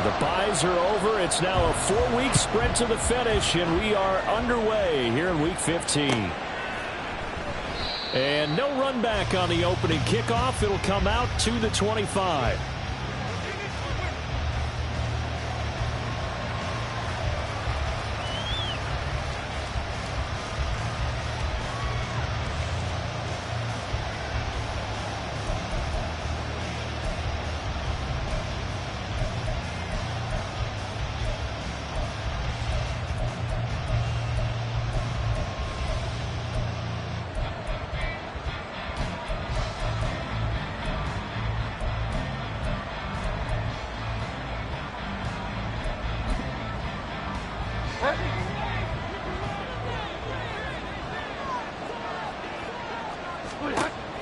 The byes are over. It's now a 4-week sprint to the finish, and we are underway here in Week 15. And no run back on the opening kickoff. It'll come out to the 25.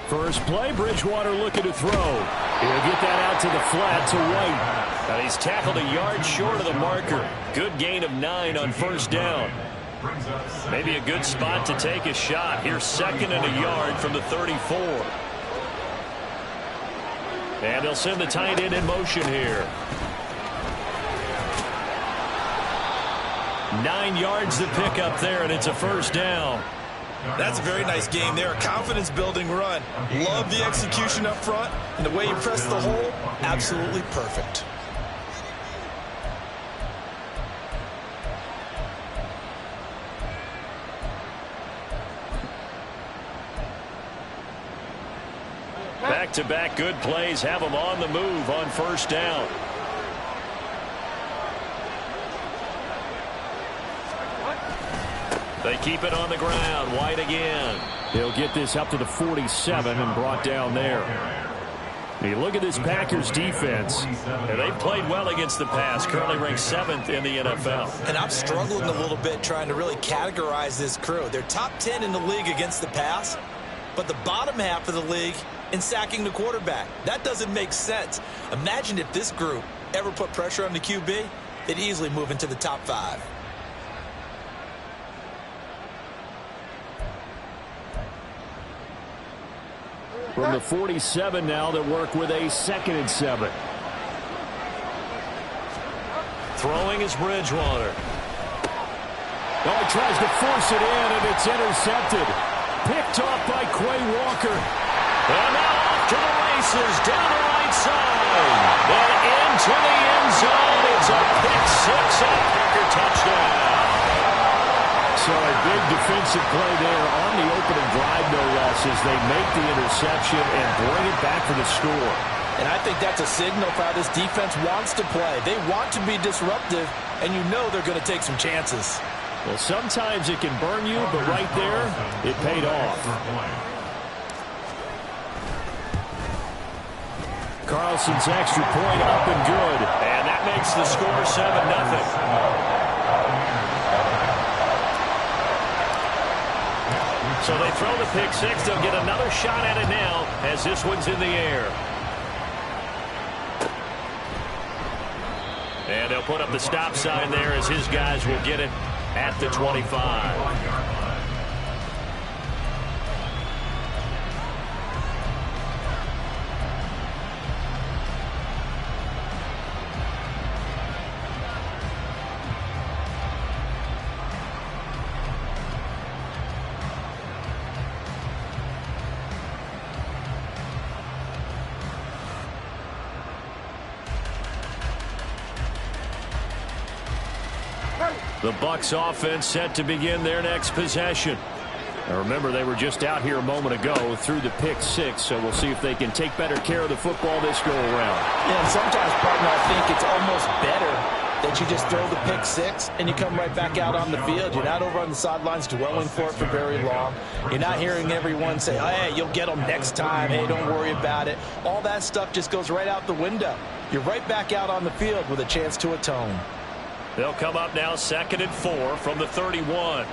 First play, Bridgewater looking to throw. He'll get that out to the flat to White. And he's tackled a yard short of the marker. Good gain of 9 on first down. Maybe a good spot to take a shot. Here's 2nd and a yard from the 34. And they'll send the tight end in motion here. 9 yards to pick up there, and it's a first down. That's a very nice game there. A confidence-building run. Love the execution up front. And the way you press the hole, absolutely perfect. Back-to-back good plays have them on the move on first down. They keep it on the ground. White again. He'll get this up to the 47 and brought down there. You look at this Packers defense, and they've played well against the pass, currently ranked 7th in the NFL. And I'm struggling a little bit trying to really categorize this crew. They're top 10 in the league against the pass, but the bottom half of the league in sacking the quarterback. That doesn't make sense. Imagine if this group ever put pressure on the QB, they'd easily move into the top 5. From the 47 now, they work with a 2nd and 7. Throwing is Bridgewater. Oh, he tries to force it in, and it's intercepted. Picked off by Quay Walker. And now off to the races, down the right side. And into the end zone. It's a pick 6 and a Packer touchdown. So a big defensive play there on the opening drive, no less, as they make the interception and bring it back for the score. And I think that's a signal for how this defense wants to play. They want to be disruptive, and you know they're going to take some chances. Well, sometimes it can burn you, but right there, it paid off. Carlson's extra point up and good. And that makes the score 7-0. So they throw the pick 6. They'll get another shot at it now as this one's in the air. And they'll put up the stop sign there as his guys will get it at the 25. The Bucs offense set to begin their next possession. Now remember, they were just out here a moment ago through the pick 6, so we'll see if they can take better care of the football this go around. Yeah, and sometimes, partner, I think it's almost better that you just throw the pick 6 and you come right back out on the field. You're not over on the sidelines dwelling for it for very long. You're not hearing everyone say, oh, hey, you'll get them next time. Hey, don't worry about it. All that stuff just goes right out the window. You're right back out on the field with a chance to atone. They'll come up now 2nd and 4 from the 31.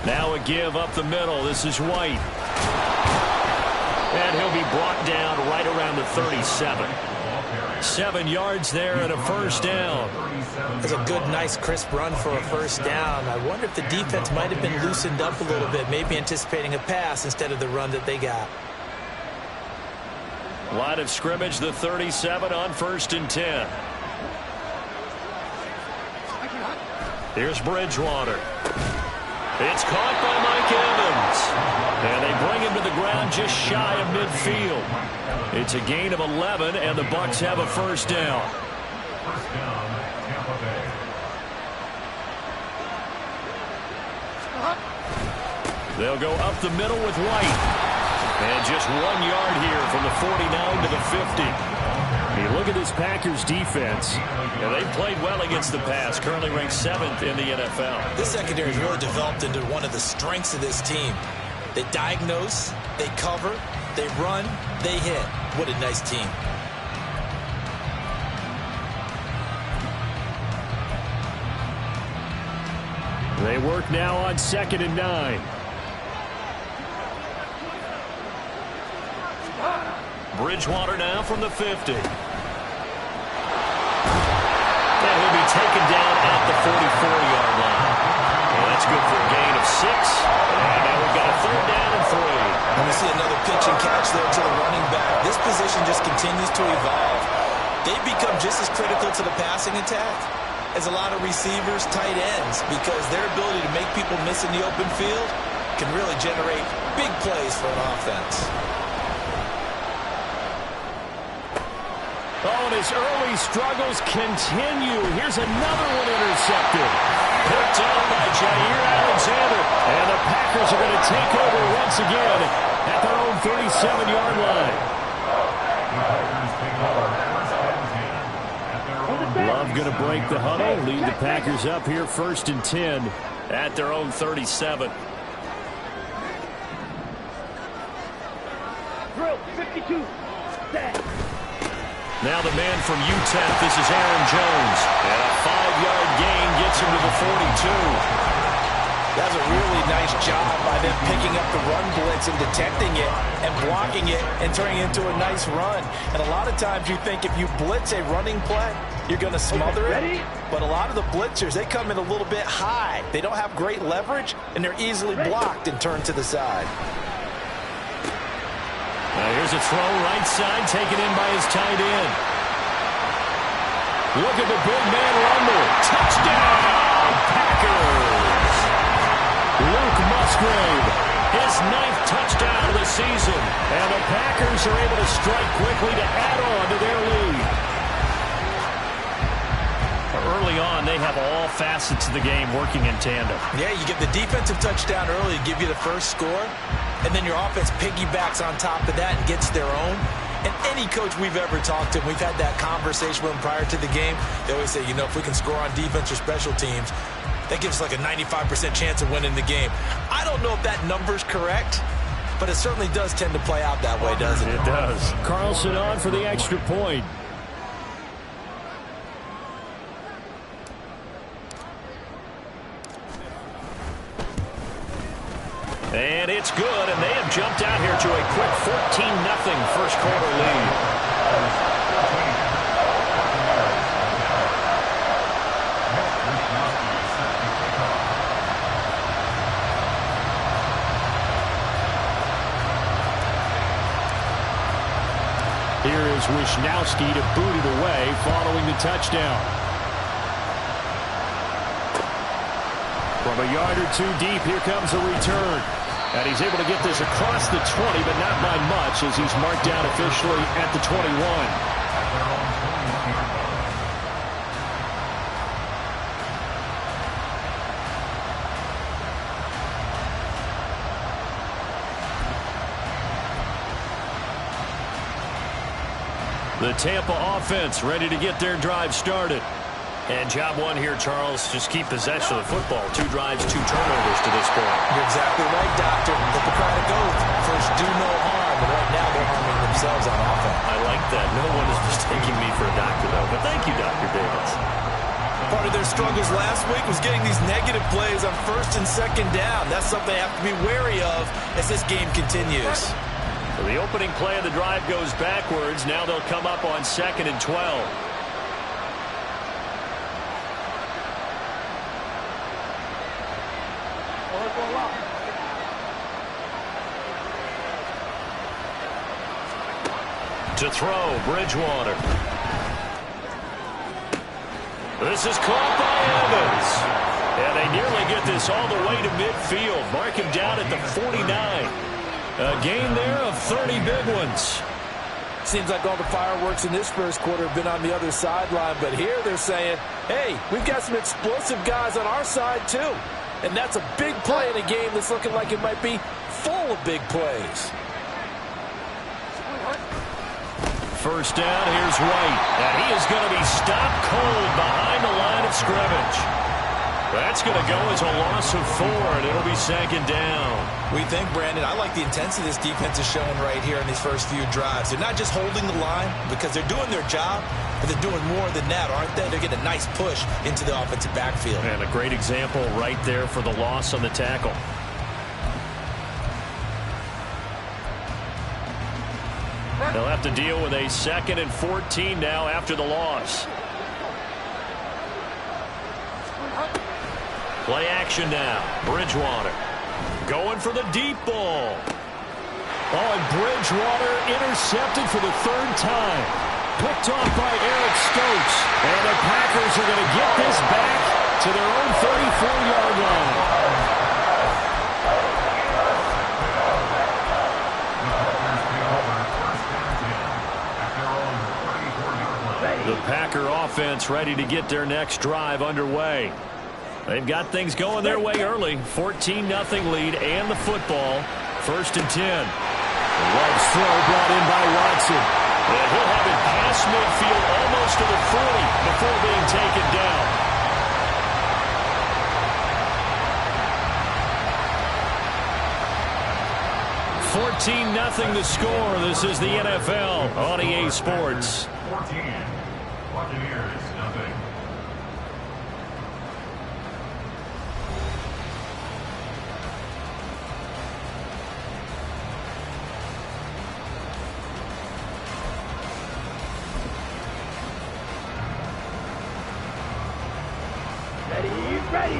Now a give up the middle. This is White. And he'll be brought down right around the 37. 7 yards there and a first down. It's a good, nice, crisp run for a first down. I wonder if the defense might have been loosened up a little bit, maybe anticipating a pass instead of the run that they got. Line of scrimmage, the 37 on 1st and 10. Here's Bridgewater. It's caught by Mike Evans. And they bring him to the ground just shy of midfield. It's a gain of 11, and the Bucs have a first down. They'll go up the middle with White. And just 1 yard here from the 49 to the 50. You look at this Packers defense, and they've played well against the pass, currently ranked 7th in the NFL. This secondary has really developed into one of the strengths of this team. They diagnose, they cover, they run, they hit. What a nice team. They work now on 2nd and 9. Bridgewater now from the 50. And he'll be taken down at the 44-yard line. Well, that's good for a gain of 6. And now we've got a 3rd down and 3. And we see another pitch and catch there to the running back. This position just continues to evolve. They've become just as critical to the passing attack as a lot of receivers, tight ends, because their ability to make people miss in the open field can really generate big plays for an offense. Oh, and his early struggles continue. Here's another one intercepted. Picked up by Jair Alexander. And the Packers are going to take over once again at their own 37-yard line. Love going to break the huddle. Lead the Packers up here 1st and 10 at their own 37. Drill 52. Set. Now the man from UTEP, this is Aaron Jones. And a 5-yard gain gets him to the 42. That's a really nice job by them picking up the run blitz and detecting it and blocking it and turning it into a nice run. And a lot of times you think if you blitz a running play, you're going to smother it. But a lot of the blitzers, they come in a little bit high. They don't have great leverage, and they're easily blocked and turned to the side. Now here's a throw right side taken in by his tight end. Look at the big man rumble. Touchdown, Packers. Luke Musgrave, his 9th touchdown of the season. And the Packers are able to strike quickly to add on to their lead. Early on, they have all facets of the game working in tandem. Yeah, you get the defensive touchdown early to give you the first score, and then your offense piggybacks on top of that and gets their own. And any coach we've ever talked to, we've had that conversation with them prior to the game. They always say, you know, if we can score on defense or special teams, that gives us like a 95% chance of winning the game. I don't know if that number's correct, but it certainly does tend to play out that way, doesn't it? It does. Carlson on for the extra point. And it's good, and they have jumped out here to a quick 14-0 first quarter lead. Here is Wisnowski to boot it away following the touchdown. From a yard or two deep, here comes a return. And he's able to get this across the 20, but not by much as he's marked down officially at the 21. The Tampa offense ready to get their drive started. And job one here, Charles, just keep possession of the football. 2 drives, 2 turnovers to this point. You're exactly right, Doctor. Hippocratic oath. First, do no harm. And right now, they're harming themselves on offense. I like that. No one is mistaking me for a doctor, though. But thank you, Dr. Davis. Part of their struggles last week was getting these negative plays on 1st and 2nd down. That's something they have to be wary of as this game continues. The opening play of the drive goes backwards. Now they'll come up on 2nd and 12. To throw, Bridgewater. This is caught by Evans. And they nearly get this all the way to midfield. Mark him down at the 49. A gain there of 30 big ones. Seems like all the fireworks in this first quarter have been on the other sideline, but here they're saying, hey, we've got some explosive guys on our side too. And that's a big play in a game that's looking like it might be full of big plays. First down, here's White. And he is going to be stopped cold behind the line of scrimmage. That's going to go as a loss of 4, and it'll be 2nd down. We think, Brandon, I like the intensity this defense is showing right here in these first few drives. They're not just holding the line because they're doing their job, but they're doing more than that, aren't they? They're getting a nice push into the offensive backfield. And a great example right there for the loss on the tackle. They'll have to deal with a 2nd and 14 now after the loss. Play action now. Bridgewater going for the deep ball. Oh, and Bridgewater intercepted for the 3rd time. Picked off by Eric Stokes. And the Packers are going to get this back to their own 34-yard line. The Packer offense ready to get their next drive underway. They've got things going their way early. 14-0 lead and the football. 1st and 10. Love's throw brought in by Watson. And he'll have it past midfield almost to the 40 before being taken down. $14-0 the score. This is the NFL on EA Sports. 14. Buccaneers, nothing. Ready.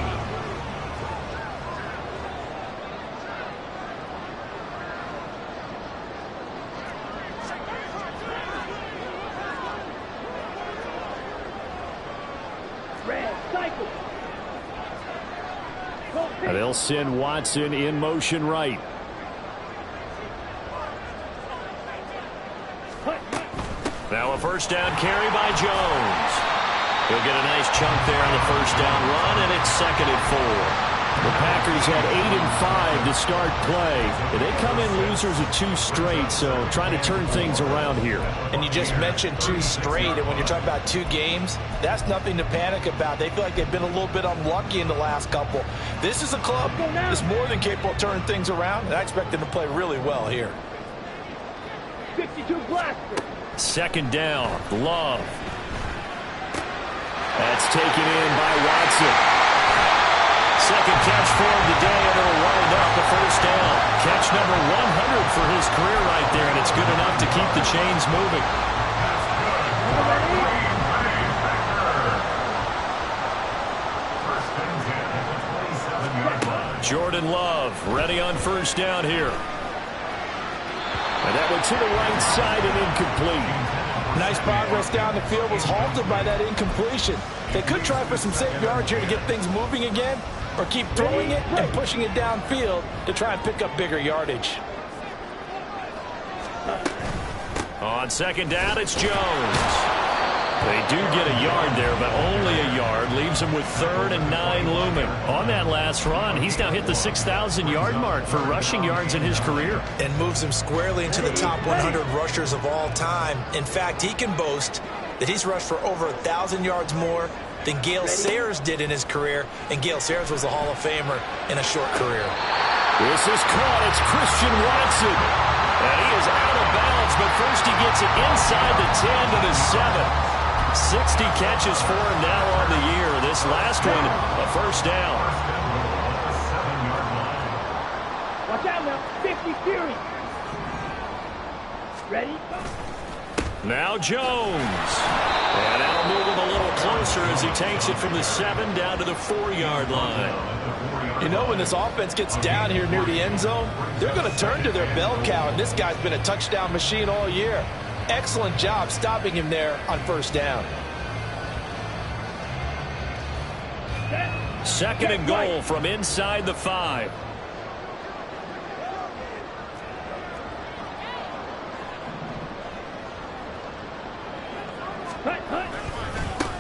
And they'll send Watson in motion right. Now a first down carry by Jones. He'll get a nice chunk there on the first down run, and it's 2nd and 4. The Packers had 8 and 5 to start play. And they come in losers of 2 straight, so trying to turn things around here. And you just mentioned 2 straight, and when you're talking about 2 games, that's nothing to panic about. They feel like they've been a little bit unlucky in the last couple. This is a club that's more than capable of turning things around, and I expect them to play really well here. 52 blaster. 2nd down, Love. That's taken in by Watson. 2nd catch for him today, and it'll wind up the first down. Catch number 100 for his career right there, and it's good enough to keep the chains moving. Jordan Love ready on first down here. And that one to the right side and incomplete. Nice progress down the field, was halted by that incompletion. They could try for some safe yards here to get things moving again, or keep throwing it and pushing it downfield to try and pick up bigger yardage. On 2nd down, it's Jones. They do get a yard there, but only a yard. Leaves him with 3rd and 9 looming. On that last run, he's now hit the 6,000-yard mark for rushing yards in his career. And moves him squarely into the top 100 rushers of all time. In fact, he can boast that he's rushed for over 1,000 yards more than Gale Sayers did in his career. And Gale Sayers was a Hall of Famer in a short career. This is caught. It's Christian Watson. And he is out of bounds, but first he gets it inside the 10 to the 7. 60 catches for him now on the year. This last one, a first down. Watch out now. 50 series. Ready? Now Jones. And that'll move him a little closer as he takes it from the 7 down to the 4-yard line. You know, when this offense gets down here near the end zone, they're going to turn to their bell cow, and this guy's been a touchdown machine all year. Excellent job stopping him there on first down. Second and goal from inside the 5.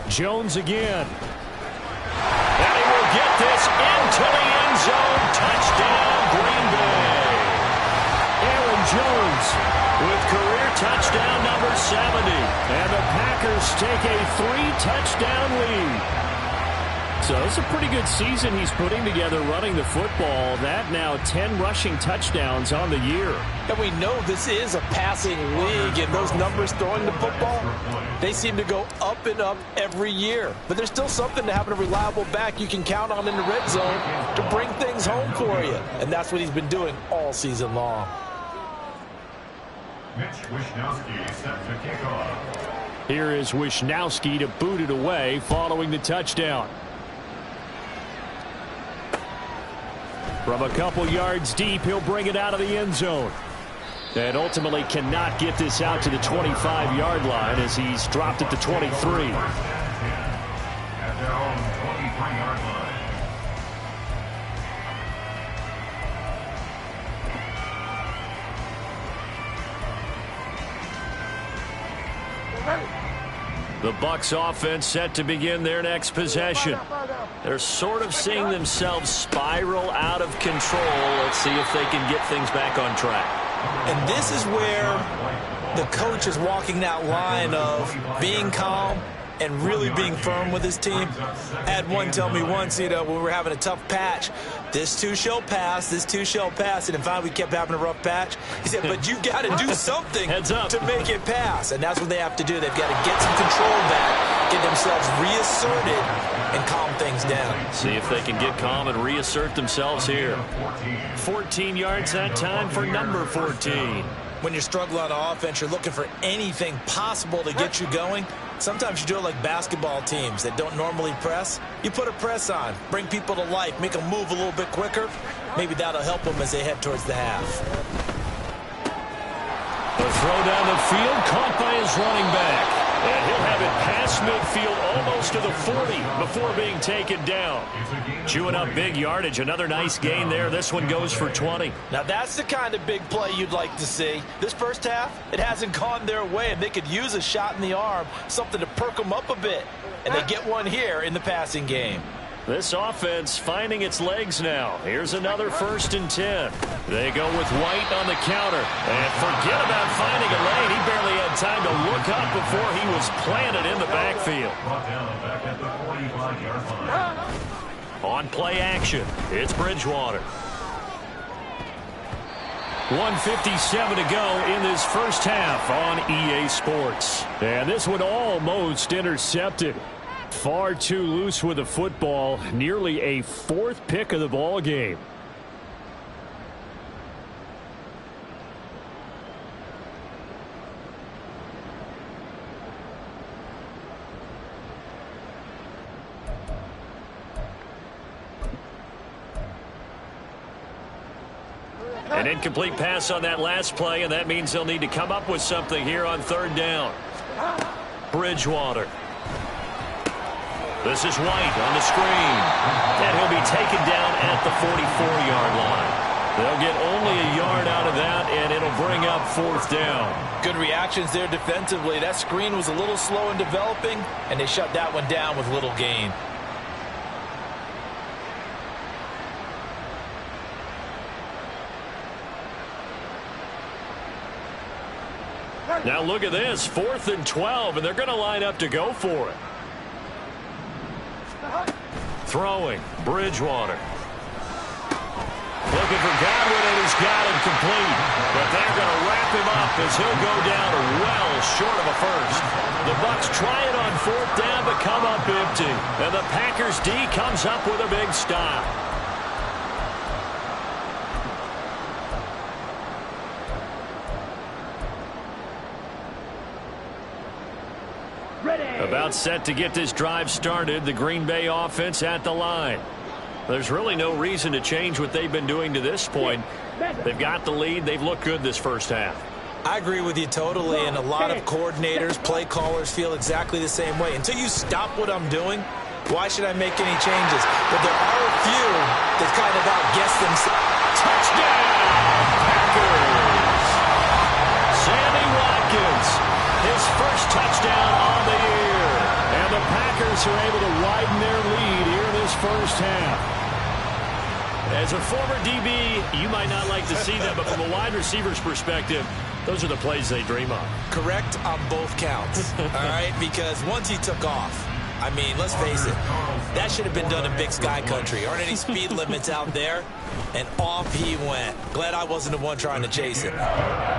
Jones again. And he will get this into the end zone. Touchdown, Green Bay. Aaron Jones with career touchdown number 70. And the Packers take a 3-touchdown lead. So it's a pretty good season he's putting together running the football. That now 10 rushing touchdowns on the year. And we know this is a passing league, and those numbers throwing the football, they seem to go up and up every year. But there's still something to having a reliable back you can count on in the red zone to bring things home for you. And that's what he's been doing all season long. Mitch Wishnowsky set to kick off. Here is Wishnowsky to boot it away following the touchdown. From a couple yards deep, he'll bring it out of the end zone. And ultimately cannot get this out to the 25-yard line as he's dropped at the 23. At their own 23-yard line. The Bucs offense set to begin their next possession. They're sort of seeing themselves spiral out of control. Let's see if they can get things back on track. And this is where the coach is walking that line of being calm and really being firm with his team. I had one tell me once, when we were having a tough patch, this too shall pass, this too shall pass. And in fact, we kept having a rough patch. He said, but you got to do something to make it pass. And that's what they have to do. They've got to get some control back, get themselves reasserted, and calm things down. See if they can get calm and reassert themselves here. 14 yards that time for number 14. When you're struggling on offense, you're looking for anything possible to get you going. Sometimes you do it like basketball teams that don't normally press. You put a press on, bring people to life, make them move a little bit quicker. Maybe that'll help them as they head towards the half. The throw down the field, caught by his running back. And he'll have it past midfield almost to the 40 before being taken down. Chewing up big yardage. Another nice gain there. This one goes for 20. Now that's the kind of big play you'd like to see. This first half, it hasn't gone their way, and they could use a shot in the arm, something to perk them up a bit. And they get one here in the passing game. This offense finding its legs now. Here's another 1st and 10. They go with White on the counter. And forget about finding a lane. He barely had time to look up before he was planted in the backfield. On play action, it's Bridgewater. 1:57 to go in this first half on EA Sports. And this one almost intercepted. Far too loose with the football. Nearly a 4th pick of the ball game. An incomplete pass on that last play, and that means they'll need to come up with something here on 3rd down. Bridgewater. This is White on the screen. And he'll be taken down at the 44-yard line. They'll get only a yard out of that, and it'll bring up 4th down. Good reactions there defensively. That screen was a little slow in developing, and they shut that one down with little gain. Now look at this, 4th and 12, and they're going to line up to go for it. Throwing, Bridgewater. Looking for Godwin, and he's got him complete. But they're going to wrap him up as he'll go down well short of a first. The Bucs try it on 4th down, but come up empty. And the Packers D comes up with a big stop. About set to get this drive started. The Green Bay offense at the line. There's really no reason to change what they've been doing to this point. They've got the lead. They've looked good this first half. I agree with you totally, and a lot of coordinators, play callers feel exactly the same way. Until you stop what I'm doing, why should I make any changes? But there are a few that kind of outguess themselves. Touchdown, Packers! Sammy Watkins, his first touchdown on the year. And the Packers are able to widen their lead here in this first half. As a former DB, you might not like to see that, but from a wide receiver's perspective, those are the plays they dream of. Correct on both counts, all right? Because once he took off, I mean, let's face it, that should have been done in Big Sky Country. Aren't any speed limits out there? And off he went. Glad I wasn't the one trying to chase it.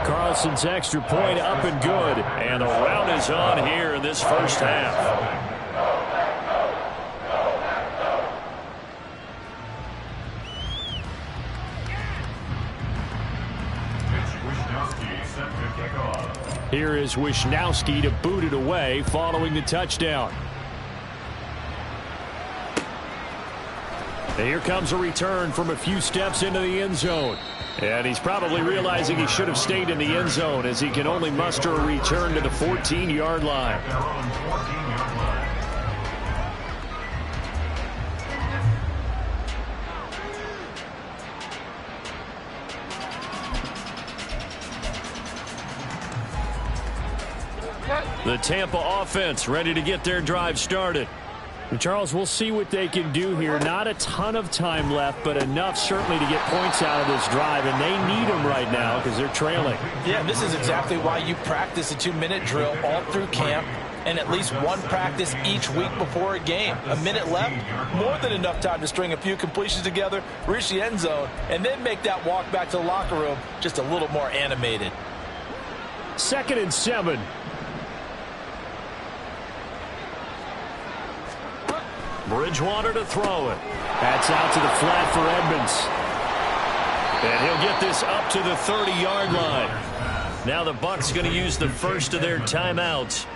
Carlson's extra point up and good. And the rout is on here in this first half. Here is Wishnowski to boot it away following the touchdown. And here comes a return from a few steps into the end zone. And he's probably realizing he should have stayed in the end zone as he can only muster a return to the 14-yard line. The Tampa offense ready to get their drive started. And Charles, we'll see what they can do here. Not a ton of time left, but enough certainly to get points out of this drive, and they need them right now because they're trailing. Yeah, this is exactly why you practice a 2-minute drill all through camp and at least one practice each week before a game. A minute left, more than enough time to string a few completions together, reach the end zone, and then make that walk back to the locker room just a little more animated. 2nd and 7. Bridgewater to throw it. That's out to the flat for Edmonds. And he'll get this up to the 30-yard line. Now the Bucs going to use the first of their timeouts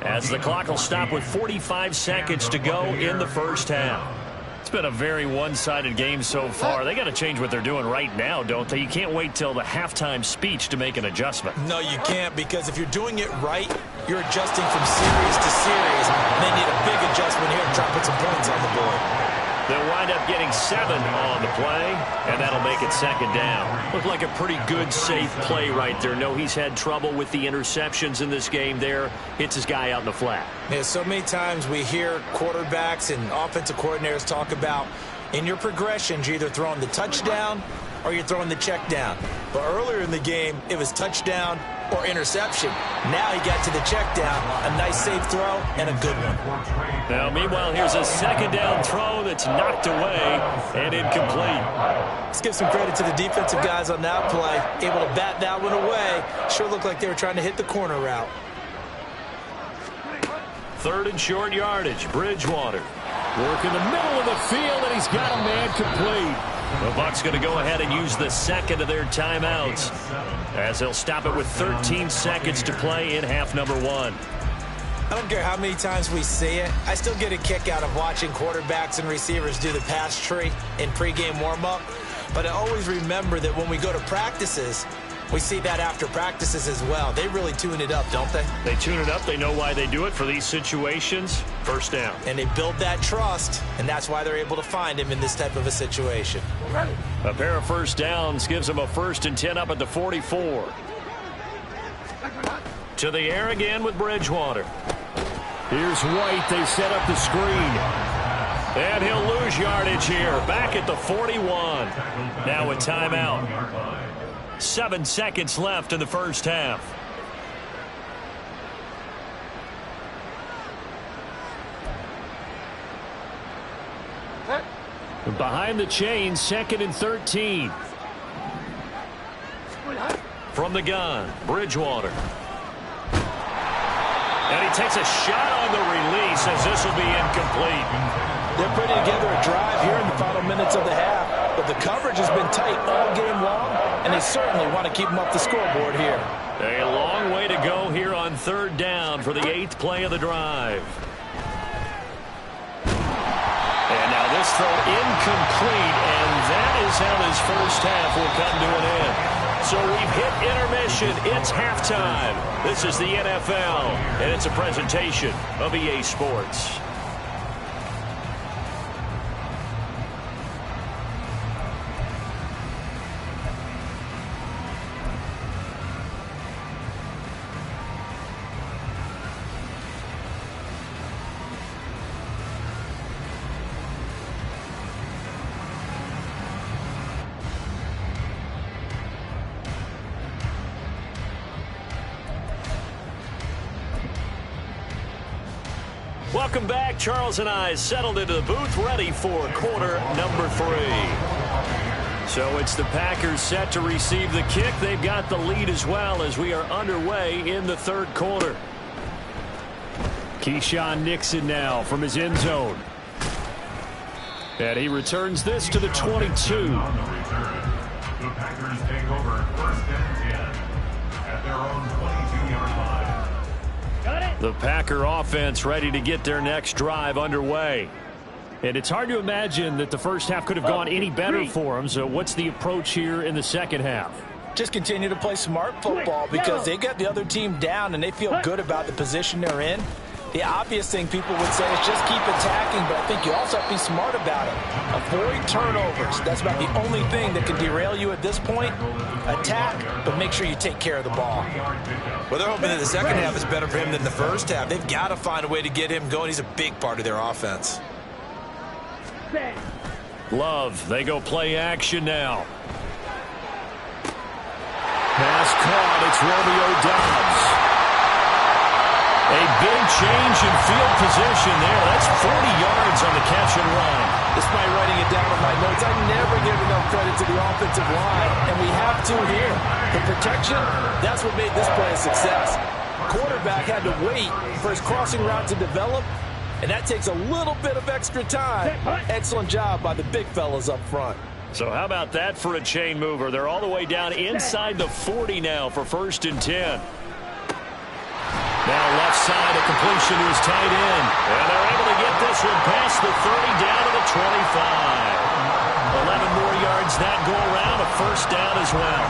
as the clock will stop with 45 seconds to go in the first half. It's been a very one-sided game so far. They got to change what they're doing right now, don't they? You can't wait till the halftime speech to make an adjustment. No, you can't, because if you're doing it right, you're adjusting from series to series. They need a big adjustment here to try to put some points on the board. They'll wind up getting 7 on the play, and that'll make it 2nd down. Looked like a pretty good, safe play right there. No, he's had trouble with the interceptions in this game there. Hits his guy out in the flat. Yeah, so many times we hear quarterbacks and offensive coordinators talk about in your progressions, you're either throwing the touchdown or you're throwing the check down. But earlier in the game, it was touchdown or interception. Now he got to the check down, a nice safe throw, and a good one. Now, meanwhile, here's a 2nd down throw that's knocked away and incomplete. Let's give some credit to the defensive guys on that play. Able to bat that one away. Sure looked like they were trying to hit the corner route. 3rd and short yardage. Bridgewater work in the middle of the field, and he's got a man complete. The Bucs going to go ahead and use the 2nd of their timeouts as they'll stop it with 13 seconds to play in half number 1. I don't care how many times we see it. I still get a kick out of watching quarterbacks and receivers do the pass tree in pregame warm-up. But I always remember that when we go to practices, we see that after practices as well. They really tune it up, don't they? They tune it up. They know why they do it for these situations. First down. And they build that trust, and that's why they're able to find him in this type of a situation. A pair of first downs gives them a 1st and 10 up at the 44. To the air again with Bridgewater. Here's White. They set up the screen. And he'll lose yardage here. Back at the 41. Now a timeout. 7 seconds left in the first half. Behind the chain, 2nd and 13. From the gun, Bridgewater. And he takes a shot on the release as this will be incomplete. They're putting together a drive here in the final minutes of the half, but the coverage has been tight all game long, and they certainly want to keep them up the scoreboard here. A long way to go here on third down for the 8th play of the drive. And now this throw incomplete, and that is how this first half will come to an end. So we've hit intermission. It's halftime. This is the NFL, and it's a presentation of EA Sports. Welcome back. Charles and I settled into the booth, ready for quarter number 3. So it's the Packers set to receive the kick. They've got the lead as well as we are underway in the third quarter. Keyshawn Nixon now from his end zone. And he returns this to the 22. On the return, the Packers take over first and 10 at their own 22-yard line. The Packer offense ready to get their next drive underway. And it's hard to imagine that the first half could have gone any better for them. So what's the approach here in the second half? Just continue to play smart football because they got the other team down and they feel good about the position they're in. The obvious thing people would say is just keep attacking, but I think you also have to be smart about it. Avoid turnovers. That's about the only thing that can derail you at this point. Attack, but make sure you take care of the ball. Well, they're hoping that the second half is better for him than the first half. They've got to find a way to get him going. He's a big part of their offense. Love, they go play action now. Pass caught, it's Romeo Doubs. A big change in field position there. That's 40 yards on the catch and run. Despite writing it down in my notes, I never give enough credit to the offensive line, and we have to here. The protection, that's what made this play a success. Quarterback had to wait for his crossing route to develop, and that takes a little bit of extra time. Excellent job by the big fellas up front. So how about that for a chain mover? They're all the way down inside the 40 now for first and 10. Now left side, a completion to his tight end. And they're able to get this one past the 30 down to the 25. 11 more yards that go around, a first down as well.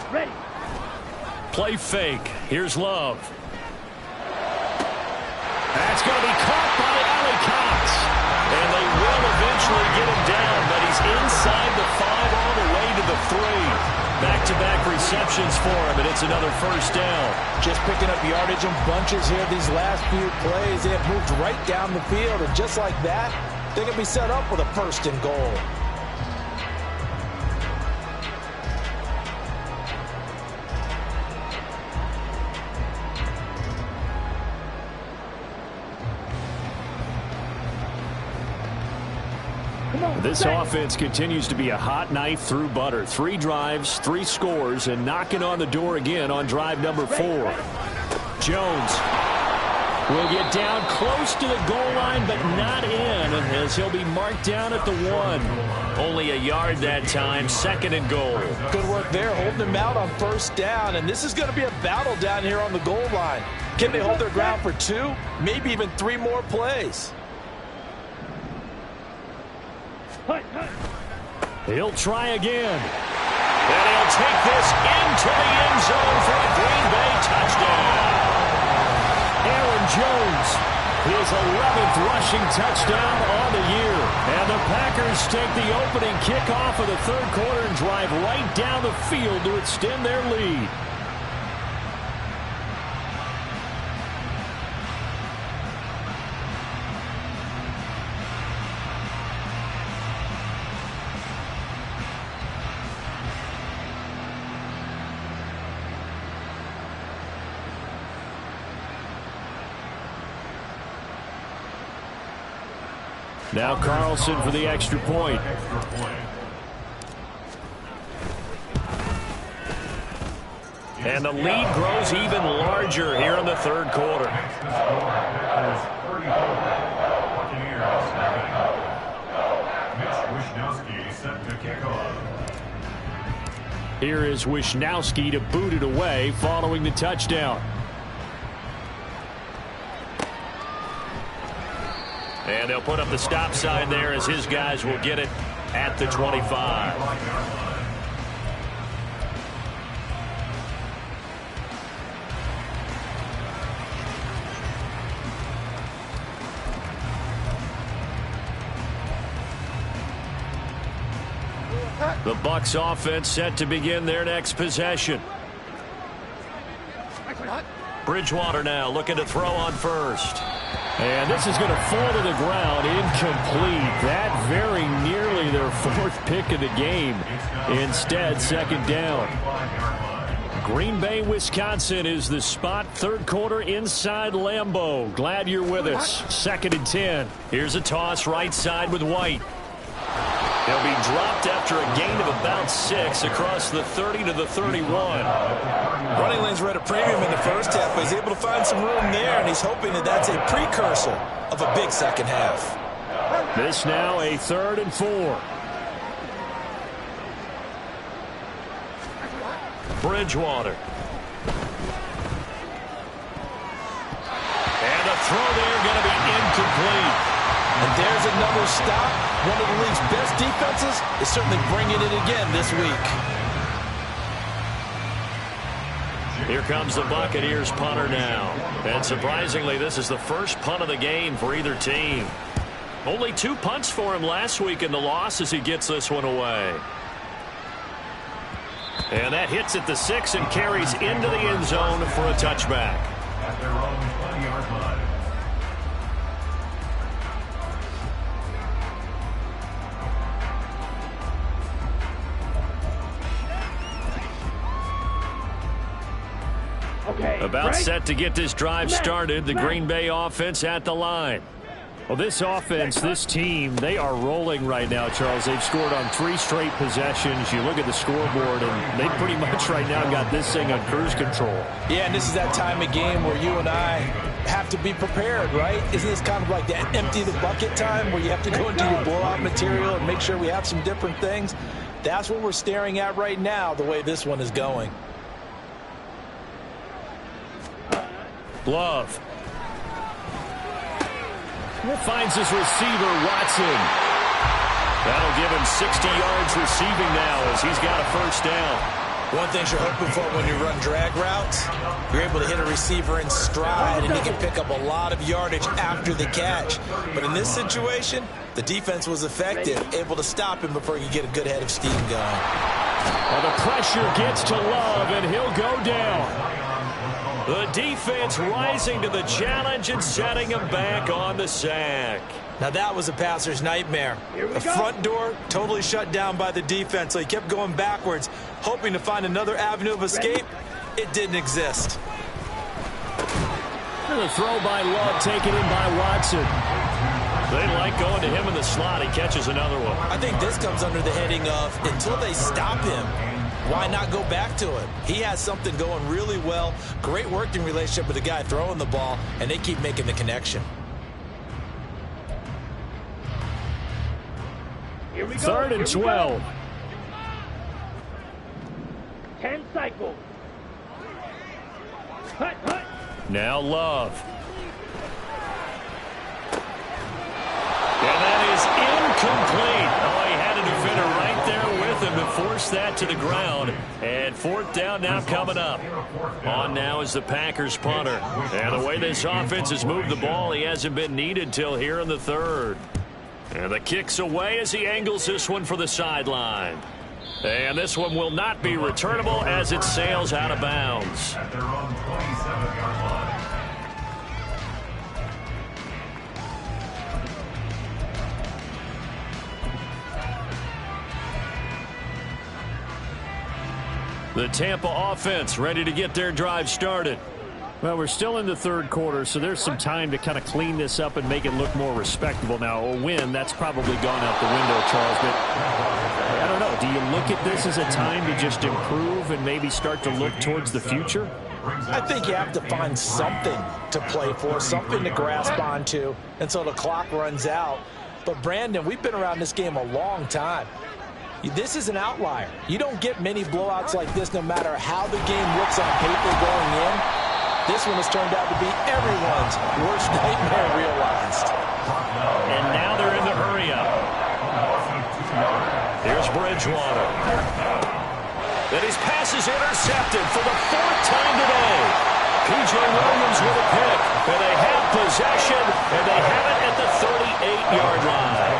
Ready. Play fake. Here's Love. That's going to be caught by Allie Cox. And they will eventually get him down, but he's inside the 5 all the way to the 3. Back-to-back receptions for him, and it's another first down. Just picking up yardage in bunches here these last few plays. They have moved right down the field, and just like that, they can be set up with a first and goal. This offense continues to be a hot knife through butter. 3 drives, 3 scores, and knocking on the door again on drive number 4. Jones will get down close to the goal line, but not in, as he'll be marked down at the 1. Only a yard that time, second and goal. Good work there, holding him out on first down, and this is going to be a battle down here on the goal line. Can they hold their ground for 2, maybe even 3 more plays? He'll try again. And he'll take this into the end zone for a Green Bay touchdown. Aaron Jones, his 11th rushing touchdown on the year. And the Packers take the opening kickoff of the third quarter and drive right down the field to extend their lead. Now Carlson for the extra point. And the lead grows even larger here in the third quarter. Here is Wisnowski to boot it away following the touchdown. And they'll put up the stop sign there as his guys will get it at the 25. The Bucs offense set to begin their next possession. Bridgewater now looking to throw on first. And this is going to fall to the ground, incomplete. That very nearly their fourth pick of the game. Instead, second down. Green Bay, Wisconsin is the spot. Third quarter inside Lambeau. Glad you're with us. 2nd and 10. Here's a toss right side with White. He'll be dropped after a gain of about 6 across the 30 to the 31. Running lanes were at a premium in the first half, but he's able to find some room there, and he's hoping that that's a precursor of a big second half. This now a 3rd and 4. Bridgewater. And the throw there going to be incomplete. And there's another stop. One of the league's best defenses is certainly bringing it again this week. Here comes the Buccaneers punter now. And surprisingly, this is the first punt of the game for either team. Only 2 punts for him last week in the loss as he gets this one away. And that hits at the 6 and carries into the end zone for a touchback. At their own 20-yard line. About set to get this drive started. The Green Bay offense at the line. Well, this offense, this team, they are rolling right now, Charles. They've scored on 3 straight possessions. You look at the scoreboard, and they pretty much right now got this thing on cruise control. Yeah, and this is that time of game where you and I have to be prepared, right? Isn't this kind of like that empty the bucket time where you have to go into your blowout material and make sure we have some different things? That's what we're staring at right now, the way this one is going. Love. Finds his receiver, Watson. That'll give him 60 yards receiving now as he's got a first down. One thing you're hoping for when you run drag routes, you're able to hit a receiver in stride, and he can pick up a lot of yardage after the catch. But in this situation, the defense was effective, able to stop him before he could get a good head of steam going. Well, the pressure gets to Love, and he'll go down. The defense rising to the challenge and setting him back on the sack. Now that was a passer's nightmare. The front door totally shut down by the defense, so he kept going backwards, hoping to find another avenue of escape. It didn't exist. And the throw by Love taken in by Watson. They like going to him in the slot. He catches another one. I think this comes under the heading of until they stop him, why not go back to it? He has something going really well. Great working relationship with the guy throwing the ball, and they keep making the connection. Here we go. 3rd and 12. 10 cycles. Hut, hut. Now Love. And that is incomplete. Oh, he had a defender right there with him to force that to the ground. And 4th down now coming up. On now is the Packers punter. And the way this offense has moved the ball, he hasn't been needed till here in the 3rd. And the kick's away as he angles this one for the sideline. And this one will not be returnable as it sails out of bounds. At their own 27-yard line. The Tampa offense ready to get their drive started. Well, we're still in the 3rd quarter, so there's some time to kind of clean this up and make it look more respectable. Now, a win, that's probably gone out the window, Charles, but I don't know. Do you look at this as a time to just improve and maybe start to look towards the future? I think you have to find something to play for, something to grasp onto until the clock runs out. But, Brandon, we've been around this game a long time. This is an outlier. You don't get many blowouts like this no matter how the game looks on paper going in. This one has turned out to be everyone's worst nightmare realized. And now they're in the hurry-up. Here's Bridgewater. Then his pass is intercepted for the 4th time today. P.J. Williams with a pick. And they have possession, and they have it at the 38-yard line.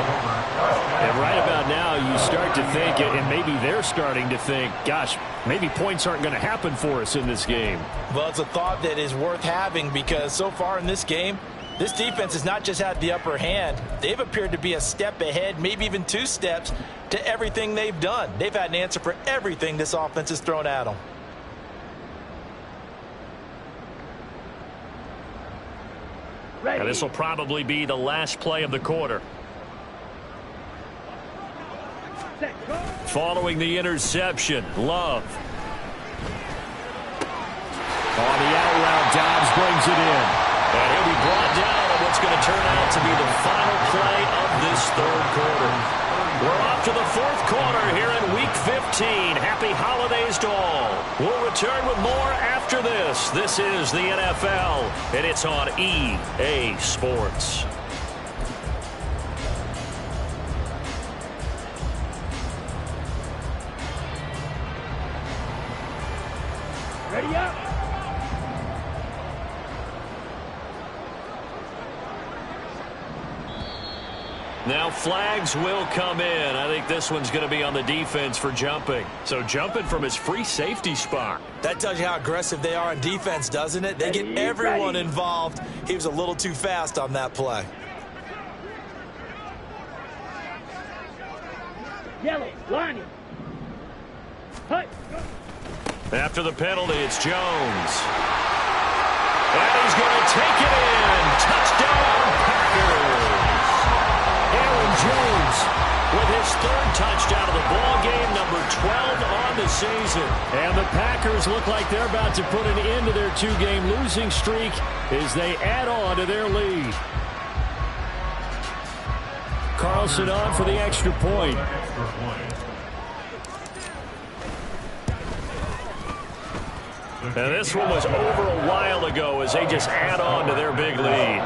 And right about now, you start to think, and maybe they're starting to think, gosh, maybe points aren't going to happen for us in this game. Well, it's a thought that is worth having because so far in this game, this defense has not just had the upper hand. They've appeared to be a step ahead, maybe even 2 steps to everything they've done. They've had an answer for everything this offense has thrown at them. And this will probably be the last play of the quarter. Following the interception, Love. On the out route, Dobbs brings it in. And he'll be brought down on what's going to turn out to be the final play of this 3rd quarter. We're off to the 4th quarter here in Week 15. Happy holidays to all. We'll return with more after this. This is the NFL, and it's on EA Sports. Ready up. Now flags will come in. I think this one's going to be on the defense for jumping. So jumping from his free safety spot. That tells you how aggressive they are on defense, doesn't it? They get everyone involved. He was a little too fast on that play. Yellow, Lonnie. Hut. After the penalty, it's Jones. And he's going to take it in. Touchdown, Packers. Aaron Jones with his 3rd touchdown of the ball game, number 12 on the season. And the Packers look like they're about to put an end to their 2-game losing streak as they add on to their lead. Carlson on for the extra point. And this one was over a while ago as they just add on to their big lead.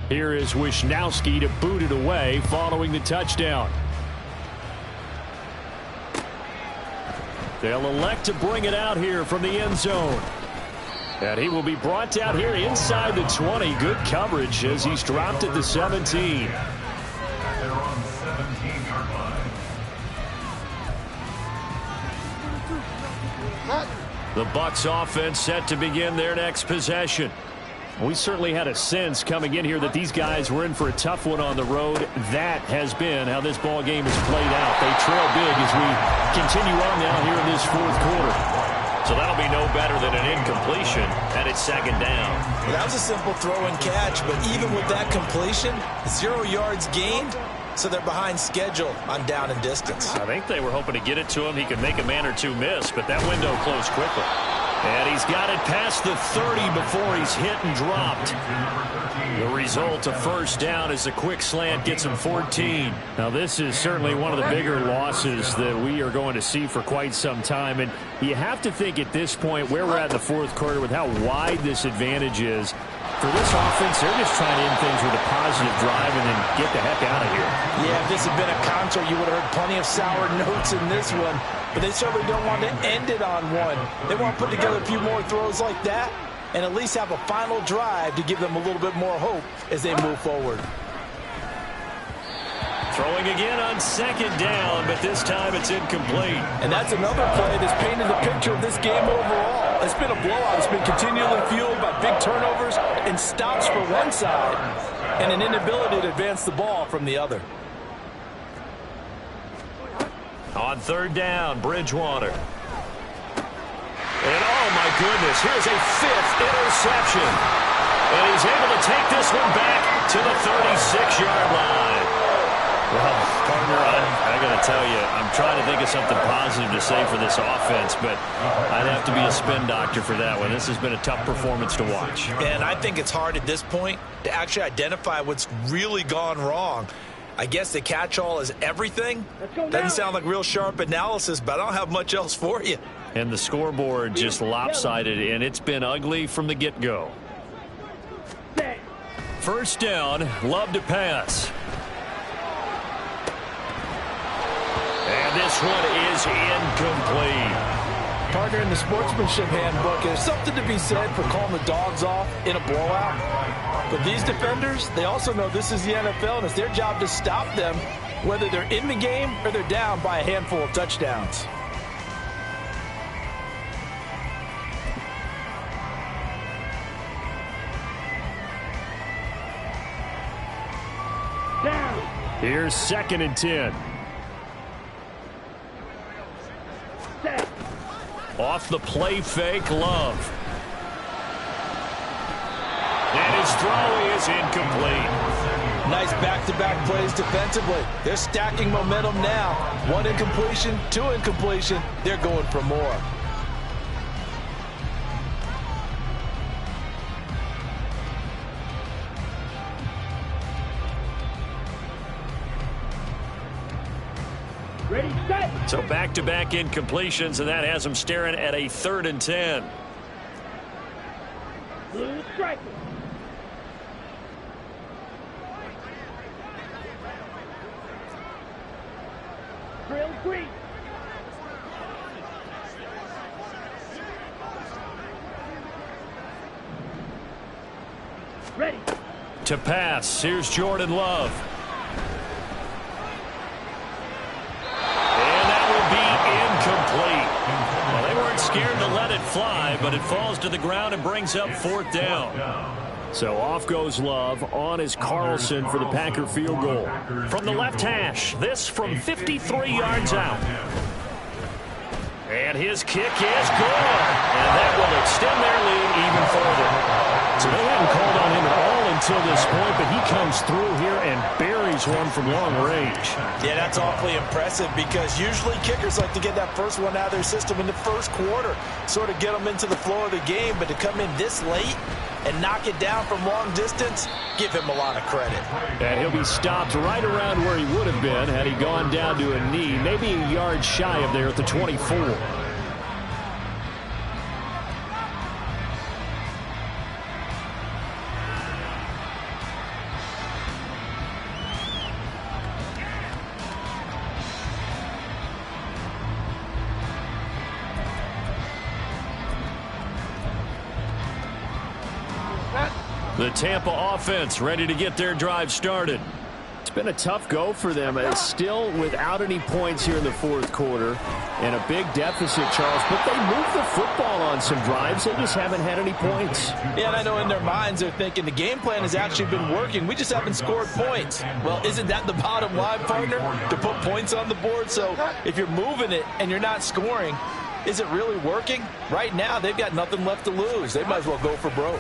Here is Wishnowski to boot it away following the touchdown. They'll elect to bring it out here from the end zone. And he will be brought out here inside the 20. Good coverage as he's dropped at the 17. At their own 17-yard line. The Bucs offense set to begin their next possession. We certainly had a sense coming in here that these guys were in for a tough one on the road. That has been how this ball game has played out. They trail big as we continue on now here in this 4th quarter. So that'll be no better than an incompletion, and it's 2nd down. Well, that was a simple throw and catch, but even with that completion, 0 yards gained, so they're behind schedule on down and distance. I think they were hoping to get it to him. He could make a man or 2 miss, but that window closed quickly. And he's got it past the 30 before he's hit and dropped. The result, a 1st down as the quick slant gets him 14. Now, this is certainly one of the bigger losses that we are going to see for quite some time. And you have to think at this point where we're at in the 4th quarter with how wide this advantage is. For this offense, they're just trying to end things with a positive drive and then get the heck out of here. Yeah, if this had been a concert, you would have heard plenty of sour notes in this one. But they certainly don't want to end it on one. They want to put together a few more throws like that and at least have a final drive to give them a little bit more hope as they move forward. Throwing again on 2nd down, but this time it's incomplete. And that's another play that's painted the picture of this game overall. It's been a blowout. It's been continually fueled by big turnovers and stops for one side and an inability to advance the ball from the other. On 3rd down, Bridgewater. And oh my goodness. Here's a 5th interception. And he's able to take this one back to the 36-yard line. Well, partner, I got to tell you, I'm trying to think of something positive to say for this offense, but I'd have to be a spin doctor for that one. This has been a tough performance to watch. And I think it's hard at this point to actually identify what's really gone wrong. I guess the catch-all is everything. Doesn't sound like real sharp analysis, but I don't have much else for you. And the scoreboard just lopsided, and it's been ugly from the get-go. First down, Love to pass. And this one is incomplete. Partner, in the sportsmanship handbook, there's something to be said for calling the dogs off in a blowout. But these defenders, they also know this is the NFL, and it's their job to stop them, whether they're in the game or they're down by a handful of touchdowns. Here's 2nd and 10. Off the play fake, Love. And his throw is incomplete. Nice back-to-back plays defensively. They're stacking momentum now. 1 incompletion, 2 incompletion. They're going for more. Ready, set. So back-to-back incompletions, and that has him staring at a 3rd and 10. Blue striker. Drill green. Ready. To pass, here's Jordan Love. Incomplete. Well, they weren't scared to let it fly, but it falls to the ground and brings up 4th down. So off goes Love. On is Carlson for the Packer field goal. From the left hash, this from 53 yards out. And his kick is good. And that will extend their lead even further. So they haven't called on him at all until this point, but he comes through here and buries one from long range. Yeah, that's awfully impressive because usually kickers like to get that first one out of their system in the first quarter, sort of get them into the flow of the game, but to come in this late and knock it down from long distance, give him a lot of credit. And he'll be stopped right around where he would have been had he gone down to a knee, maybe a yard shy of there at the 24. The Tampa offense ready to get their drive started. It's been a tough go for them. It's still without any points here in the 4th quarter and a big deficit, Charles, but they move the football on some drives. They just haven't had any points. Yeah, and I know in their minds they're thinking the game plan has actually been working. We just haven't scored points. Well, isn't that the bottom line, partner? To put points on the board? So if you're moving it and you're not scoring, is it really working? Right now, they've got nothing left to lose. They might as well go for broke.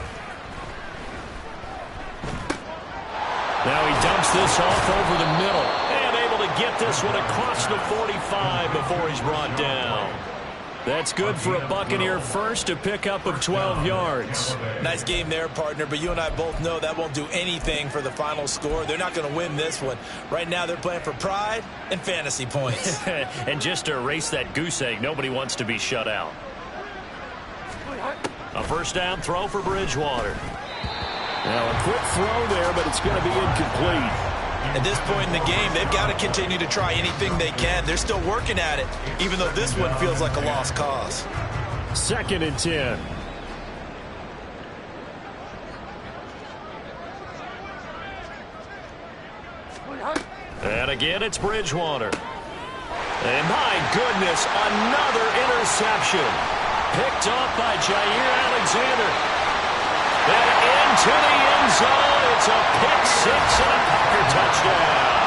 Now he dumps this off over the middle and able to get this one across the 45 before he's brought down. That's good for a Buccaneer first, a pickup of 12 yards. Nice game there, partner, but you and I both know that won't do anything for the final score. They're not going to win this one. Right now they're playing for pride and fantasy points. And just to erase that goose egg, nobody wants to be shut out. A first down throw for Bridgewater. Now a quick throw there, but it's going to be incomplete. At this point in the game, they've got to continue to try anything they can. They're still working at it, even though this one feels like a lost cause. 2nd and 10. And again, it's Bridgewater. And my goodness, another interception. Picked off by Jair Alexander. And into the end zone, it's a pick six and a Packer touchdown.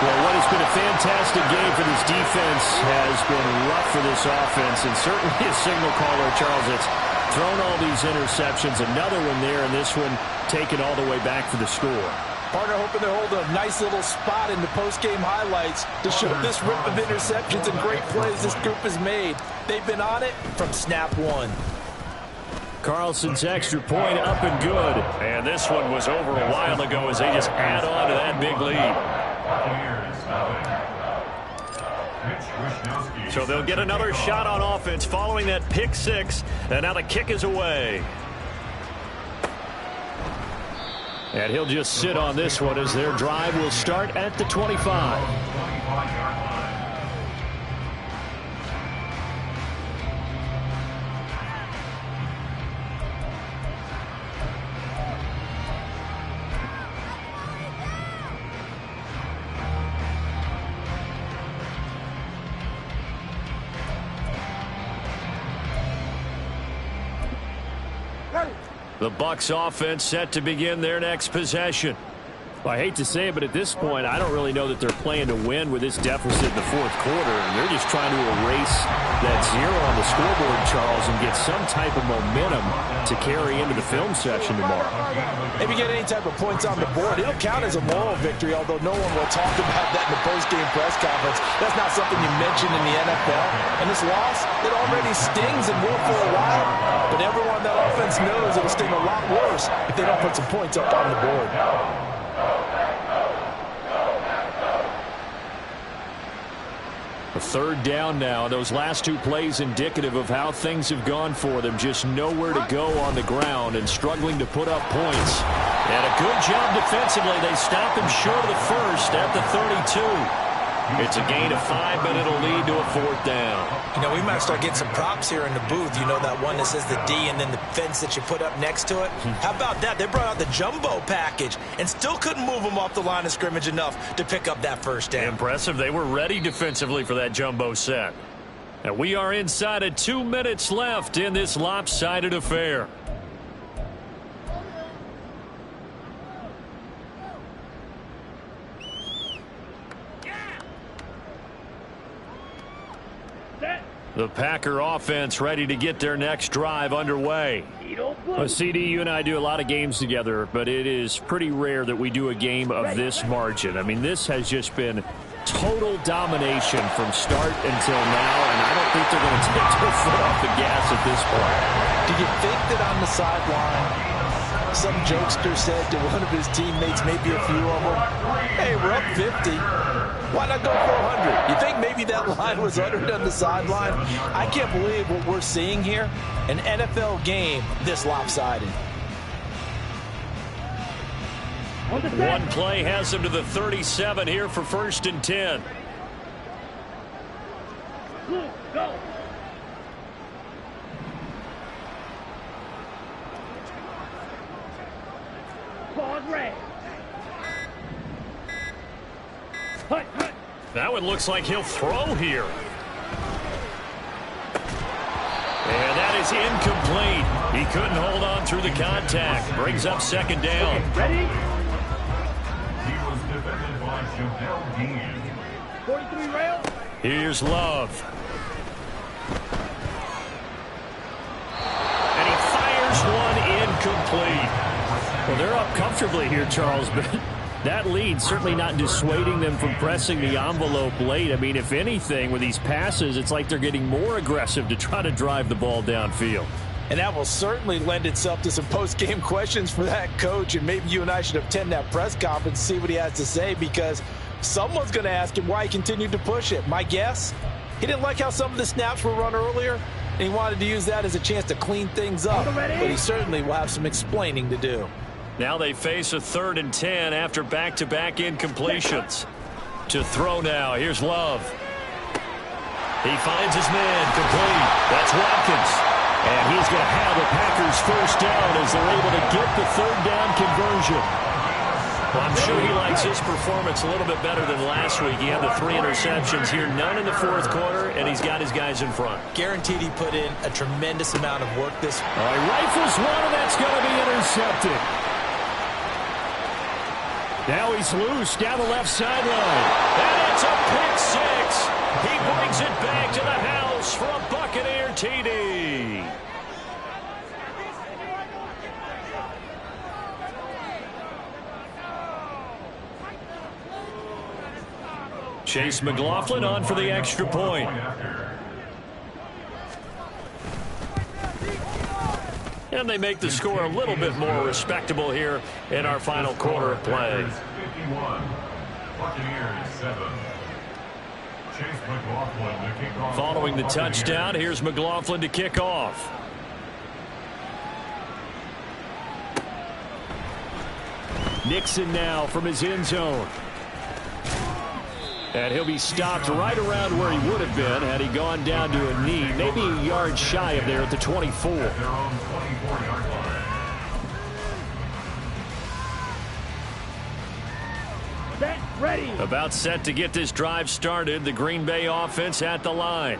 Well, what has been a fantastic game for this defense has been rough for this offense, and certainly a signal caller, Charles, that's thrown all these interceptions. Another one there, and this one taken all the way back for the score. Partner hoping they're holding a nice little spot in the post-game highlights to show this rip of interceptions and great plays this group has made. They've been on it from snap one. Carlson's extra point up and good. And this one was over a while ago as they just add on to that big lead. So they'll get another shot on offense following that pick six. And now the kick is away. And he'll just sit on this one as their drive will start at the 25. The Bucs offense set to begin their next possession. Well, I hate to say it, but at this point, I don't really know that they're playing to win with this deficit in the fourth quarter. And they're just trying to erase that zero on the scoreboard, Charles, and get some type of momentum to carry into the film session tomorrow. If you get any type of points on the board, it'll count as a moral victory, although no one will talk about that in the post-game press conference. That's not something you mention in the NFL. And this loss, it already stings and will for a while. But everyone on that offense knows it'll sting a lot worse if they don't put some points up on the board. A third down now. Those last two plays indicative of how things have gone for them. Just nowhere to go on the ground and struggling to put up points. And a good job defensively. They stop him short of the first at the 32. It's a gain of 5, but it'll lead to a fourth down. You know, we might start getting some props here in the booth. You know, that one that says the D and then the fence that you put up next to it? How about that? They brought out the jumbo package and still couldn't move them off the line of scrimmage enough to pick up that first down. Impressive. They were ready defensively for that jumbo set. And we are inside of 2 minutes left in this lopsided affair. The Packer offense ready to get their next drive underway. Well, CD, you and I do a lot of games together, but it is pretty rare that we do a game of this margin. I mean, this has just been total domination from start until now, and I don't think they're going to take their foot off the gas at this point. Do you think that on the sideline, some jokester said to one of his teammates, maybe a few of them, hey, we're up 50. Why not go for 100? You think maybe that line was uttered on the sideline? I can't believe what we're seeing here. An NFL game this lopsided. One play has them to the 37 here for 1st and 10. Go. Pause red. Hut, hut. That one looks like he'll throw here. And that is incomplete. He couldn't hold on through the contact. Brings up 2nd down. Ready? He was defended by Javale Dean. 43 rail. Here's Love. And he fires one incomplete. Well, they're up comfortably here, Charles, but that lead certainly not dissuading them from pressing the envelope late. I mean, if anything, with these passes, it's like they're getting more aggressive to try to drive the ball downfield. And that will certainly lend itself to some post-game questions for that coach. And maybe you and I should attend that press conference and see what he has to say, because someone's going to ask him why he continued to push it. My guess, he didn't like how some of the snaps were run earlier, and he wanted to use that as a chance to clean things up. But he certainly will have some explaining to do. Now they face a 3rd and 10 after back-to-back incompletions. To throw now, here's Love. He finds his man, complete. That's Watkins. And he's going to have the Packers' first down as they're able to get the 3rd down conversion. Well, I'm sure he likes his performance a little bit better than last week. He had the 3 interceptions here, none in the 4th quarter, and he's got his guys in front. Guaranteed he put in a tremendous amount of work this. All right, rifles one, and that's going to be intercepted. Now he's loose down the left sideline. And it's a pick six. He brings it back to the house for a Buccaneer TD. Chase McLaughlin on for the extra point. And they make the score a little bit more respectable here in our final quarter of play. 51, Buccaneers 7. Chase McLaughlin to kick off. Following the touchdown, here's McLaughlin to kick off. Nixon now from his end zone. And he'll be stopped right around where he would have been had he gone down to a knee, maybe a yard shy of there at the 24. Their own 24-yard line. Set, ready. About set to get this drive started, the Green Bay offense at the line.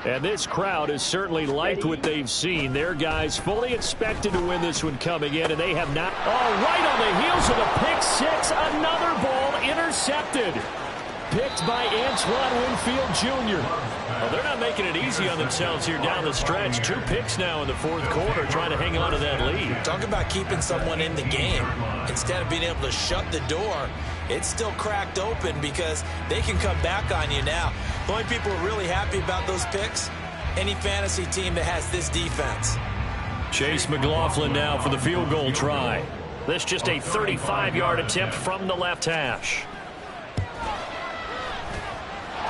And this crowd has certainly liked what they've seen. Their guys fully expected to win this one coming in, and they have not. Oh, right on the heels of the pick six, another ball intercepted. Picked by Antoine Winfield Jr. Well, they're not making it easy on themselves here down the stretch. 2 picks now in the fourth quarter, trying to hang on to that lead. Talk about keeping someone in the game. Instead of being able to shut the door, it's still cracked open because they can come back on you now. The only people who are really happy about those picks, any fantasy team that has this defense. Chase McLaughlin now for the field goal try. This just a 35-yard attempt from the left hash.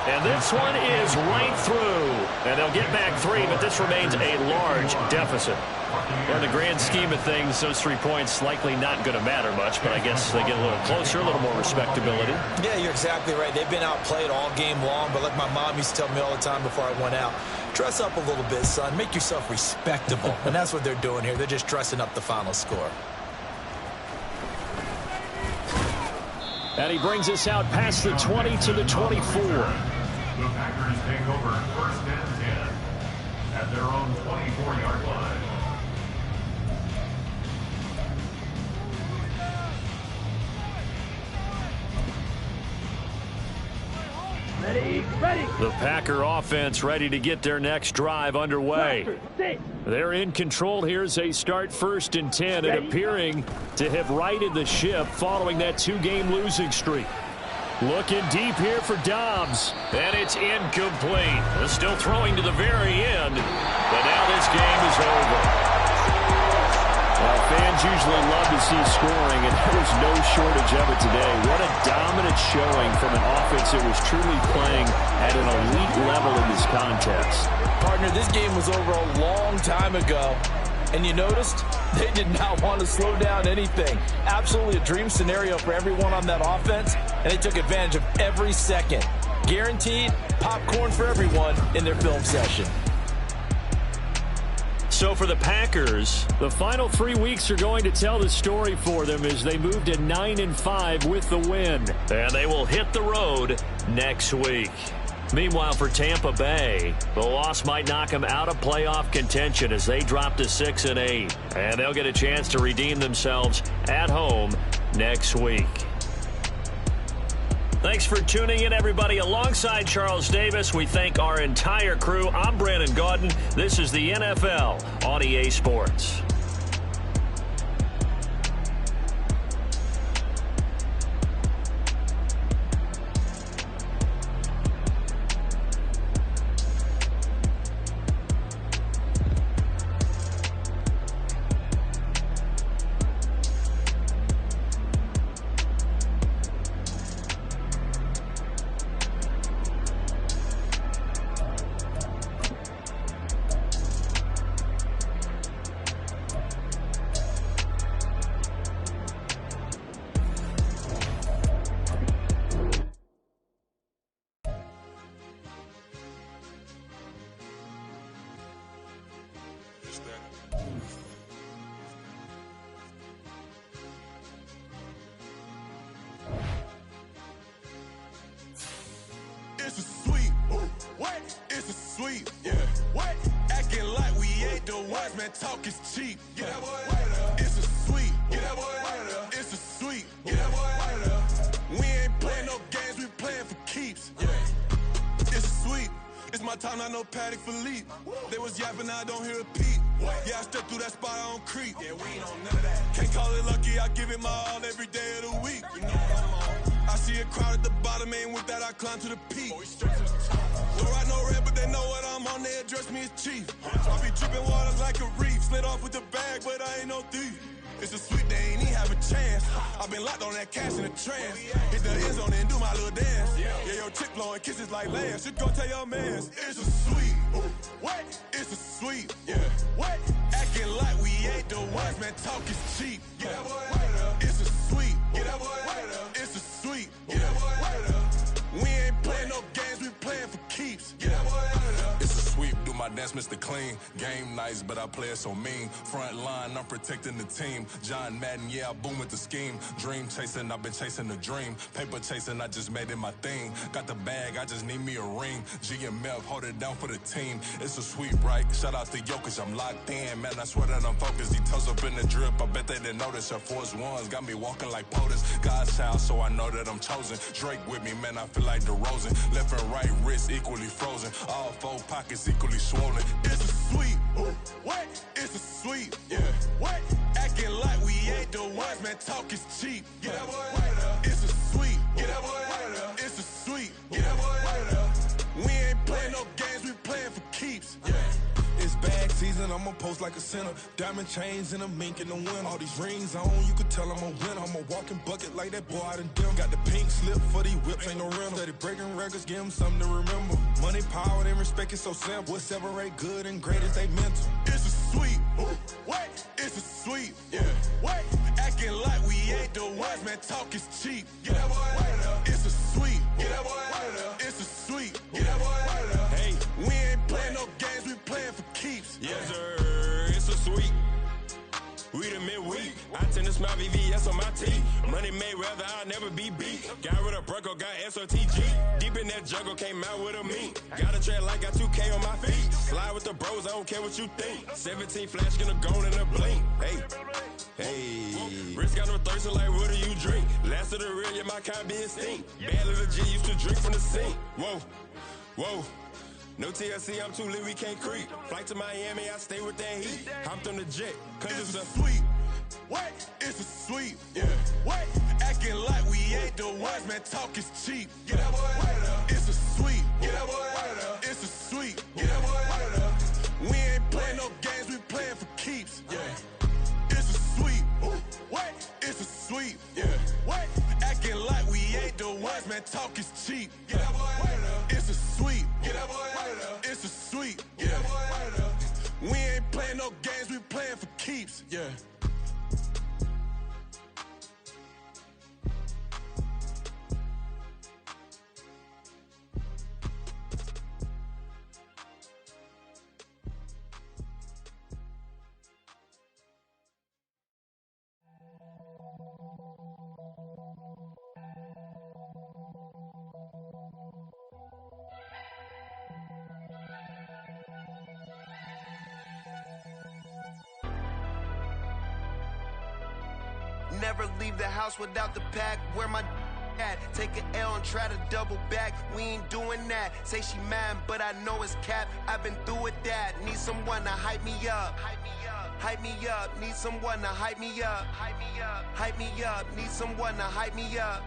And this one is right through. And they'll get back 3, but this remains a large deficit. Well, in the grand scheme of things, those 3 points likely not going to matter much, but I guess they get a little closer, a little more respectability. Yeah, you're exactly right. They've been outplayed all game long, but like my mom used to tell me all the time before I went out, dress up a little bit, son. Make yourself respectable. And that's what they're doing here. They're just dressing up the final score. And he brings us out past the 20 to the 24. The Packers take over 1st and 10 at their own 24-yard line. Ready, ready. The Packer offense ready to get their next drive underway. They're in control here as they start 1st and 10 and appearing to have righted the ship following that 2-game losing streak. Looking deep here for Dobbs, and it's incomplete. Still throwing to the very end, but now this game is over. Well, fans usually love to see scoring, and there was no shortage of it today. What a dominant showing from an offense that was truly playing at an elite level in this contest. Partner, this game was over a long time ago. And you noticed they did not want to slow down anything. Absolutely a dream scenario for everyone on that offense, and they took advantage of every second. Guaranteed popcorn for everyone in their film session. So for the Packers, the final 3 weeks are going to tell the story for them as they move to 9-5 with the win. And they will hit the road next week. Meanwhile, for Tampa Bay, the loss might knock them out of playoff contention as they drop to 6-8. And they'll get a chance to redeem themselves at home next week. Thanks for tuning in, everybody. Alongside Charles Davis, we thank our entire crew. I'm Brandon Gaudin. This is the NFL on EA Sports. It's a sweet. What? It's a sweet. Yeah. What? Acting like we ain't the ones, man. Talk is cheap. Get that boy. It's a sweet. Get that boy. It's a sweet. Get that boy. my time, not no Paddock Philippe. They was yapping, I don't hear a peep. Yeah, I step through that spot, I don't creep. Yeah, we ain't on none of that. Can't call it lucky, I give it my all every day of the week. You know what I'm on. I see a crowd at the bottom, and with that I climb to the peak. Don't ride no red, but they know what I'm on, they address me as chief. I be dripping water like a reef, slid off with the bag, but I ain't no thief. It's a sweet, they ain't even have a chance. I've been locked on that cash in a trance. Hit the end zone and do my little dance. Yeah, your chick blowing kisses like Lance. You go tell your mans. It's a sweet. What? It's a sweet. Yeah. What? Acting like we ain't the ones, man. Talk is cheap. Get that boy out of. It's a sweet. Get that boy out of. It's a sweet. Get that boy out of. We ain't playing no games, we playing for keeps. Get that boy out of. It's a sweep, do my dance, Mr. Clean. Game nice, but I play it so mean. Front line, I'm protecting the team. John Madden, yeah, I boom with the scheme. Dream chasing, I've been chasing the dream. Paper chasing, I just made it my thing. Got the bag, I just need me a ring. GMF, hold it down for the team. It's a sweep, right? Shout out to Jokic, I'm locked in. Man, I swear that I'm focused. He toes up in the drip, I bet they didn't notice. Her force ones got me walking like POTUS. God's child, so I know that I'm chosen. Drake with me, man, I feel like DeRozan. Left and right wrist equally frozen. All four pockets equally swollen. It's a sweet. What? It's a sweet. Yeah. What? Acting like we ain't the ones, man. Talk is cheap. Get that boy out of. It's a sweet. Get that boy out of. It's a sweet. Get that boy out of. We ain't playing no games, we playing for keeps. Yeah. It's bag season, I'ma post like a sinner. Diamond chains and a mink in the wind. All these rings on, you could tell I'm a winner. I'm a walking bucket like that boy out in dim. Got the pink slip for these whips, ain't no rental. Steady breaking records, give them something to remember. Money, power, and respect is so simple. What separate good and great is they mental. It's a sweet. What? It's a sweet. Yeah. What? Acting like we ain't the ones, man. Talk is cheap. Get that boy out of. It's a sweet. Get that boy out of. It's a sweet. Get that boy out of. Hey, we ain't playing no games, we playing for keeps. yes sir, it's a sweet. We the midweek. I tend to smile VVS on my teeth. Money made rather I'll never be beat. Got rid of Bronco, got SOTG. Deep in that jungle, came out with a meat. Got a tread like got 2K on my feet. Slide with the bros, I don't care what you think. 17 flash gonna go in a blink. Hey, Rich got no thirst, like what do you drink? Last of the real, yeah, my kind be extinct. Bad little G used to drink from the sink. Whoa. No TLC, I'm too lit, we can't creep. Flight to Miami, I stay with that heat. Hopped on the jet, cause It's it's a a sweet. What? It's a sweet. Yeah. What? Acting like we ain't the ones, man. Talk is cheap. Get that boy out of. It's a sweet. Get that boy out of. It's a sweet. Get that boy out of. We ain't playing no games, we playing for keeps. Yeah. It's a sweet. What? It's a sweet. Yeah. What? Acting like we ain't the ones, man. Talk is cheap. Get that boy out of. It's a sweet. Get that boy out of. It's a sweet. Get that boy out of. We ain't playing no games, we playing for keeps. Yeah. Never leave the house without the pack. Where my at? Take an L and try to double back. We ain't doing that. Say she mad, but I know it's cap. I've been through with that. Need someone to hype me up. Hype me up. Need someone to hype me up. Hype me up. Need someone to hype me up.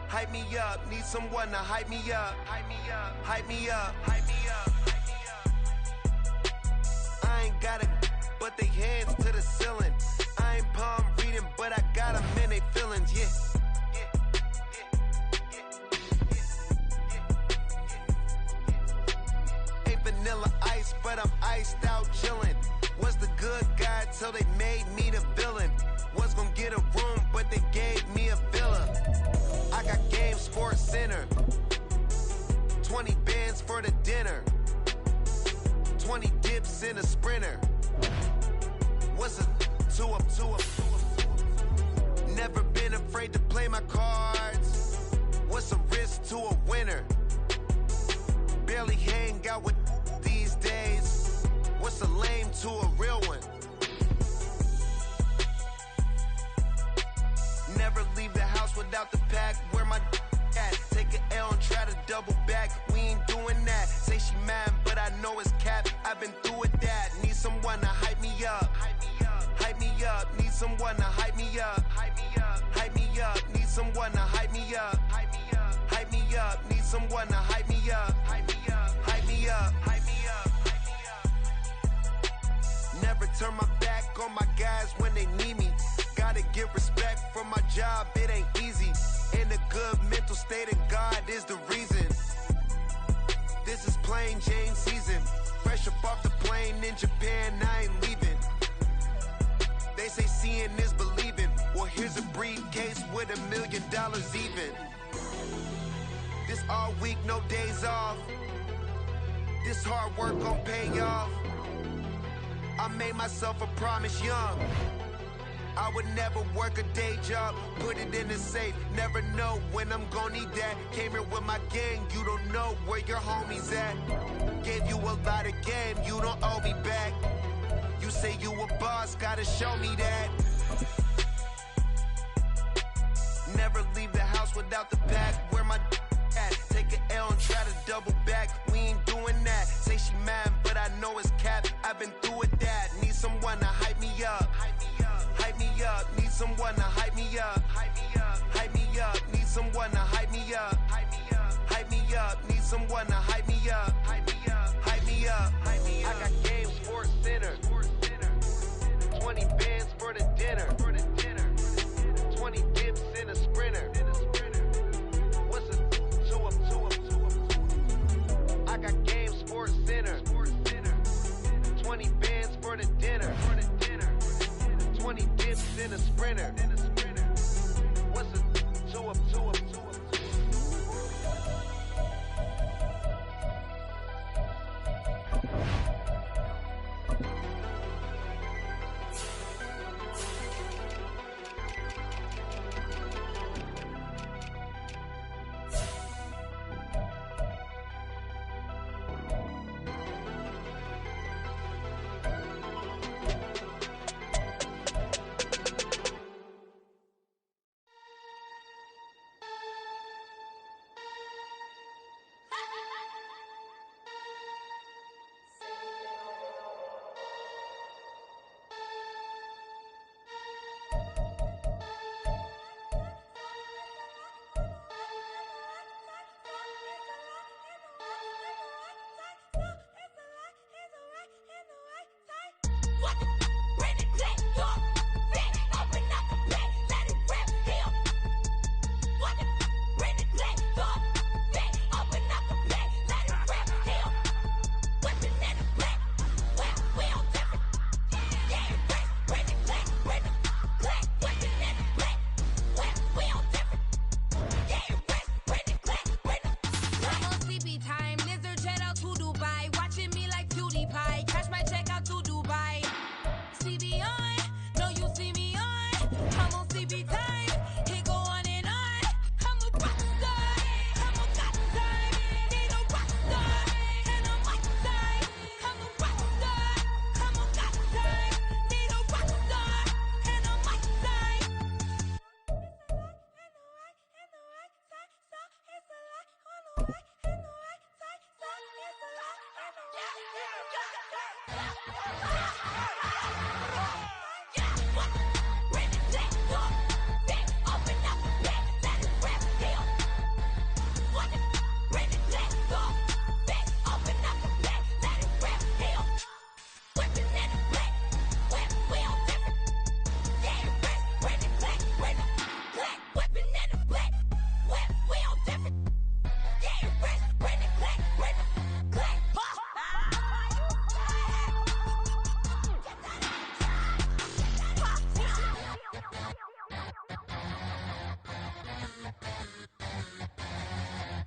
Hype me up. Need someone to hype me up. Hype me up. I ain't got it, but they hands to the ceiling. I ain't palm reading, but I got them in they feelings, yeah. Ain't vanilla ice, but I'm iced out chillin'. Was the good guy till they made me the villain. Was gonna get a room, but they gave me a villa. I got game, Sports Center. 20 bands for the dinner. 20 dips in a Sprinter. What's a two up? Never been afraid to play my cards. What's a risk to a winner? Barely hang out with these days. What's a lame to a real one? Never leave the house without the pack. Where my at? Take an L and try to double back. We ain't doing that. Say she man, but I know it's cap. I've been through with that. Need someone to hype me up. Hype me up. Need someone to hype me up. Hype me up. Need someone to hype me up. Hype me up. Need someone to hype me up. Hype me up. Hype me up. Hype me up. Never turn my back on my guys when they need me. Gotta give respect for my job, it ain't easy. In a good mental state, and God is the reason. This is plain Jane season. Fresh up off the plane in Japan, I ain't leaving. They say seeing is believing. Well, here's a briefcase with $1 million even. This all week, no days off. This hard work gon' pay off. I made myself a promise young. I would never work a day job, put it in the safe. Never know when I'm gon' need that. Came here with my gang, you don't know where your homies at. Gave you a lot of game, you don't owe me back. You say you a boss, gotta show me that. Never leave the house without the pack. Where my at? Take an L and try to double back. We ain't doing that. Say she mad, but I know it's cap. I've been through with that. Need someone to hype me up. Hype me up. Need someone to hype me up. Hype me up. Need someone to hype me up. Hype me up. Need someone to hype me up. Hype me up. Hype me up. I got Game Sports Center. 20 bands for the dinner. 20 dips in a sprinter. What's a 2 up? I got Game Sports Center. 20 bands for the dinner. 20 dips in a sprinter. What's a 2 up?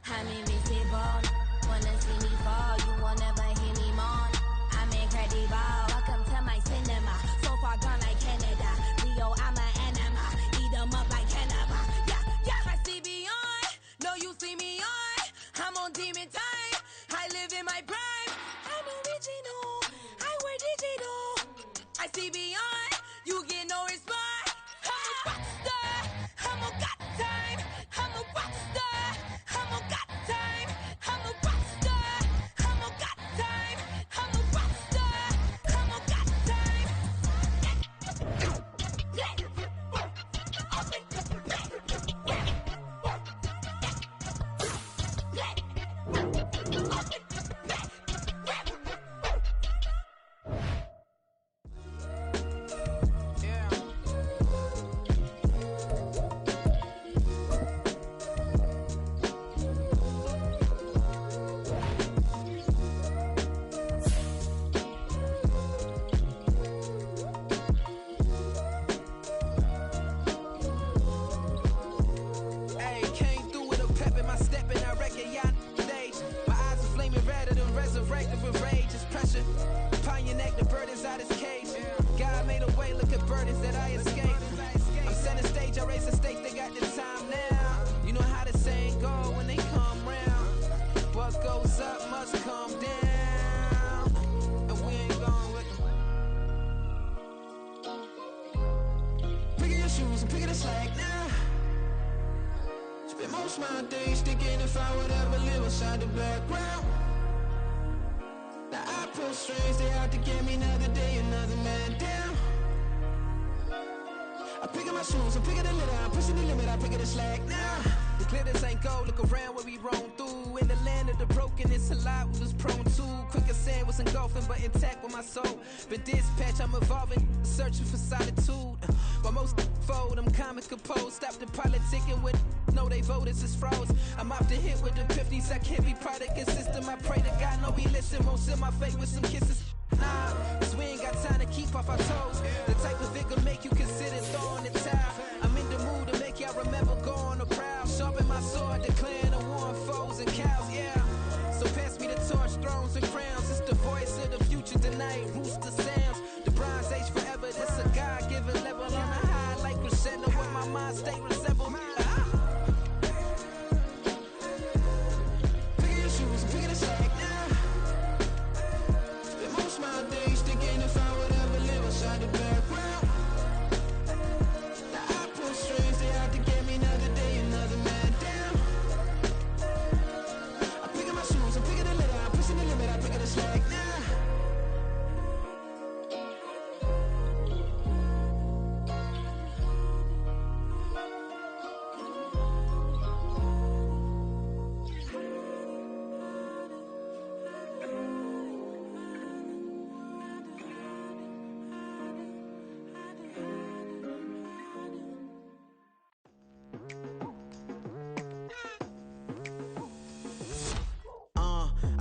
I'm invisible. Wanna see me fall, you will never hear me moan. I'm incredible. Welcome to my cinema. So far gone like Canada. Leo, I'm an anima. Eat 'em up like cannibal. Yeah, I see beyond. No, you see me on. I'm on demon time. I live in my prime. I'm original. I wear digital. I see beyond. You get no response. I'm a rock star. I'm a got time. I'm a rock star. I'm a got time. I'm a rock star. I'm a got if I would ever live inside the background. Now I pull strings, they out to get me another day, another man down. I'm picking my shoes, I'm picking the litter, I'm pushing the limit, I'm picking the slack now. The glitters ain't gold, look around where we roam through. In the land of the broken, it's a lot we was prone to. Quicker sand was engulfing, but intact with my soul. Been dispatched, I'm evolving, searching for solitude. While most fold, I'm comic composed. Stop the politicking with no, they voters is froze. I'm off the hit with the 50s, I can't be product and system. I pray to God, no, he listen, won't send my fate with some kisses. Nah, cause we ain't got time to keep off our toes. The type of it could make you consider throwing the towel. I'm in the mood to make y'all remember going to proud. Sharpen my sword, declaring a war on foes and cows, yeah. So pass me the torch, thrones and crowns. It's the voice of the future tonight, rooster sounds. The Bronze Age forever, this a God-given level. On a high like crescendo, where my mind state resemble. Picking your shoes, picking the slack now. And most my days thinking if I would ever live inside the background. Now I pull strings, they out to get me another day, another man down. I'm picking my shoes, I'm picking the litter, I'm pushing the limit, I'm picking the slack now.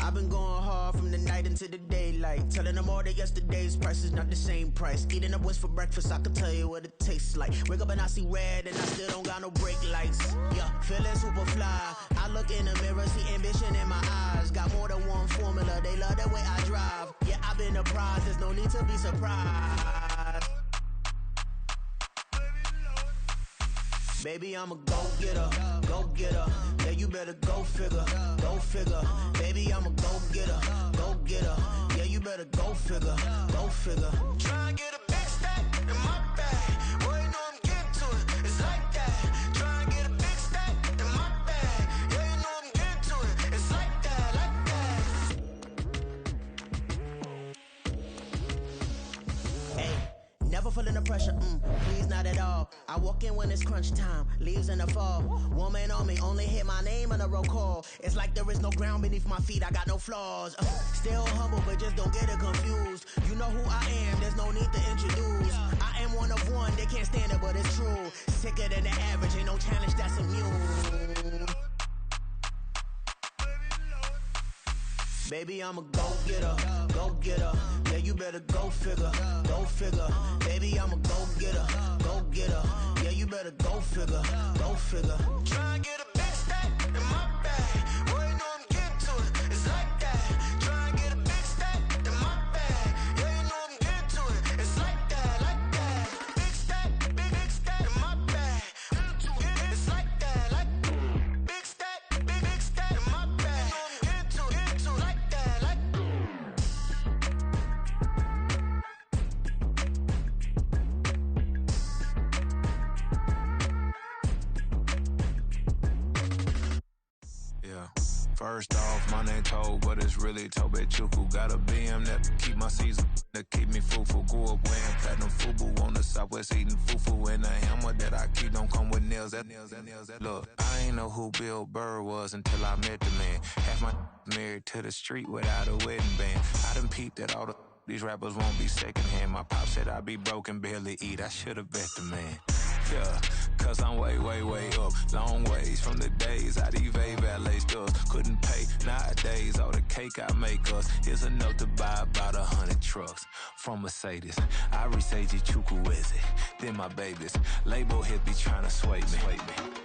I've been going hard from the night into the daylight, telling them all that yesterday's price is not the same price. Eating up what's for breakfast, I can tell you what it tastes like. Wake up and I see red and I still don't got no brake lights. Yeah, feeling super fly. I look in the mirror, see ambition in my eyes. Got more than one formula, they love the way I drive. Yeah, I've been a prize, there's no need to be surprised. Baby, I'm a go-getter, go-getter. Yeah, you better go figure, go figure. Baby, I'm a go-getter, go-getter. Yeah, you better go figure, go figure. Try and get a big stack in my bag. Boy, you know I'm getting to it, it's like that. Try and get a big stack in my bag. Yeah, you know I'm getting to it, it's like that, like that. Hey, never feeling the pressure, please not at all. I walk in when it's crunch time, leaves in the fall. Woman on me, only hit my name on a roll call. It's like there is no ground beneath my feet, I got no flaws. Still humble, but just don't get it confused. You know who I am, there's no need to introduce. I am one of one, they can't stand it, but it's true. Sicker than the average, ain't no challenge that's immune. Baby, I'm a go-getter, go-getter. Yeah, you better go figure, go figure. Baby, I'm a go-getter, go-getter. Yeah, you better go figure, go figure. Try and get a big stack in my bag. Boy, you know I'm getting to it, it's like that. Try and get a big stack in my bag. Yeah, you know I'm getting to it, it's like that, like that. Big stack in my bag. It's like that, like big stack in my bag. You know I'm getting to it, like that, like. Yeah. First off, my name Toad, but it's really Tobe Chuku. Got a BM that keep my season, that keep me fufu. Grew up wearing platinum fubu on the southwest eating fufu. And a hammer that I keep don't come with nails. Look, I ain't know who Bill Burr was until I met the man. Half my married to the street without a wedding band. I done peeped that all these rappers won't be secondhand. My pop said I'd be broken, barely eat. I should've bet the man. Yeah, cause I'm way, way, way up. Long ways from the days I evade valet stores. Couldn't pay nowadays, all the cake I make us is enough to buy about 100 trucks from Mercedes. I resage Chukwueze, then my babies. Label hit be trying to sway me,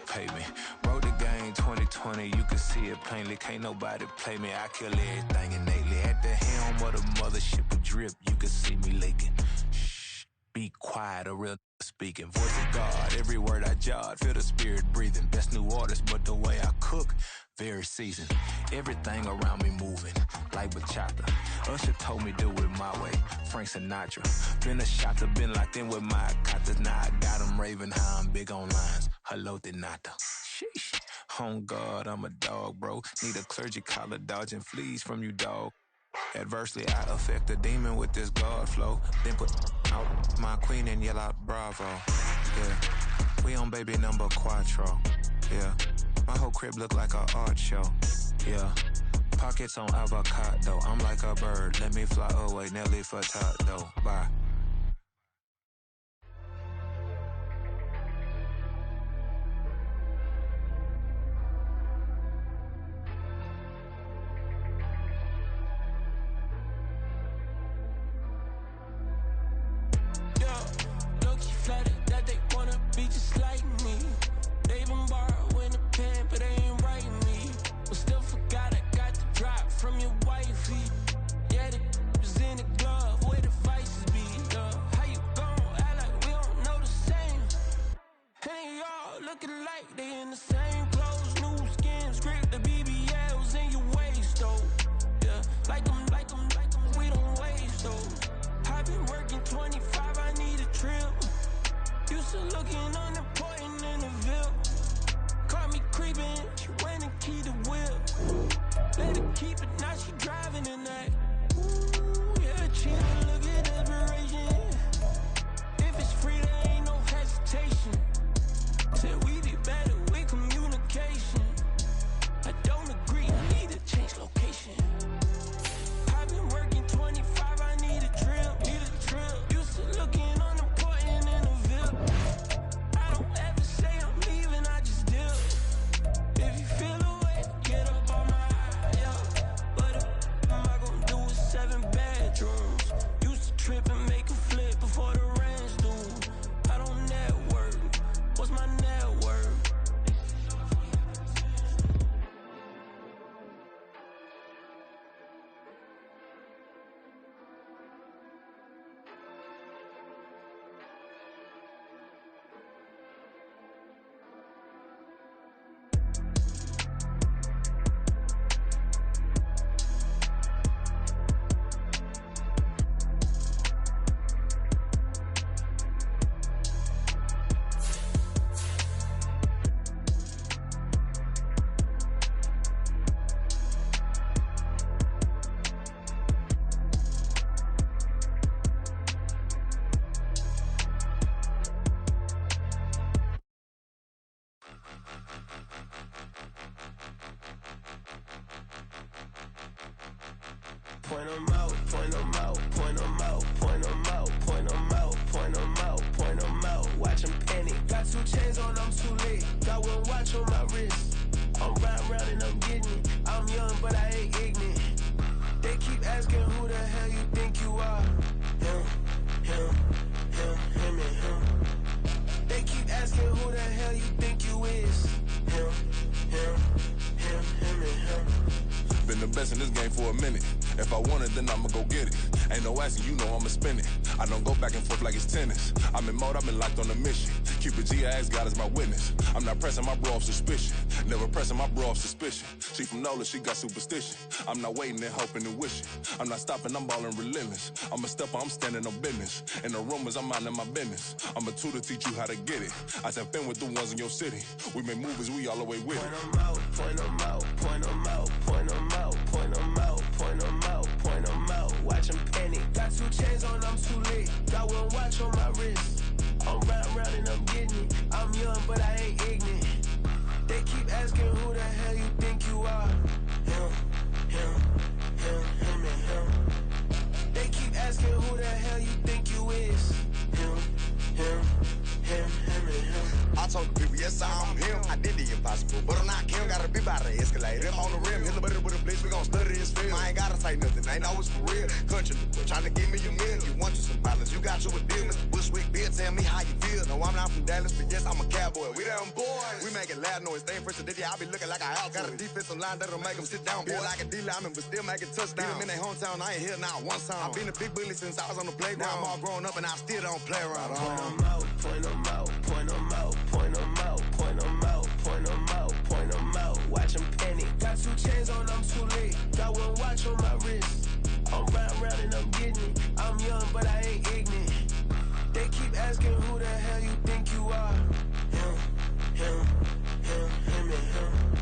pay me. Broke the game 2020, you can see it plainly. Can't nobody play me, I kill everything innately. At the helm of the mothership with drip, you can see me leaking. Shh, be quiet, a real speaking. Voice of God, every word I jot, feel the spirit breathing. Best new artist, but the way I cook, very seasoned. Everything around me moving, like bachata. Usher told me do it my way, Frank Sinatra. Been a shotter, been locked in with my katas. Now I got them raving how I'm big on lines. Hello, Denata. Sheesh. On God, I'm a dog, bro. Need a clergy collar dodging fleas from you, dog. Adversely, I affect a demon with this God flow. Then put out my queen and yell out bravo. Yeah, we on baby number quattro. Yeah, my whole crib look like a art show. Yeah, pockets on avocado. I'm like a bird. Let me fly away, Nelly Furtado. Bye. Flattered that they wanna be just like me. They been borrowing a pen, but they ain't writing me. But still forgot I got the drop from your wifey. Yeah, the was in the glove, where the vices be. How you gon' act like we don't know the same? Hey, y'all looking like they in the same clothes, new skin, script, the BBLs in your waist, though. Yeah, like them, we don't waste, though. I've been working 25, I need a trip. Used to looking unimportant in the Ville. Caught me creeping, she went and keyed the wheel. Let her keep it, now she driving in that. Ooh, yeah, cheating, look at desperation. If it's free, there ain't no hesitation. Said we be better with communication. I don't agree, need to change location. I've been working 25, I need a drill. Used to looking unimportant in the Ville. I don't ever say I'm leaving, I just deal. If you feel away, get up on my yeah. But am I gonna do with 7 bedrooms? Used to trip and make a flip before the rent's due. I don't network, what's my net worth? Point 'em out, point 'em out, point 'em out, point 'em out, point 'em out, point 'em out, point 'em out. Watch 'em panic. Got 2 chains on, I'm too late. Got 1 watch on my wrist. I'm riding round and I'm getting it. I'm young, but I ain't ignorant. They keep asking who the hell you think you are. Him, him, and him. They keep asking who the hell you think you is. Him, and him. Been the best in this game for a minute. If I want it, then I'ma go get it. Ain't no asking, you know I'ma spin it. I don't go back and forth like it's tennis. I'm in mode, I've been locked on a mission. Keep it G, I ask God as my witness. I'm not pressing my bro off suspicion. Never pressing my bro off suspicion. She from Nola, she got superstition. I'm not waiting and hoping and wishing. I'm not stopping, I'm balling relentless. I'm a stepper, I'm standing on business. In the rumors, I'm minding my business. I'm a tutor, teach you how to get it. I said, fin with the ones in your city. We make movies, we all the way with it. Point 'em out, point 'em out, point 'em out, point 'em out, point 'em out, point 'em out, point 'em out. Watch 'em panic. Got 2 chains on, I'm too late. Got 1 watch on my wrist. I'm riding round and I'm getting it. I'm young, but I ain't ignorant. They keep asking who the hell you think you are. Him, and him. They keep asking who the hell you think you is. Him, and him. I told the people, yes, I'm him. I did the impossible, but I'm not him. Gotta be by the escalator. On the rim, hit the butter with a blitz. We gon' study his film. I ain't gotta say nothing. Ain't always for real. Country, trying to give me a meal. You want you some violence. You got you a deal. Mr. Bushwick, Bill, tell me how you feel. No, I'm not from Dallas, but yes, I'm a cowboy. We them boys. We making loud noise. Staying fresh to Diddy. I be looking like a house. Got a defensive line that'll make them sit down. Feel like a D-lineman, but still making touchdowns. Beat them in their hometown. I ain't here now one time. I been a big bully since I was on the playground. Now I'm all grown up and I still don't play around. Point 'em out, point 'em out, point 'em out, point 'em out, point 'em out, point 'em out, point 'em out. Watch 'em panic. Got 2 chains on, I'm too late. Got 1 watch on my wrist. I'm riding round and I'm getting it. I'm young, but I ain't ignorant. They keep asking who the hell you think you are. Him, and him.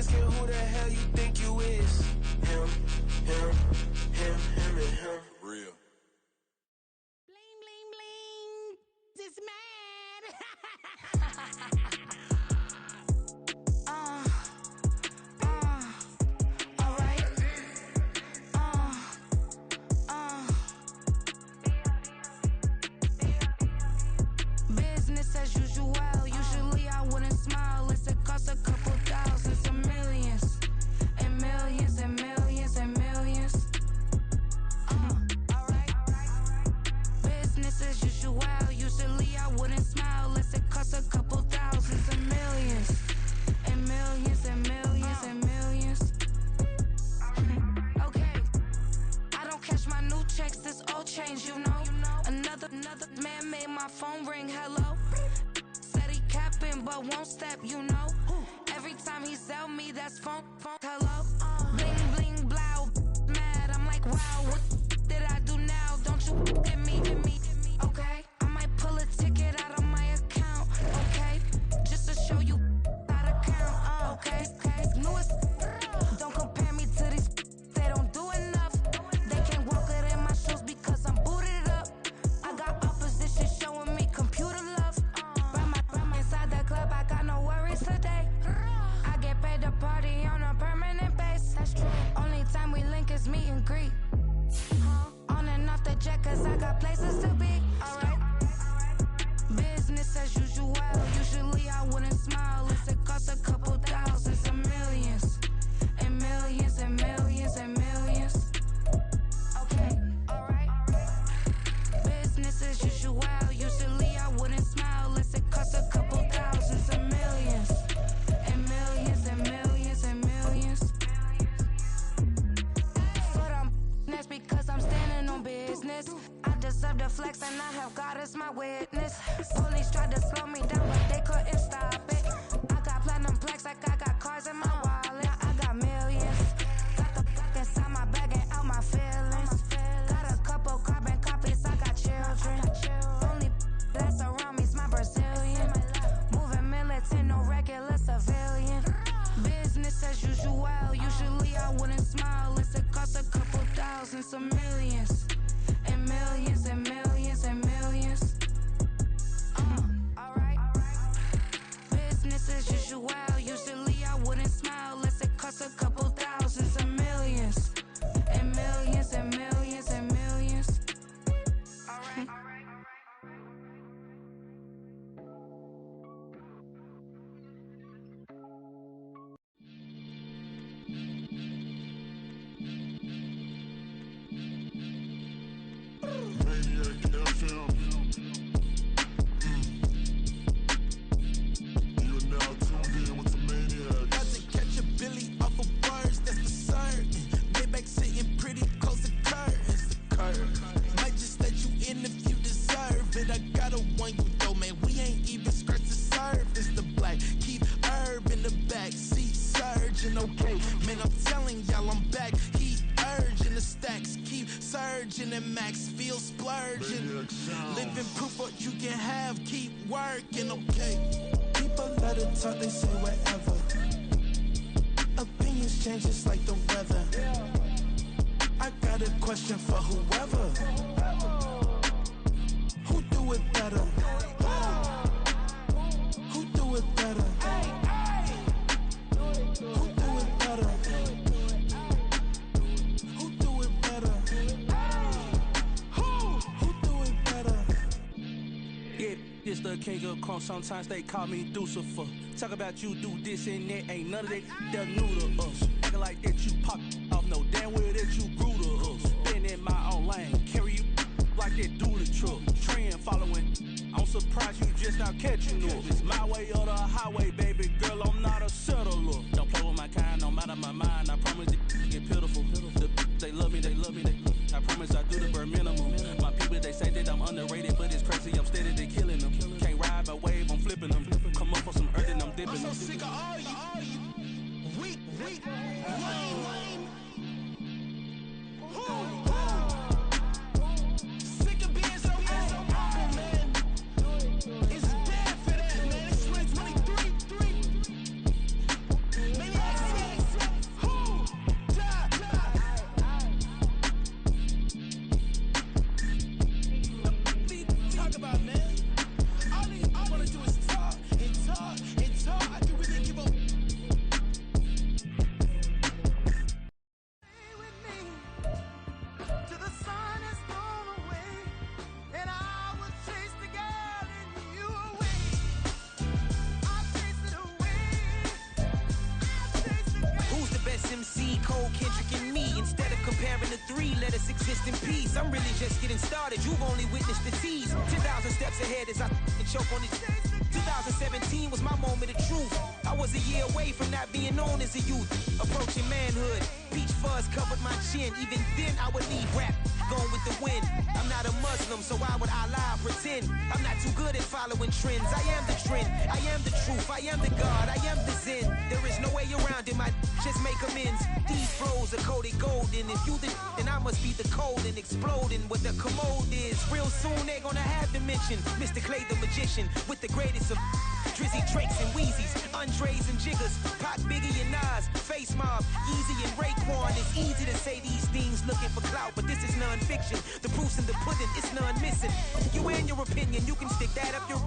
asking who the hell you think you is. Him, and him. Real. Bling, bling, bling. This mad. Alright. Business as usual. Usually I wouldn't smile. Unless it costs a couple thousands and millions. And millions and millions and millions. Alright. Business as usual. Usually I wouldn't smile. Unless it costs a couple thousands and millions. And millions and millions and millions. Okay. I don't cash my new checks, this old change, you know. Another man made my phone ring, hello. Said he capping, but won't step, you know. Every time he sell me, that's phone, hello. Bling, bling, blow, mad. I'm like, wow, what did I do now? Don't you get me, okay? I might pull a ticket out of my account, okay? Just to show you how to count, okay? Newest, don't compare me to these, they don't do enough. They can't walk it in my shoes because I'm booted up. I got opposition showing me computer love. Run inside the club, I got no worries today. I get paid to party on a permanent base. That's true. Only time we link is meet and greet. On and off the jet, cause I got places to be. Alright. Business as usual. Usually I wouldn't smile unless it costs a couple thousands and millions. And millions and millions and millions. Okay, alright. Business as usual. Usually I wouldn't smile unless it costs a couple thousands and millions. And millions and millions and millions. Foot on that's because I'm standing on business. I deserve the flex and I have God as my witness. Police tried to slow me down but they couldn't stop it. I got platinum plaques like I got cars in my wallet. I got millions. Got the fuck inside my bag and out my feelings. Got a couple carbon copies, I got children. Only that's around me's my Brazilian. Moving militant, no regular civilian. Business as usual. Usually I wouldn't smile unless it costs a couple thousands of millions. And millions and millions and millions. Alright. Business as usual. Usually I wouldn't smile unless it costs a couple thousands of millions. And millions and millions and millions. Alright. Maniac FM. You are now tuned in with the Maniacs. Got to catch a Billy off of words, that's the certain. Maybach sitting pretty close to curtains, the curve. Might just let you in if you deserve it. I gotta warn you though, man, we ain't even scratched the surface. The black, keep herb in the back seat, surging, okay. Man, I'm telling y'all I'm back. Heat urging the stacks, keep surging and max feel splurging. Living proof what you can have, keep working, okay. People let it talk, they say whatever. Opinions change just like the weather. I got a question for whoever. Who do it better? Who do it better? Who do it better? Who do it better? Who do it better? Yeah, this the king of crunk. Sometimes they call me Lucifer. Talk about you do this and that. Ain't none of that they're new to us. Acting like that you pop off. No damn well that you grew to us. Been in my own lane. Carry you like that do the truck. Trend following. I'm surprised you just now catching up. It's my way or the highway, baby girl. I'm not a settler. Don't play with my kind, no matter my mind. I promise they get pitiful. They love me, they love me. I promise I do the bare minimum. My people, they say that I'm underrated, but it's crazy. I'm steady, they killing them. Can't ride my wave, I'm flipping them. Come up for some earth and I'm dipping them. I'm so sick of all you. Weak, lame. Sick of being so humble, man. It's dead for that, man. It's 2023. MC, Cole, Kendrick, and me. Instead of comparing the three, let us exist in peace. I'm really just getting started. You've only witnessed the tease. 10,000 steps ahead as I choke on it. 2017 was my moment of truth. I was a year away from not being known as a youth. Approaching manhood, peach fuzz covered my chin. Even then I would leave rap, going with the wind. I'm not a Muslim, so why would I lie or pretend? I'm not too good at following trends. I am the trend, I am the truth, I am the God, I am the Zen. There is no way around it, my just make amends. These flows are coated golden. If you the then I must be the cold and exploding what the commode is. Real soon they gonna have to mention Mr. Clay the magician with the greatest of Drizzy, Drakes, and Wheezies, Andres and Jiggers, Pac, Biggie, and Nas, Face Mob, Easy, and Raekwon. It's easy to say these things looking for clout, but this is non-fiction. The proof's in the pudding, it's none missing. You and your opinion, you can stick that up your...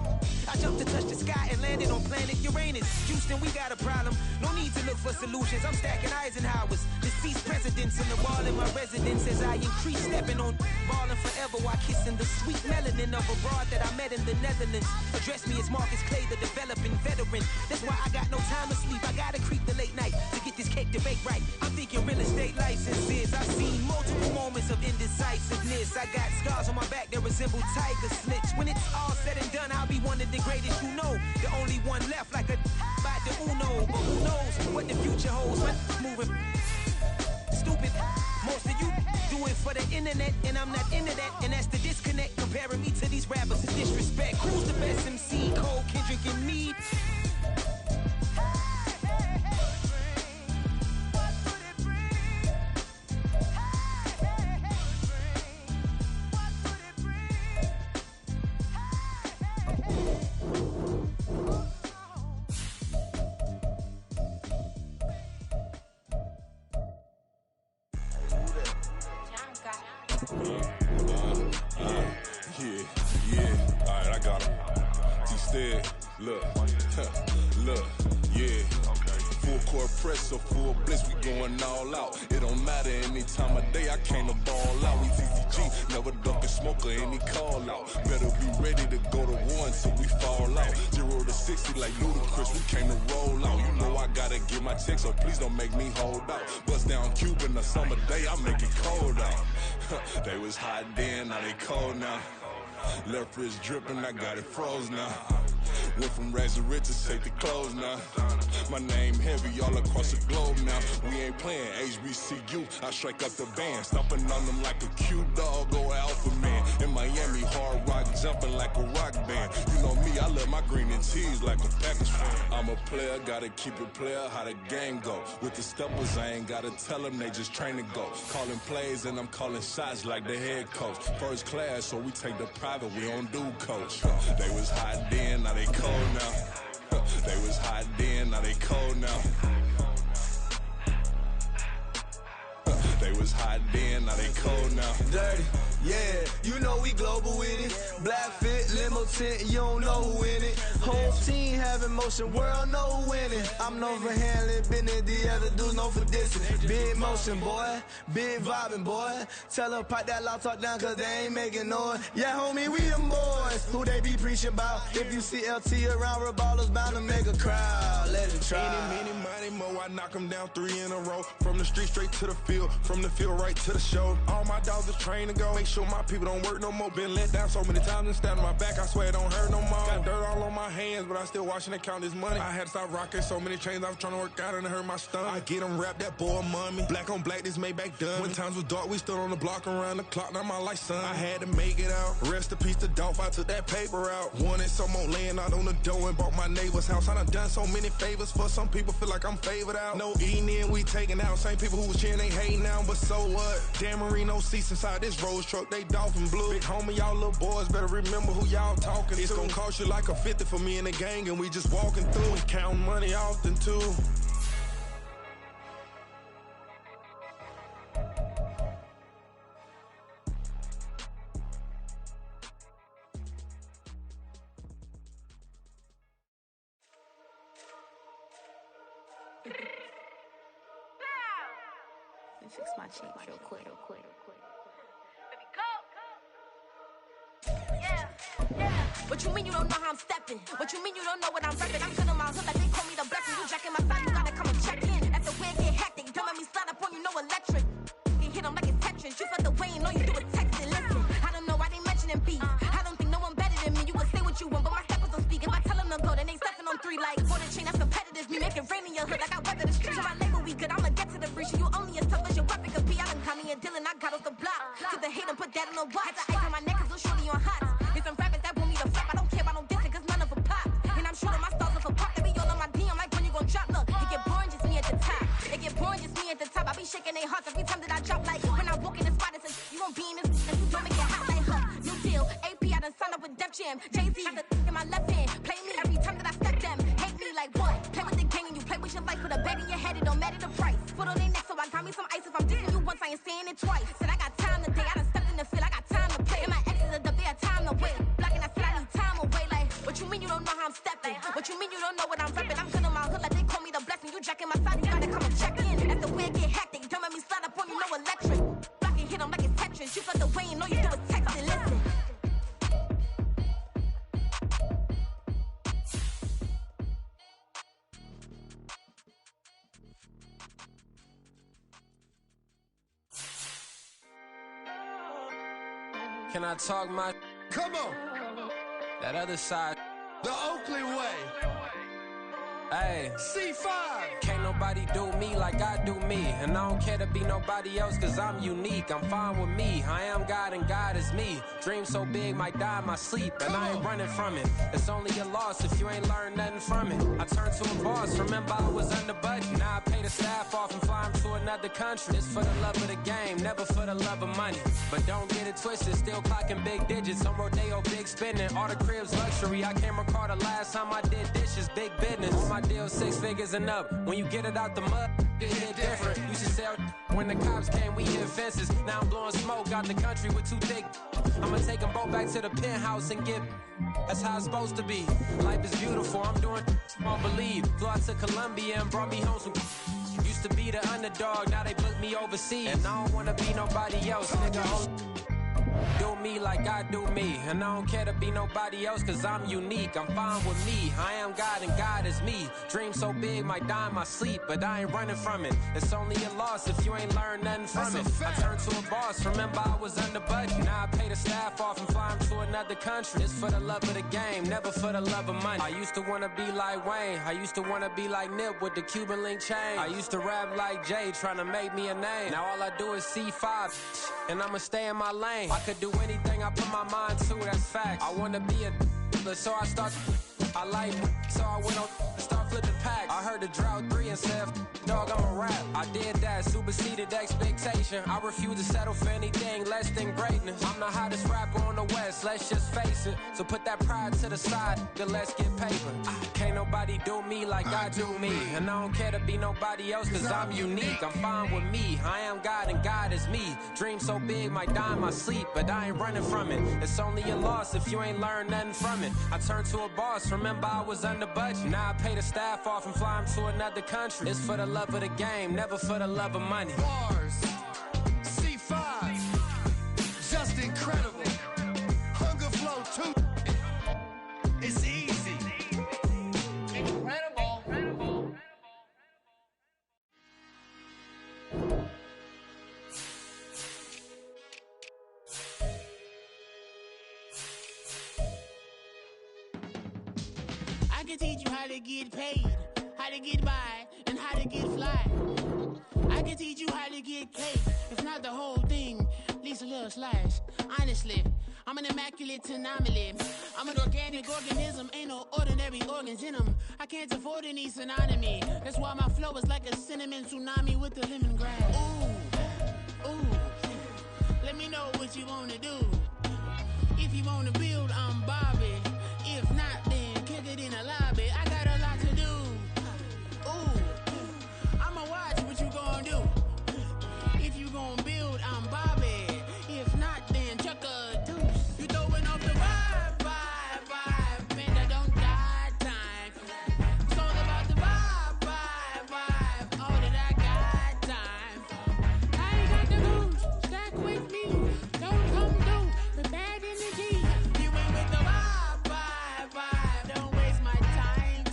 I jumped to touch the sky and landed on planet Uranus. Houston, we got a problem. No need to look for solutions. I'm stacking Eisenhower's. Deceased presidents on the wall in my residence as I increase stepping on ballin' forever while kissing the sweet melanin of a broad that I met in the Netherlands. Address me as Marcus Clay, the developing veteran. That's why I got no time to sleep. I gotta creep the late night to get this cake to bake right. I'm thinking real estate licenses. I've seen multiple moments of indecisiveness. I got scars on my back that resemble tiger slits. When it's all said and done, I'll be one of the greatest you know. The only one left like a by the Uno. But who knows what the future holds? My moving stupid. Most of you do it for the internet, and I'm not into that. And that's the disconnect. Comparing me to these rappers is disrespect. Who's the best MC? Cole, Kendrick, and me. Yeah, alright, I got him. T-Stead, look, yeah. Full court press or full blitz, we going all out. It don't matter any time of day, I came to ball out. We TCG, never ducking smoke or any call out. Better be ready to go to war until we fall out. 0 to 60 like Ludacris, we came to roll out. You know I gotta get my check, so please don't make me hold out. Bust down Cuban a summer day, I make it cold out. They was hot then, now they cold now. Left wrist dripping, I got it froze now. Went from rags to riches, take the clothes now. My name heavy all across the globe now. We ain't playing HBCU, I strike up the band. Stomping on them like a cute dog or alpha man. In Miami, hard rock jumping like a rock band. You know me, I love my green and cheese like a Packers fan. I'm a player, gotta keep it player, how the game go. With the steppers, I ain't gotta tell them, they just train to go. Calling plays and I'm calling shots like the head coach. First class, so we take the private, we don't do coach. They was hot then, now they cold now. They was hot then, now they cold now. They was hot then, now they cold now. Dirty, yeah, you know we global with it. Black fit, limo tint, you don't know who in it. Whole team having motion, world know who winning. I'm known for handling business, the other dudes known for dissing. Big motion, boy, big vibing, boy. Tell her pipe that loud talk down, cause they ain't making noise. Yeah, homie, we them boys, who they be preaching about. If you see LT around, Reballo's bound to make a crowd. Let it try. Any, money, mo, I knock them down 3 in a row. From the street straight to the field, from the field right to the show. All my dogs are trained to go. Make sure my people don't work no more. Been let down so many times and stand on my back, I swear it don't hurt no more. Got dirt all on my hands, but I still watching and count this money. I had to stop rocking so many chains, I was trying to work out and it hurt my stomach. I get them rap, that boy mommy. Black on black, this Maybach done. When times was dark, we stood on the block around the clock, now my life son. I had to make it out. Rest in peace to Dolph, I took that paper out. Wanted some more laying out on the dough and bought my neighbor's house. I done so many favors for some people, feel like I'm favored out. No eating in, we taking out. Same people who was cheering, they hating now, but so what? Dan Marino seats inside this Rolls truck, they dolphin blue. Big homie, y'all little boys better remember who y'all talking to. It's gonna cost you like a 50 for me and the gang, and we just walking through. We counting money often too. Let me fix my cheeks real quick. What you mean you don't know how I'm stepping? What you mean you don't know what I'm repping? I'm good on my hood like they call me the blessing. You jacking my style, you gotta come and check in. That's the way it get hectic. Don't make me on the watch. Had the ice on my neck cause it's shorty on hot. It's some rappers that want me to flop. I don't care about no dissing cause none of them pop. And I'm shooting my stars off a pop. They be all on my DM like when you gon' drop. Look, it get boring just me at the top. It get boring just me at the top. I be shaking their hearts every time that I drop. Like when I walk in the spot, it says you gon' be in this and you don't make it hot like her. New deal, AP, I done signed up with Def Jam. Jay-Z got the in my left hand. Play me every time that I step them. Hate me like what? Play with the gang and you play with your life. With a bag in your head, it don't matter the price. Foot on their neck, so I got me some ice. If I'm dissing you once, I ain't saying it twice. Said I got time today, I done stepped in the field, I got time to play. And my exes are up there, time to wait. Blocking, I said I need time away. Like, what you mean you don't know how I'm stepping? What you mean you don't know what I'm repping? I'm good on my hood, like they call me the blessing. You jacking my side, you gotta come and check in. That's the way it get hectic. Don't make me slide up on you, no electric. Blocking, hit 'em like it's Tetris. You got the way and all you do is text and listen. Can I talk my? Come on. That other side. The Oakley way. Hey. C5. Can't nobody do me like I do me. And I don't care to be nobody else cause I'm unique. I'm fine with me. I am God and God is me. Dream so big might die in my sleep. And I ain't running from it. It's only a loss if you ain't learned nothing from it. I turned to a boss. Remember I was under budget. Now I pay the staff off and fly 'em to another country. It's for the love of the game, never for the love of money. But don't get it twisted. Still clocking big digits. On Rodeo, big spending. All the cribs luxury. I can't recall the last time I did dishes. Big business. All my deals 6 figures and up. When you get it out the mud, it hit different. Used to sell when the cops came, we hit fences. Now I'm blowing smoke out the country with 2 thick. I'ma take them both back to the penthouse and get. That's how it's supposed to be. Life is beautiful. I'm doing small believe. Flew out to Colombia and brought me home some. Used to be the underdog, now they book me overseas. And I don't wanna be nobody else, nigga. Do me like I do me. And I don't care to be nobody else cause I'm unique. I'm fine with me. I am God and God is me. Dream so big might die in my sleep, but I ain't running from it. It's only a loss if you ain't learned nothing from it. I turned to a boss. Remember I was under budget. Now I pay the staff off and fly 'em to another country. It's for the love of the game, never for the love of money. I used to wanna be like Wayne. I used to wanna be like Nip with the Cuban link chain. I used to rap like Jay, trying to make me a name. Now all I do is C5, and I'ma stay in my lane. I could do anything I put my mind to, that's fact. I wanna be a so I start. I like so I went on start flipping packs. I heard the drought 3 and said, dog, I'm a rap. I did that, superseded expectation. I refuse to settle for anything less than greatness. I'm the hottest rapper on the West, let's just face it. So put that pride to the side, then let's get paper. Can't nobody do me like I do me. And I don't care to be nobody else cause I'm unique. I'm fine with me. I am God and God is me. Dream so big might die in my sleep, but I ain't running from it. It's only a loss if you ain't learned nothing from it. I turned to a boss, remember I was under budget. Now I pay the staff off and fly 'em to another country. It's for the love of the game, never for the love of money. Bars. C5. Just incredible. Hunger Flow 2. It's easy. Incredible. I can teach you how to get paid, how to get by, and how to get fly. I can teach you how to get cake, if not the whole thing, at least a little slice. Honestly, I'm an immaculate anomaly. I'm an organic organism, ain't no ordinary organs in them. I can't afford any synonymy. That's why my flow is like a cinnamon tsunami with the lemongrass. Ooh, ooh, let me know what you wanna do. If you wanna build, I'm Bobby. If not, then kick it in the lobby. I got a lot to do. Ooh, I'ma watch what you gon' do. If you gon' build, I'm Bobby. If not, then chuck a deuce. You throwing off the vibe, man, I don't die time. It's all about the vibe, all that I got time. I ain't got the goose, stack with me. Don't come through with bad energy. You ain't with the vibe, don't waste my time.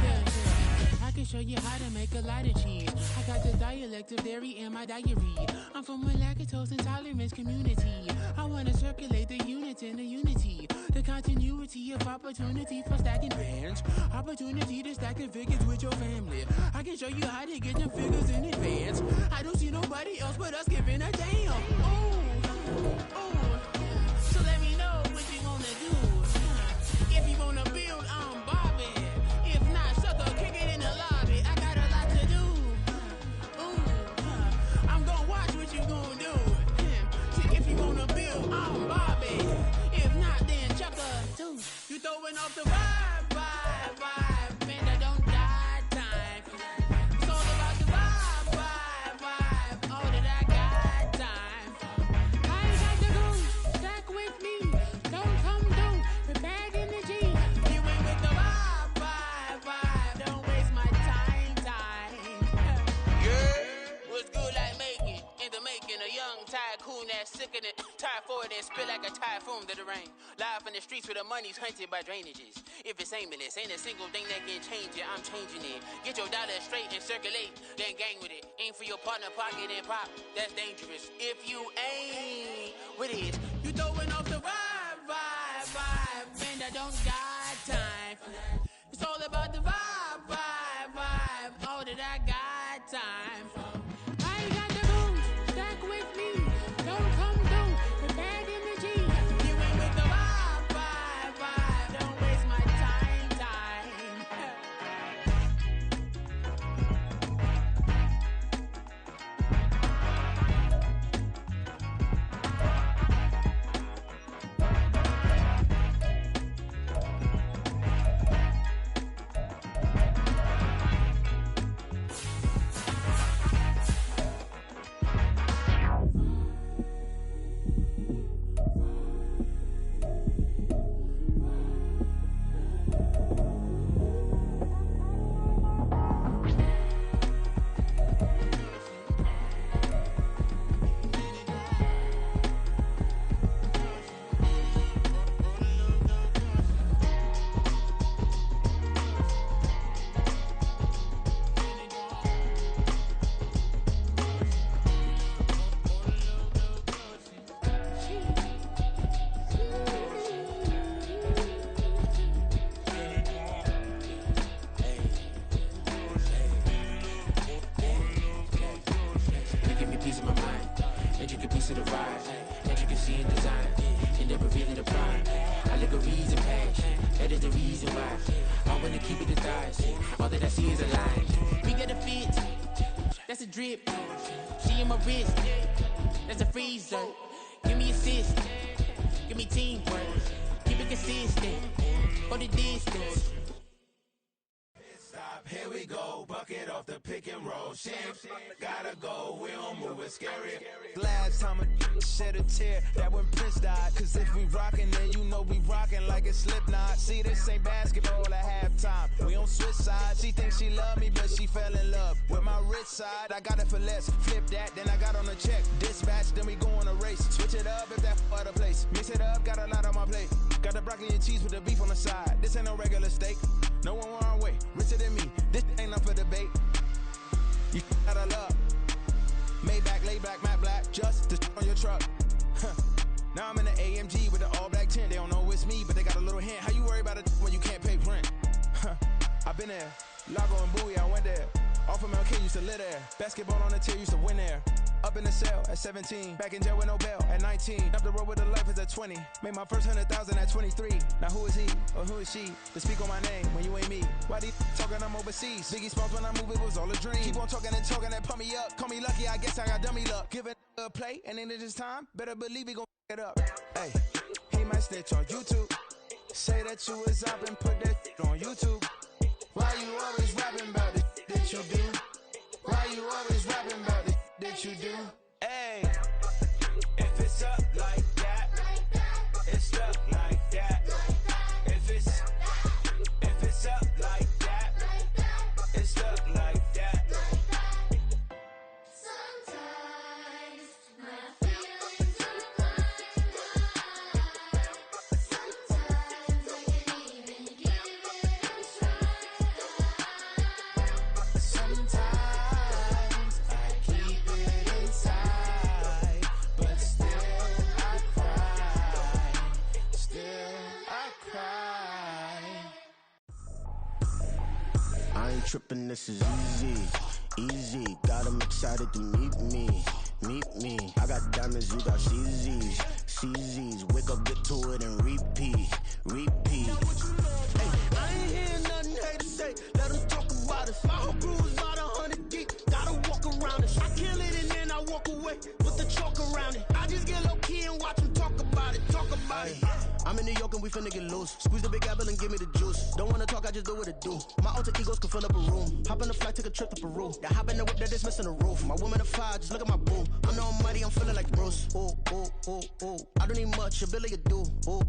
Yeah. I can show you how to make a lot of cheese. I got the dialect of dairy in my diary. I'm from a lactose intolerance community. I wanna circulate the units in the unity. The continuity of opportunity for stacking bands. Opportunity to stack the figures with your family. I can show you how to get them figures in advance. I don't see nobody else but us giving a damn. Ooh. Try for it and spill like a typhoon to the rain. Live in the streets where the money's hunted by drainages. If it's aimless, ain't a single thing that can change it. I'm changing it. Get your dollar straight and circulate, then gang with it. Aim for your partner, pocket and pop. That's dangerous. If you ain't with it, you throwing off the vibe, and I don't got time for that. It's all about the vibe, all that I got time for. I ain't got the booze, stack with me. Don't come through with bad energy. You ain't with the vibe, don't waste my time. Drip, she in my wrist, that's a freezer. Give me assist, give me teamwork, keep it consistent, for the distance. Stop, here we go, bucket off the pick and roll. Shit, gotta go, we don't move, it's scary. Last time a shed a tear, that when Prince died. Cause if we rockin', then you know we rockin' like it's Slipknot. See, this ain't basketball at halftime. We on switch sides. She thinks she love me, but she fell in love with my rich side. I got it for less. Flip that, then I got on a check. Dispatch, then we go on a race. Switch it up if that other place. Mix it up, got a lot on my plate. Got the broccoli and cheese with the beef on the side. This ain't no regular steak. No one wrong way, richer than me. This ain't up for debate. You got a love. Maybach, lay back, matte black, just to on your truck. Now I'm in the AMG with the all black tint. They don't know it's me, but they got a little hint. How you worry about it when you can't pay rent? I've been there. Lago and Bowie, I went there. Off of MLK, used to live there. Basketball on the tier, used to win there. Up in the cell at 17. Back in jail with no bail at 19. Up the road with the life is at 20. Made my first 100,000 at 23. Now who is he or who is she to speak on my name when you ain't me? Why they talking I'm overseas? Biggie Smalls when I move, it was all a dream. Keep on talking and pump me up. Call me lucky, I guess I got dummy luck. Give it a play and then it's time. Better believe we gon' it up. Hey, he might snitch on YouTube. Say that you was up and put that on YouTube. Why you always rapping about it that you do? Why you always rapping about it that you do? Hey, if it's up like that, it's up like that. If it's up like that, it's up like that. Sometimes my feelings are flying high. Sometimes I can't even give it a try. Sometimes I keep it inside, but still I cry. Still I cry. I ain't tripping, this is easy, easy. Got 'em excited to meet me. I got diamonds, you got CZs. Wake up, get to it, and repeat. Hey, I ain't hearing nothing haters say. Let them talk about us. My whole crew is about 100 deep. Gotta walk around us. I kill it and then I walk away with the chalk around it. I just get low key and watch them talk about it. I'm in New York and we finna get loose. Squeeze the big apple and give me the juice. Don't wanna talk, I just do what it do. My alter egos can fill up a room. Hop on the flight, take a trip to Peru. That hop in the whip that is missing the roof. My woman of fire, just look at my boo. I'm the almighty, I'm feeling like Bruce. Ooh. I don't need much, ability to do. Ooh.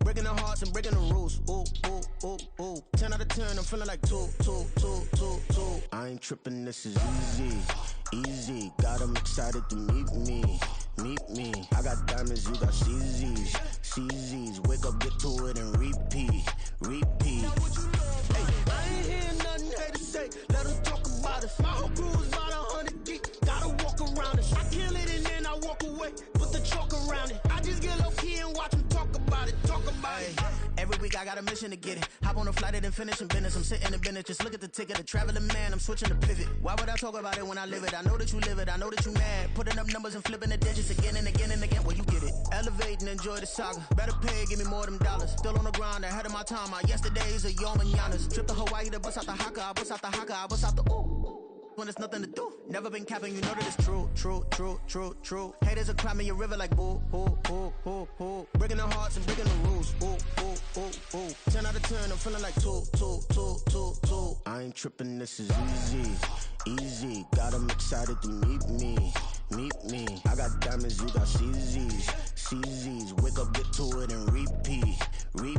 Breaking the hearts and breaking the rules. Ooh. 10 out of 10, I'm feeling like two. I ain't tripping, this is easy. Got 'em excited to meet me. meet me. I got diamonds, you got CZs, CZs. Wake up, get to it, and repeat. Hey, I ain't hearing nothing haters say. Let them talk about us. My whole crew is about 100 deep. Gotta walk around it. I kill it and then I walk away. Put the chalk around it. I just get low key and watch them talk about it. Every week I got a mission to get it. Hop on a flight and then finish in business. I'm sitting in business, just look at the ticket. A traveling man, I'm switching to pivot. Why would I talk about it when I live it? I know that you live it, I know that you mad. Putting up numbers and flipping the digits again and again and again. Well, you get it. Elevate and enjoy the saga. Better pay, give me more of them dollars. Still on the grind, ahead of my time. My yesterdays are your mananas. Trip to Hawaii to bust out the haka. I bust out the haka, I bust out the ooh. When there's nothing to do. Never been capping, you know that it's true. Haters are climbing your river like boo. Breaking their hearts and breaking the rules. Ooh. 10 out of 10, I'm feeling like two. I ain't tripping, this is easy. Got 'em excited to meet me. I got diamonds, you got CZs. Wake up, get to it, and repeat. Hey,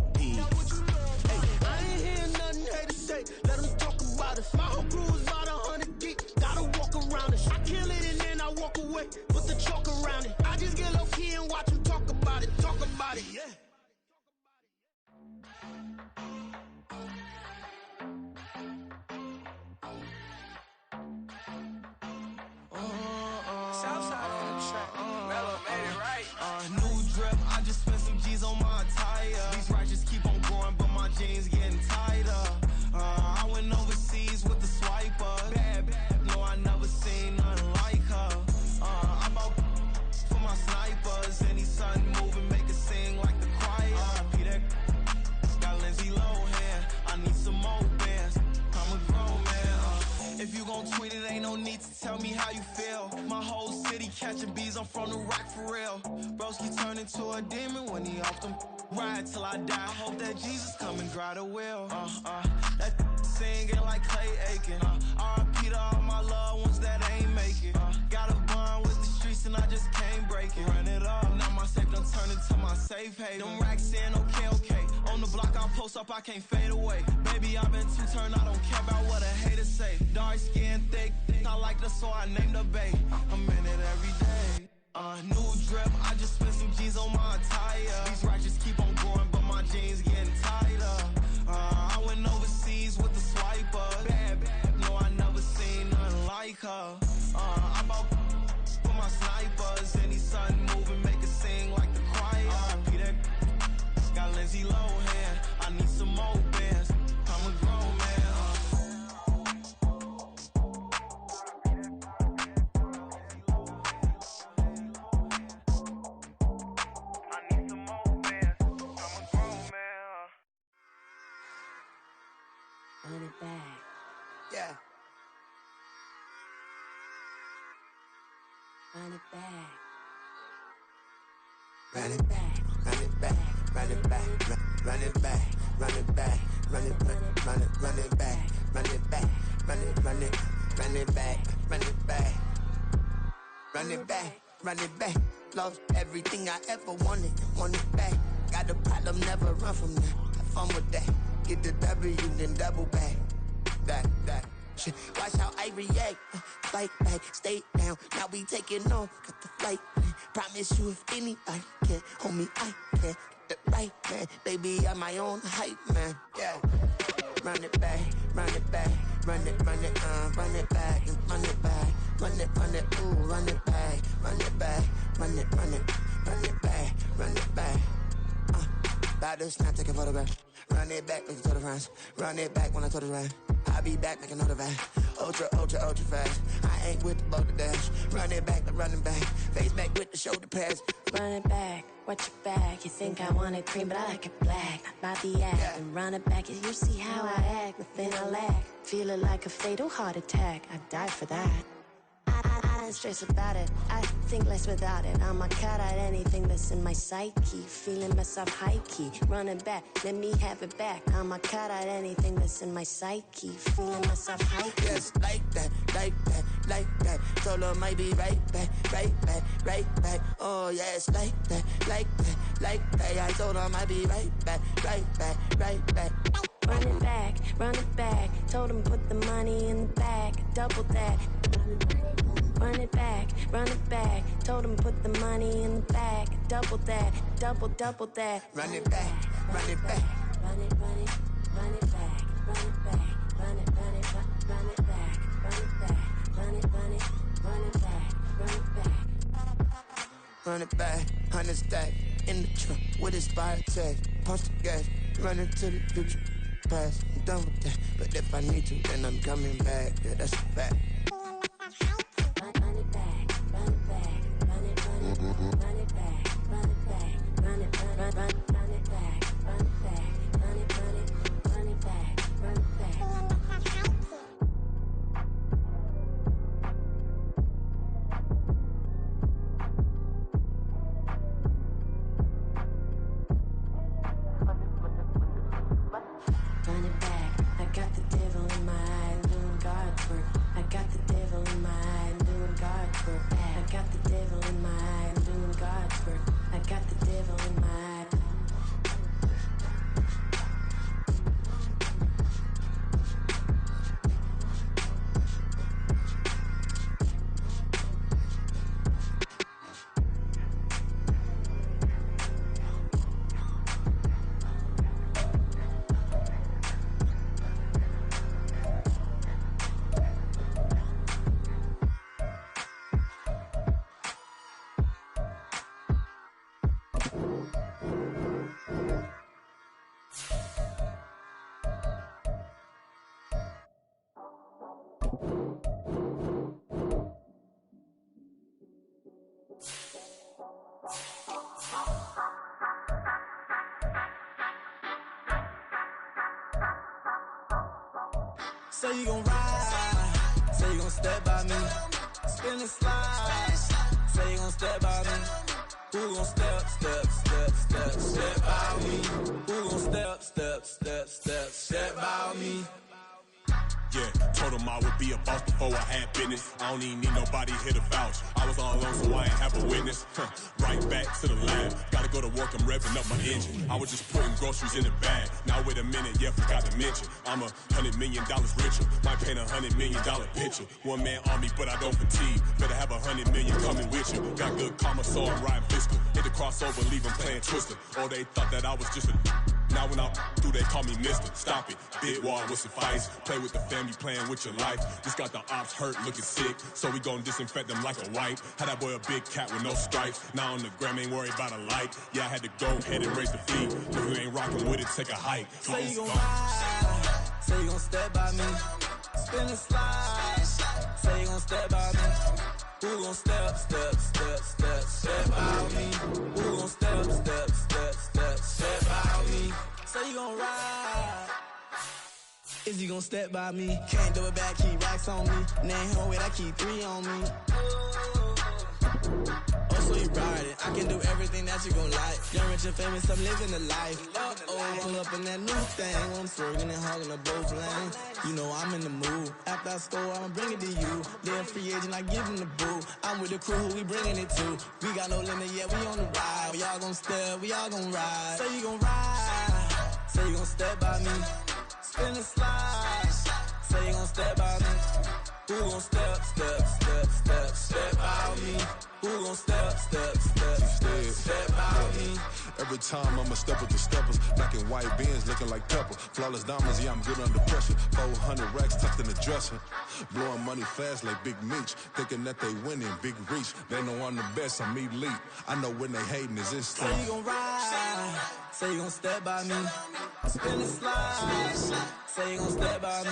I ain't hearing nothing haters say. Let them talk about us. My whole crew is about 100 deep. Gotta walk around it. I kill it and then I walk away. Put the chalk around it. I just get low key and watch them talk about it. Yeah. Southside on the track. Mellow made it right. New drip, I just spent some G's on my attire. These righteous keep on going, but my jeans getting tighter. I went overseas with the swiper. Bad, no, I never seen nothing like her. I bought for my snipers. Any son moving, make it sing like the choir. Peter got Lindsay Lohan. I need some more bands. I'm a grown man. If you gon' tweet it, ain't no need to tell me how you feel. My whole city catching bees, I'm from the rock for real. Broski turned into a demon when he off them. Ride till I die. I hope that Jesus come and dry the wheel. That singing like Clay Aiken. R.I.P. to all my loved ones that ain't make it. Got a bond with the streets and I just can't break it. Run it up, now my safe done turned into my safe haven. Them racks in, okay. On the block I'll post up, I can't fade away. Baby, I've been too turned, I don't care about what a hater say. Dark skin, thick, I like the so I named the bay. I'm in it every day. New drip, I just spent some G's on my attire. These righteous keep on going, but my jeans getting tighter. I went overseas with the swiper. Bad, no, I never seen nothing like her. I bought for my snipers. Any son moving, make it sing like the choir. Peter got Lindsay Lohan. I need some more bands. I'm a grown man. Run it back. Yeah. Run it back. Run it back. Lost everything I ever wanted it back. Got a problem, never run from that. Have fun with that. Get the W, then double back. That shit. Watch how I react. Fight back, stay down. Now we taking off. Got the flight plan. Promise you if anybody can, homie, I can. Get the right man. Baby, I'm my own hype man. Yeah. Run it back. Run it back. Run it back. Run it back. Run it, ooh, run it back. Run it back. Run it back. Run it back. About to snap, take a photograph. Run it back, make it to the friends. Run it back when I told it right. I'll be back, make another van. Ultra fast. I ain't with the boat to dash. Run it back, running back. Face back with the shoulder pads. Run it back, watch your back. You think I want it cream, but I like it black. Not by the act. Yeah. And run it back, you see how I act. Nothing I lack. Feeling like a fatal heart attack. I'd die for that. I don't stress about it. I think less without it. I'ma cut out anything that's in my psyche. Feeling myself high key. Running back, let me have it back. I'ma cut out anything that's in my psyche. Feeling myself high key. Yes, like that. Told her might be right back. Oh yes, like that. I told her might be right back. Run it back. Told him put the money in the bag. Double that. run it back, run it back. Told him put the money in the bag, double that, double that. Run it back, run it back. Run it, run it, run it back, run it back, run it, run it, run it back, run it back, run it, run it, run it back, run it back. Run it back, 100 stack in the truck with expired tag. Punch the gas, run into the future. Past, I'm done with that. But if I need to, then I'm coming back. Yeah, that's a fact. Run it back, run it back, run it, run it, run it back, run it back, run it, run it back, run it back, run it, run it, run it back, run it back. Run it back, I got the devil in my eye, doing God's work. I got the devil in my eye, doing God's work. I got the devil in my eye, doing God's work. I got the devil in my eye. Say you gon' ride, say you gon' step by me, spin and slide, say you gon' step by me. Who gon' step by me? Who gon' step by me? Yeah, told him I would be a boss before I had business. I don't even need nobody here to vouch. I was all alone, so I ain't have a witness. Right back to the lab. Gotta go to work, I'm revving up my engine. I was just putting groceries in the bag. Now wait a minute, yeah, forgot to mention. I'm $100 million richer. Might paint $100 million picture. One man army, but I don't fatigue. Better have 100 million coming with you. Got good karma, so I'm riding fiscal. Hit the crossover, leave them playing Twister. Oh, they thought that I was just a... Now when I'm through, they call me Mister. Stop it. Big wall with some fights. Play with the family, playing with your life. Just got the ops hurt, looking sick. So we gon' disinfect them like a wipe. Had that boy a big cat with no stripes. Now on the gram, ain't worried about a light. Yeah, I had to go ahead and raise the fee. If you ain't rocking with it, take a hike. Say you gon' ride, say you gon' step by me, spin and slide, say you gon' step by me. Who gon' step by me? Who gon' step by me? Say you gon' ride. Is you gon' step by me? Can't do it back, keep racks on me. Name home with I keep 3 on me. Oh, so you ride it. I can do everything that you gon' like. Young, rich, and famous, I'm living the life. Uh-oh, pull up in that new thing. When I'm swerving and hogging the both lanes. You know I'm in the mood. After I score, I'ma bring it to you. They're a free agent, I give them the boo. I'm with the crew, who we bringing it to. We got no limit, yeah, we on the ride. We all gon' step, we all gon' ride. Say you gon' ride, say you gon' step by me. Spin and slide, say you gon' step by me. Who gon' step by me? Who gon' step by me? Every time I'ma step with the steppers, knocking white beans looking like pepper. Flawless diamonds, yeah, I'm good under pressure. 400 racks tucked in the dresser. Blowing money fast like Big Meech. Thinking that they winning, big reach. They know I'm the best, I'm elite. I know when they hating is instant. Say you gon' ride, say you gon' step by me. Spin and slide, say you gon' step by me.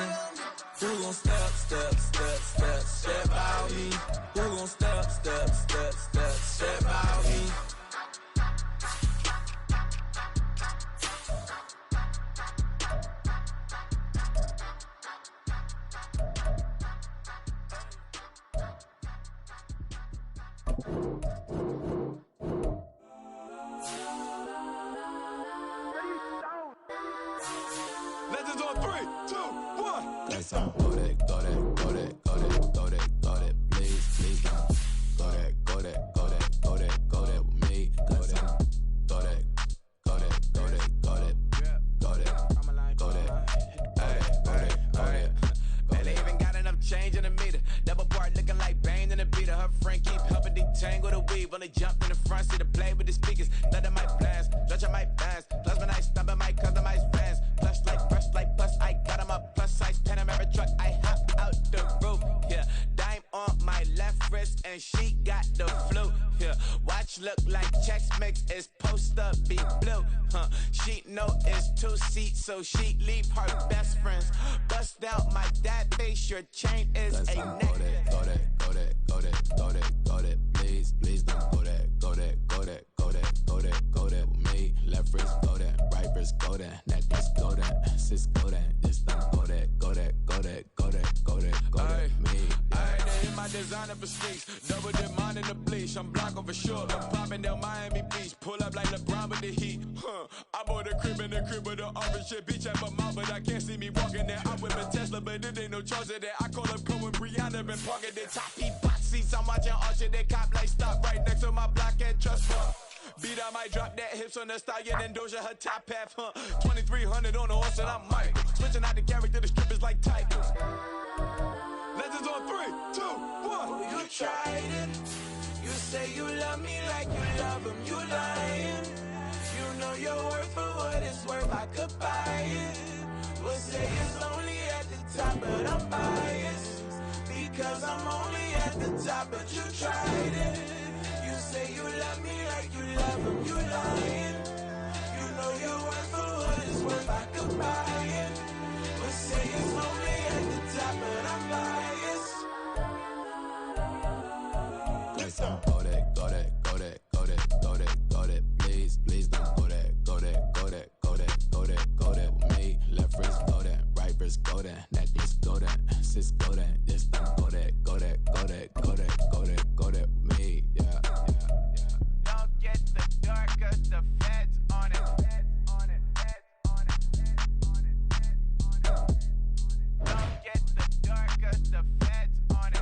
Who gon' step by me? Who gon' step by me? Legends on 3, 2, 1. That's all. Go that, please. Go that with me. Go that. Man, they even got enough change in the meter. Double part looking like Bane in the beat. friend keep helping detangle the weave. When they jump in the front, see the play with the speakers. Let my plans, stretch on my bands. Plus when I stump in my customized vans. Plush like brush like plus, I got on my plus size Panamera truck. I hop out the roof, yeah. Dime on my left wrist and she got the flu, yeah. Watch look like checks mix, is post up be blue, huh. She know it's 2 seats, so she leave her best friends. Bust out my dad face, your chain is a neck. Go that, please, don't go that, me, left wrist, go that, right wrist, go that, necklace, go that, sis, go that, this don't go that, me. Alright, they hit my designer for sneaks, double dip mine in the bleach, I'm block over short, I'm popping down Miami Beach, pull up like LeBron with the heat, I bought a crib in the crib with the orange shit, beach at my mouth, but I can't see me walking there, I whip a Tesla, but it ain't no charge of that, I call up Cohen, Brianna, been parking the top heat box seats, I'm watching Archer, they cop like stop right next to my block at Trust Fund. Beat, I might drop that hips on the stallion and Doja her top half, 2300 on the horse and I'm Mike. Switching out the character, the strippers like Tigers. Legends on 3, 2, 1. You tried it. You say you love me like you love him. You lying. You know your worth for what it's worth. I could buy it. We'll say it's lonely at the top, but I'm biased because I'm only at the top. But you tried it. You say you love me like you love him. You lying. You know your worth for what it's worth. I could buy it. We'll say it's lonely at the top, but I'm biased. Listen, go that, please don't go that, me, left wrist, go that, right wrist, go that, necklace, go that, sis, go that, this don't go that, me, yeah. Don't get the door 'cause the feds on it. Don't get the door 'cause the feds on it.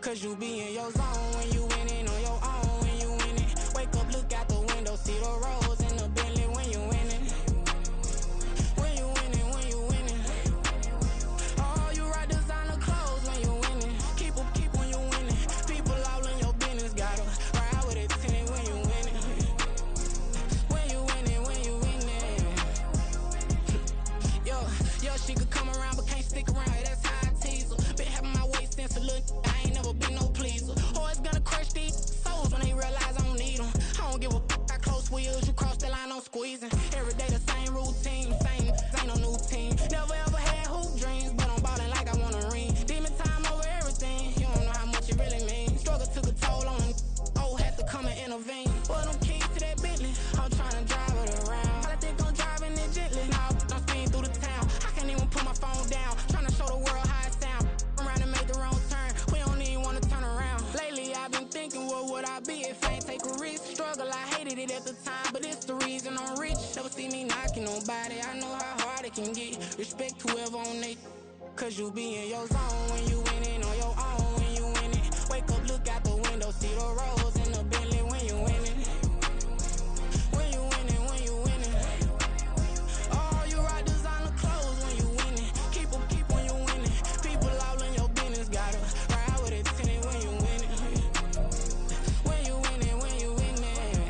Cause you be in your zone when you winning on your own when you winning. Wake up, look out the window, see the rose in the Bentley when you winning. When you winning, when you winning. Oh, you ride designer clothes when you winning. Keep when you winning. People all in your business, gotta ride with it tinted when you winning. When you winning, when you winning. Yo, she could come around but can't stick around. That's how I tease her. Been having my waist since a little. I ain't never been no pleaser. Always gonna crush these souls when they realize I don't need them. I don't give a f***. I close wheels, you cross the line, I'm squeezing. Every day the same routine, same, ain't no new team. Never ever had hoop dreams, but I'm ballin' like I want a ring. Demon time over everything, you don't know how much it really means. Struggle took a toll on them, oh, had to come and intervene. Well, them keys to that Bentley, I'm tryna drive it around. I think I'm driving it gently, now I'm speeding through the town. I can't even put my phone down, tryna show the world how it sound. Around and make the wrong turn, we don't even wanna turn around. Lately I've been thinking, what would I be if I ain't take a risk? Struggle, I hated it at the time, but it's the reason I'm rich. Never see me knocking nobody, I know how hard it can get. Respect whoever on they, cause you be in your zone when you winning on your own when you winning. Wake up, look out the window, see the rose in the Bentley when you winning. When you winning, when you winning. Oh, you ride designer clothes when you winning. Keep when you winning. People all in your business, gotta ride with it tinted when you winning. When you winning, when you winning.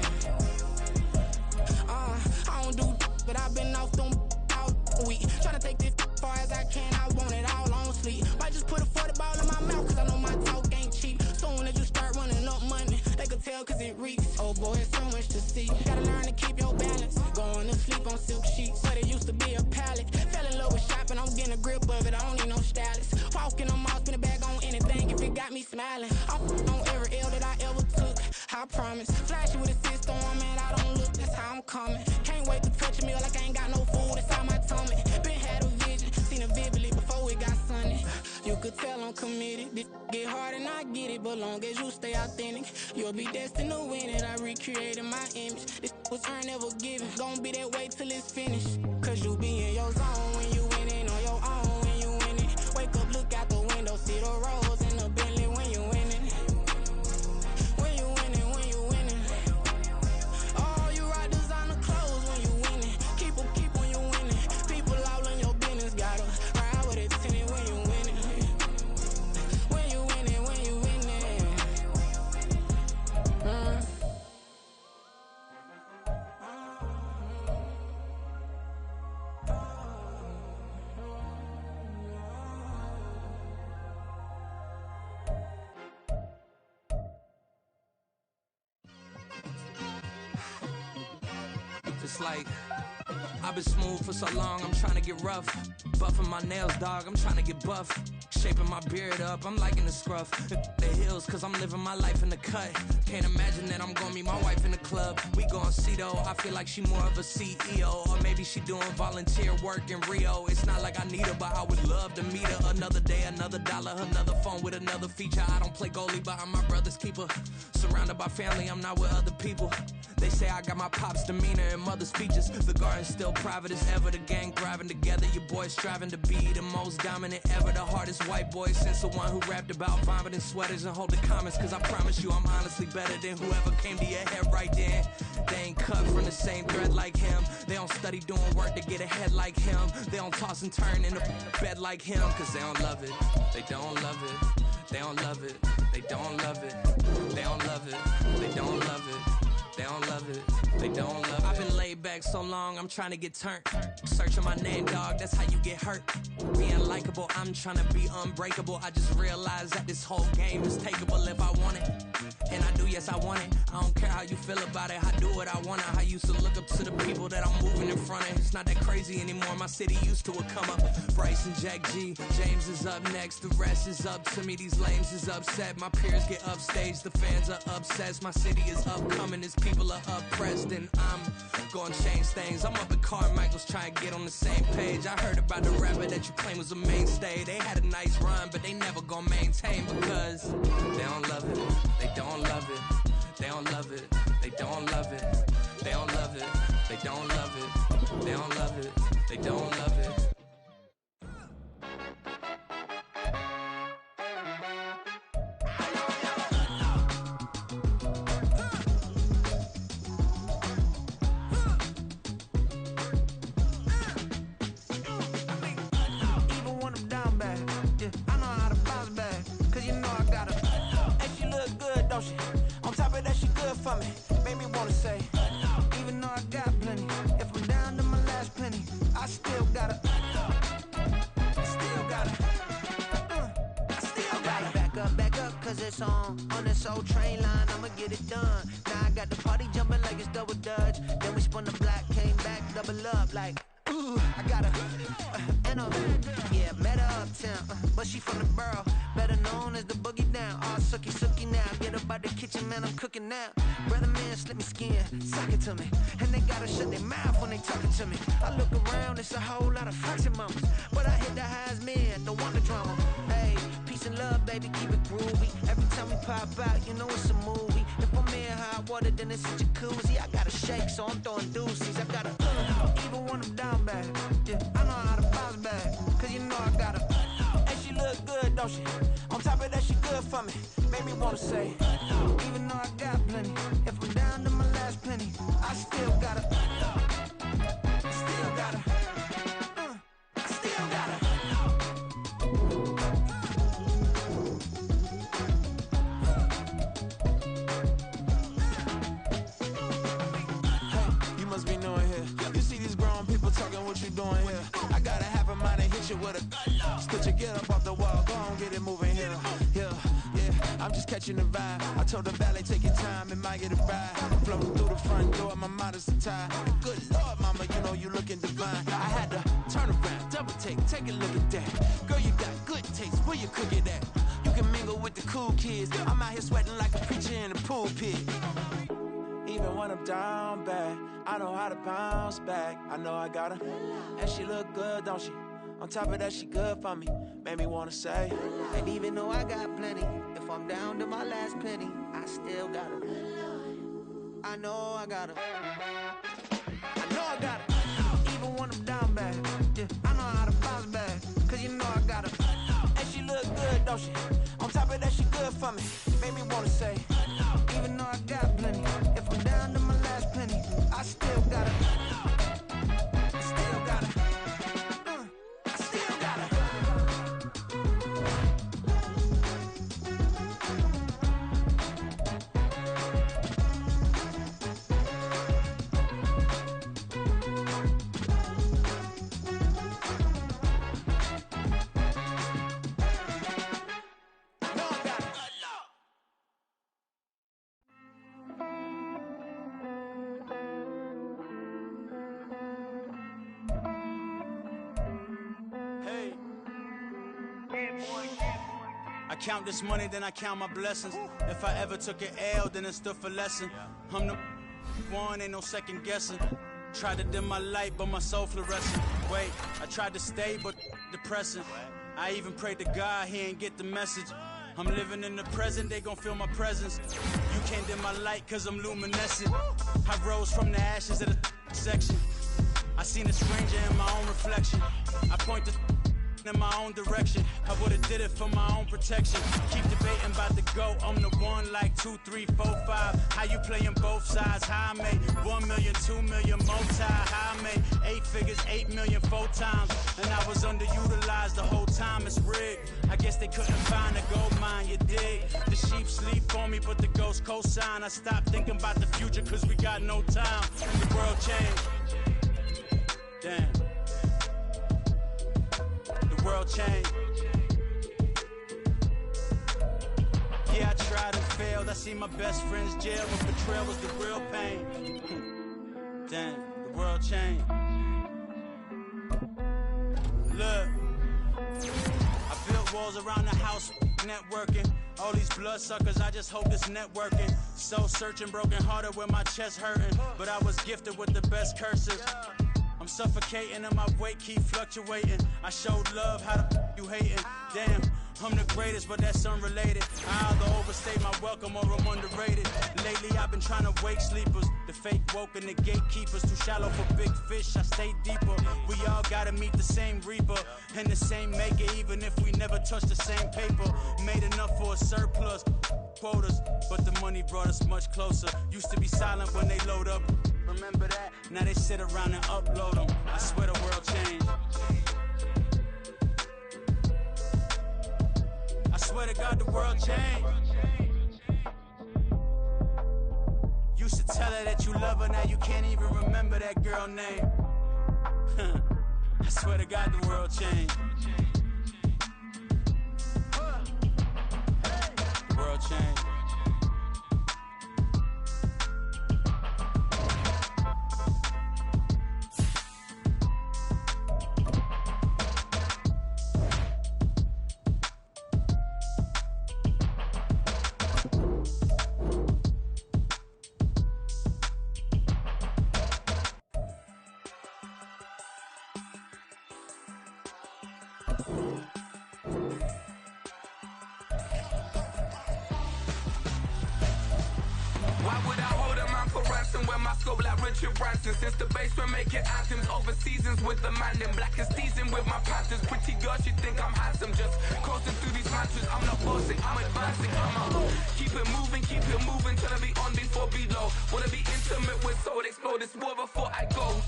I don't do but I've been off them all week. Tryna take this far as I can, I want it all on sleep. Might just put a 40 ball in my mouth, cause I know my talk ain't cheap. Soon as you start running up money, they could tell cause it reeks. Oh boy, it's so much to see. Gotta learn to keep your balance. Going to sleep on silk sheets, but it used to be a pallet. Fell in love with shopping, I'm getting a grip of it, I don't need no stylist. Walking on mouth, spin a bag on anything if it got me smiling. I'm on every L that I ever took, I promise. Flashing with a system, man, I don't look, that's how I'm coming. Can't wait to touch a meal like I ain't got no food inside my tummy. Been had a vision, seen it vividly before it got sunny. You could tell I'm committed, this get hard and I get it, but long as you stay authentic, you'll be destined to win it. I recreated my image, this was earned, never given. Gonna be that way till it's finished, cause you be in your zone when you winning on your own when you winning. Wake up, look out the window, see the rose in the Bentley when you winning. When you winning, when you winning. Oh, you ride designer clothes when you winning. Keep when you winning. People all in your business, gotta ride with it tinted when you winning. When you winning, when you winning. It's like I've been smooth for so long, I'm trying to get rough. Buffing my nails, dog, I'm trying to get buff. Shaping my beard up, I'm liking the scruff. The hills, cause I'm living my life in the cut. Can't imagine that I'm gonna meet my wife in the club. We gon' see though, I feel like she more of a CEO. Or maybe she doing volunteer work in Rio. It's not like I need her, but I would love to meet her. Another day, another dollar, another phone with another feature. I don't play goalie, but I'm my brother's keeper. Surrounded by family, I'm not with other people. They say I got my pop's demeanor and mother's features. The garden's still private as ever. The gang thriving together. Your boys striving to be the most dominant ever. The hardest white boy since the one who rapped about vomiting sweaters and holding comments. Cause I promise you I'm honestly better than whoever came to your head right then. They ain't cut from the same thread like him. They don't study doing work to get ahead like him. They don't toss and turn in the bed like him. Cause they don't love it. They don't love it. They don't love it. They don't love it. They don't love it. They don't love it. They don't love it, they don't love it. I've been laid back so long, I'm trying to get turned. Searching my name, dog, that's how you get hurt. Being likable, I'm trying to be unbreakable. I just realized that this whole game is takeable if I want it. And I do, yes, I want it. I don't care how you feel about it, I do what I want it. I used to look up to the people that I'm moving in front of. It's not that crazy anymore, my city used to it come up. Bryce and Jack G, James is up next. The rest is up to me, these lames is upset. My peers get upstaged, the fans are obsessed. My city is upcoming, it's people are oppressed, and I'm gonna change things. I'm up at Carmichael's trying to get on the same page. I heard about the rapper that you claim was a mainstay. They had a nice run, but they never gonna maintain because they don't love it. They don't love it. They don't love it. They don't love it. They don't love it. They don't love it. They don't love it. They don't love it. it's on this old train line, I'ma get it done. Now I got the party jumping like it's double dutch. Then we spun the block, came back, double up like, ooh, I got a, and yeah, met her uptown, but she from the borough, better known as the boogie down. All sookie now, get up out the kitchen, man, I'm cooking now. Brother man, slip me skin, suck it to me, and they gotta shut their mouth when they talking to me. I look around, it's a whole lot of foxy mamas, but I hit the highs, man, don't want the drama. Hey, peace and love, baby, keep it groovy. Every time we pop out, you know it's a movie. If I'm in hot water, then it's a jacuzzi. I gotta shake, so I'm throwing deuces. I gotta, even when I'm down bad, yeah, I know how to bounce back, cause you know I gotta. And she look good, don't she? On top of that, she good for me. Made me wanna say, even though I got plenty, if I'm down to my last penny, I still gotta, still gotta, still gotta. hey, you must be new in here. You see these grown people talking, what you doing here? I gotta have a mind and hit you with a split you, get up off the wall, go on, get it moving here. Yeah, I'm just catching the vibe. I told the valet, take your time, it might get a ride. Floating through the front door, my mind is a tie. Good Lord, mama, you know you looking divine. I had to turn around, double take a look at that. Girl, you got good taste, where you cook it at? You can mingle with the cool kids. I'm out here sweating like a preacher in a pulpit. Even when I'm down bad, I know how to bounce back. I know I got her, and she look good, don't she? On top of that, she good for me. Made me wanna say, and even though I got plenty, if I'm down to my last penny, I still got her. I know I got her. I know I got her. Even when I'm down bad, yeah, I know how to bounce back, cause you know I got her. And she look good, don't she? On top of that, she good for me. Made me wanna say, even though I got plenty, if I'm down to my last penny, I still got her. Still got her. I count this money, then I count my blessings. If I ever took an L, then it stood for lesson. I'm the one, ain't no second guessing. Tried to dim my light, but my soul fluorescent. Wait, I tried to stay, but depressing. I even prayed to God, he ain't get the message. I'm living in the present, they gon' feel my presence. You can't dim my light, cause I'm luminescent. I rose from the ashes of the section. I seen a stranger in my own reflection. I point the in my own direction. I would've did it for my own protection. Keep debating about the GOAT. I'm the one like 2, 3, 4, 5. How you playing both sides? How I made 1 million, 2 million multi. How I made 8 figures, 8 million 4 times. And I was underutilized the whole time. It's rigged. I guess they couldn't find a gold mine, you dig? The sheep sleep on me, but the ghost cosign. I stopped thinking about the future cause we got no time. The world changed. Damn. The world changed. Yeah, I tried and failed. I see my best friends jail, but betrayal was the real pain. Damn, the world changed. Look, I built walls around the house, networking. All these bloodsuckers, I just hope it's networking. Soul searching, broken hearted with my chest hurting. But I was gifted with the best curses. I'm suffocating and my weight keep fluctuating. I showed love, how the you hating? Damn, I'm the greatest, but that's unrelated. I either overstay my welcome or I'm underrated. Lately I've been trying to wake sleepers. The fake woke and the gatekeepers. Too shallow for big fish, I stay deeper. We all gotta meet the same reaper and the same maker, even if we never touch the same paper. Made enough for a surplus quotas, but the money brought us much closer. Used to be silent when they load up. Remember that? Now they sit around and upload them. I swear the world changed. I swear to God the world changed. Used to tell her that you love her, now you can't even remember that girl name. I swear to God the world changed. The world Why would I hold a man for ransom when my scope like Richard Branson? Since the basement making anthems over seasons with the man, then black is seasoned with my panthers. Pretty girl, she think I'm handsome, just coasting through these mantras. I'm not bossing, I'm advancing, keep it moving till I be on before below. Wanna be intimate with soul, explode this war before I go.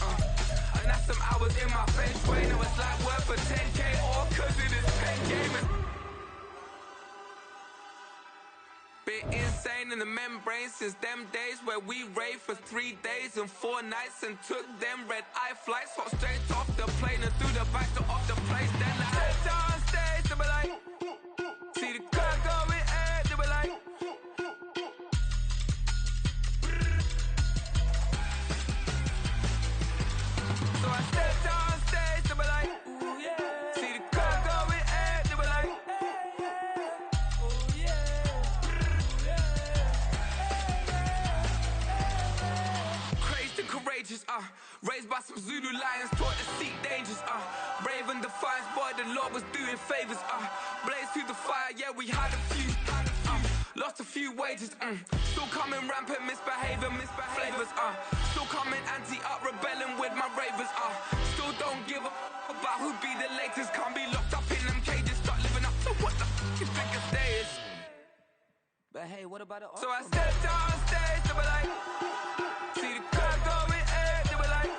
And that's some hours in my feng shui. Now it's like work for 10K, all cause it is pen gaming. Bit insane in the membrane since them days where we raved for 3 days and 4 nights and took them red eye flights, hop straight off the plane and through the back door of the place. Then I stepped on stage, they were like, see the crowd going ahead, they were like, so I stepped on stage, they were like, ooh yeah, see the crowd going ahead, they were like, ooh yeah. Courageous, raised by some Zulu lions, taught to seek dangers, brave and defiant, boy, the Lord was doing favors, blaze through the fire, yeah, we had a few, lost a few wages, still coming rampant, misbehaving, flavors, still coming anti-up, rebelling with my ravers, still don't give a about who be the latest, can't be locked up in them cages, start living up to what the f you think a day is. But hey, what about the so I stepped on stage, they were like, see the crowd going ahead, they were like,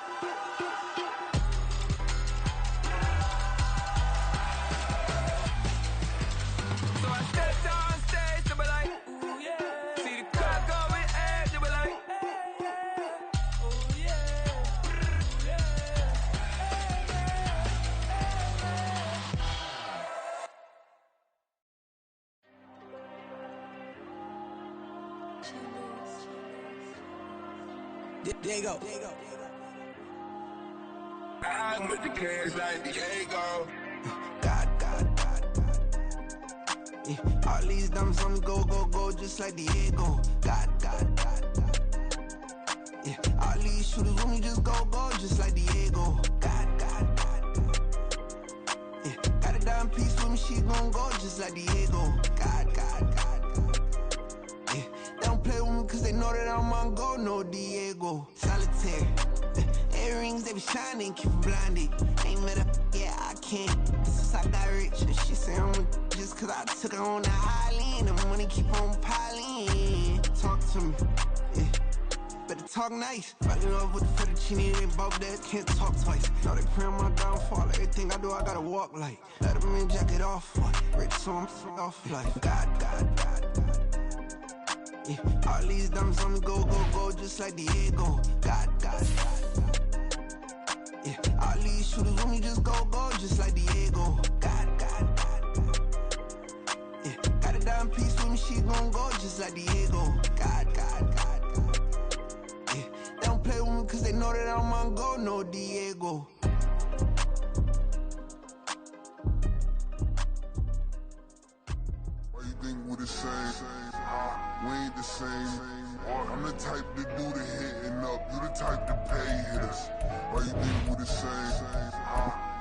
so I stepped on stage, they were like, ooh yeah, see the crowd going ahead, they were like, ooh yeah, Diego. I put the cash like Diego. God. Yeah, all these dumps on me go, just like Diego. God. Yeah, all these shooters on me just go, just like Diego. God. Yeah, got a dime piece with me, she gon' go just like Diego. God. Yeah, they don't play with me cause they know that I'm on go, no Diego. Solitaire. Earrings, they be shining, keep blinded. Ain't met up, yeah, I can't. Since I got rich, and she say I'm just cause I took her on the island. The money keep on piling. Talk to me, yeah. Better talk nice. Falling up with the fettuccine, they both that can't talk twice. Now they praying my downfall. Everything I do, I gotta walk like. Let them in, jacket off. Rich, so I'm off life. God. Yeah, all these dumps on me go, just like Diego. God. Yeah, all these shooters on me just go, just like Diego. God. Yeah, got a dime piece with me, she gon' go just like Diego. God. Yeah, they don't play with me cause they know that I'm on go, no Diego. Why you think we the same? We ain't the same. I'm the type to do the hitting up, you the type to pay hitters. Why you think we the same?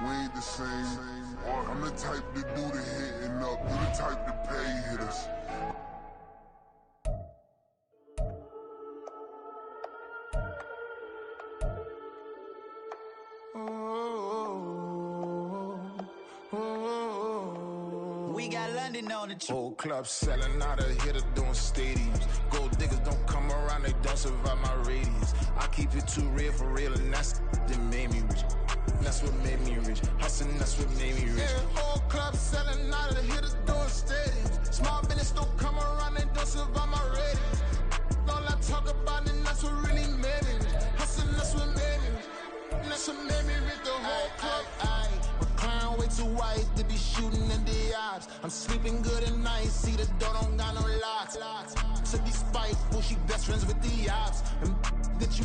We ain't the same. I'm the type to do the hitting up, you the type to pay hitters. We got London on the trip. Whole club selling out of hitter doing stadiums. Gold diggers don't come around, they don't survive my radius. I keep it too real for real, and that's that made me rich. That's what made me rich. Hustling, that's what made me rich. Yeah, whole club selling out of the hitters doing stadiums. Small business don't come around, they don't survive my ratings. All I talk about, and that's what really made me rich. Hustling, that's what made me rich. That's what made me rich, the whole club. McLaren way too white to be shooting in the ops. I'm sleeping good at night, see the door don't got no locks. To be spiteful, she best friends with the ops. And that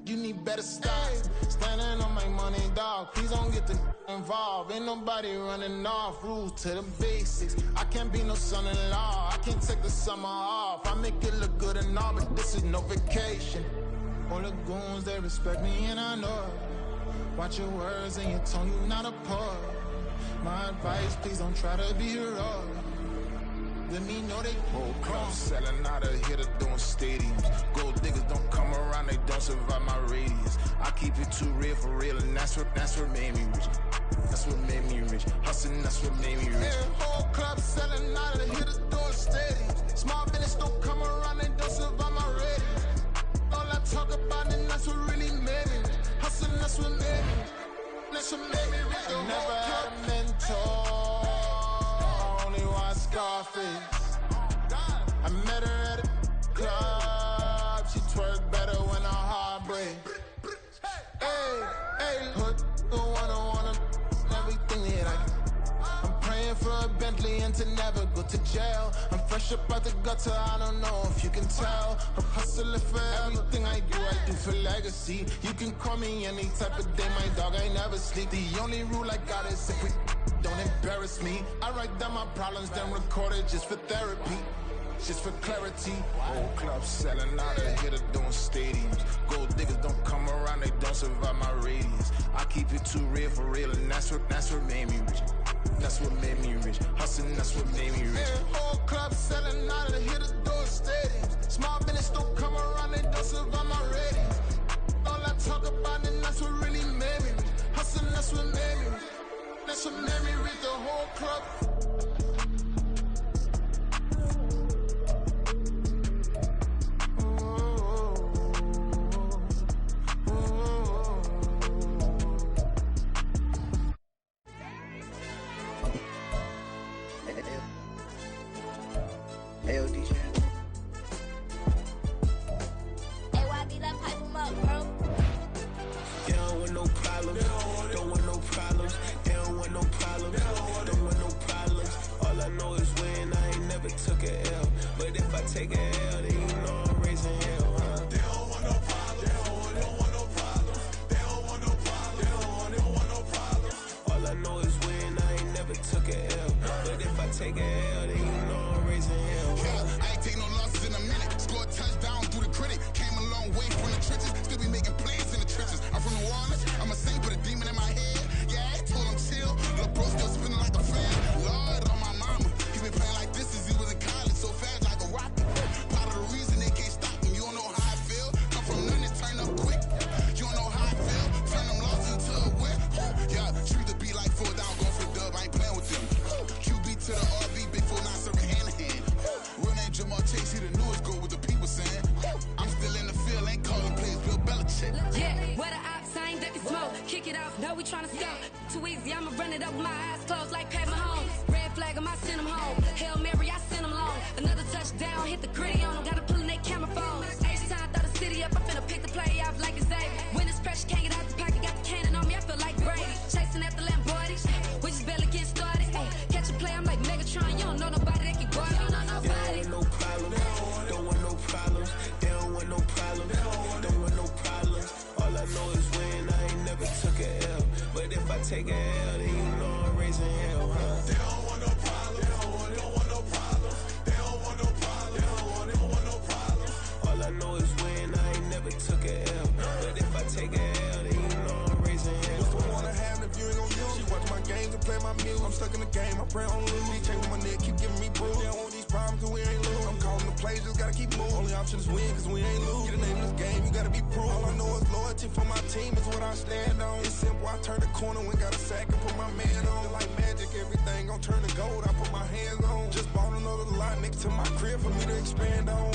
you need better stocks. Standing on my money, dog, please don't get involved. Ain't nobody running off, rules to the basics. I can't be no son-in-law, I can't take the summer off. I make it look good and all, but this is no vacation. All the goons, they respect me and I know it. Watch your words and your tone, you not a poet. My advice, please don't try to be raw. Let me know they whole club selling out of here to doing stadiums. Gold diggers don't come around, they don't survive my radius. I keep it too real for real, and that's what made me rich. That's what made me rich. Hustling, that's what made me rich. Yeah, whole club selling out of here to doing stadiums. Small business don't come around, they don't survive my radius. All I talk about, and that's what really made me rich. Hustling, that's what made me rich. That's what made me rich. I never had a mentor. Scarface. I met her at a club. She twerk better when her heart breaks. Hey, put the wanna everything that I can. I'm praying for a Bentley and to never go to jail. I'm fresh up out the gutter, I don't know if you can tell. I'm hustling for everything I do for legacy. You can call me any type of day, my dog, I never sleep. The only rule I got is if we don't embarrass me. I write down my problems, then record it just for therapy, just for clarity. Whole club selling out of here to doing stadiums. Gold diggers don't come around, they don't survive my radius. I keep it too real for real, and that's what made me rich. That's what made me rich. Hustling, that's what made me rich. Yeah, whole club selling out of here to doing stadiums. Small business don't come around, they don't survive my radius. All I talk about, and that's what really made me rich. Hustling, that's what made me rich. That's what made me read the whole club. Hey, DJ. Hey, YB, that pipe him up, bro. You don't want no problems. Don't want no problems. They don't want no problems. Don't want no problems. All I know is when I ain't never took a L. But if I take a L, then you know I'm raising hell, huh? They don't want no problems. They don't want no problems. They don't want no problems. They don't want no problems. All I know is when I ain't never took a L. But if I take a L, then you know I'm raising hell, huh? Yeah, I ain't take no losses in a minute. Scored touchdown through the critic. Came a long way from the trenches. Still be making plays in the trenches. I'm from New Orleans. I'm a saint, but a demon in my head. Yeah, I told him chill. Lil' bro still spinning like a fan. Lord on my mama. He been playing like this since he was in college. So fast like a rocket. Part of the reason they can't stop him. You don't know how I feel. Come from nothing, turn up quick. You don't know how I feel. Turn them losses into a whip. Yeah, treat the beat like 4 down, going for the dub. I ain't playing with them. QB to the RV, big 4-9 serving hand to hand. Real name Jamal Chase, he the newest goal with the people saying. I'm still in the field, ain't calling plays, Bill Belichick. Yeah, where the ops, I ain't ducking smoke. Kick it off, no, we tryna score. Too easy, I'ma run it up with my eyes closed like Pat Mahomes. Red flag, I send him home. Hail Mary, I send him long. Another touchdown, hit the gritty on him. Gotta pull in their camera phones. H-time, throw the city up. I'm finna pick the play off like it's Xavier. When it's pressure, can't get out the pocket. Got the cannon on me, I feel like Brady. Chasing at the Lamborghini. We just barely getting started. Ay, catch a play, I'm like Megatron. You don't know nobody that can guard. You don't know nobody. They don't want no problems. Don't want no problems. They don't want no problems. Don't want no problems. All I know is when I ain't never took a L. But if I take a L, then you know I'm raising hell, huh? They don't want no problems. They don't want no problems. They don't want no problems. They don't want no problems. All I know is when I ain't never took a L. But if I take a L, then you know I'm raising hell. What's the one I have if you ain't gon' use? She watch my games and play my music. I'm stuck in the game, I pray on lose. DJ with my neck, keep giving me bruise. They don't want these problems cause we ain't lose. I'm calling the plays, just gotta keep moving. Only option is win cause we ain't lose. Get a name in this game, you gotta be proved. All I know is loyalty for my team is what I stand on. It's simple, I turn the corner when got a sack and put my man on. Like magic, everything gon' turn to gold, I put my hands on. Just bought another lot next to my crib for me to expand on.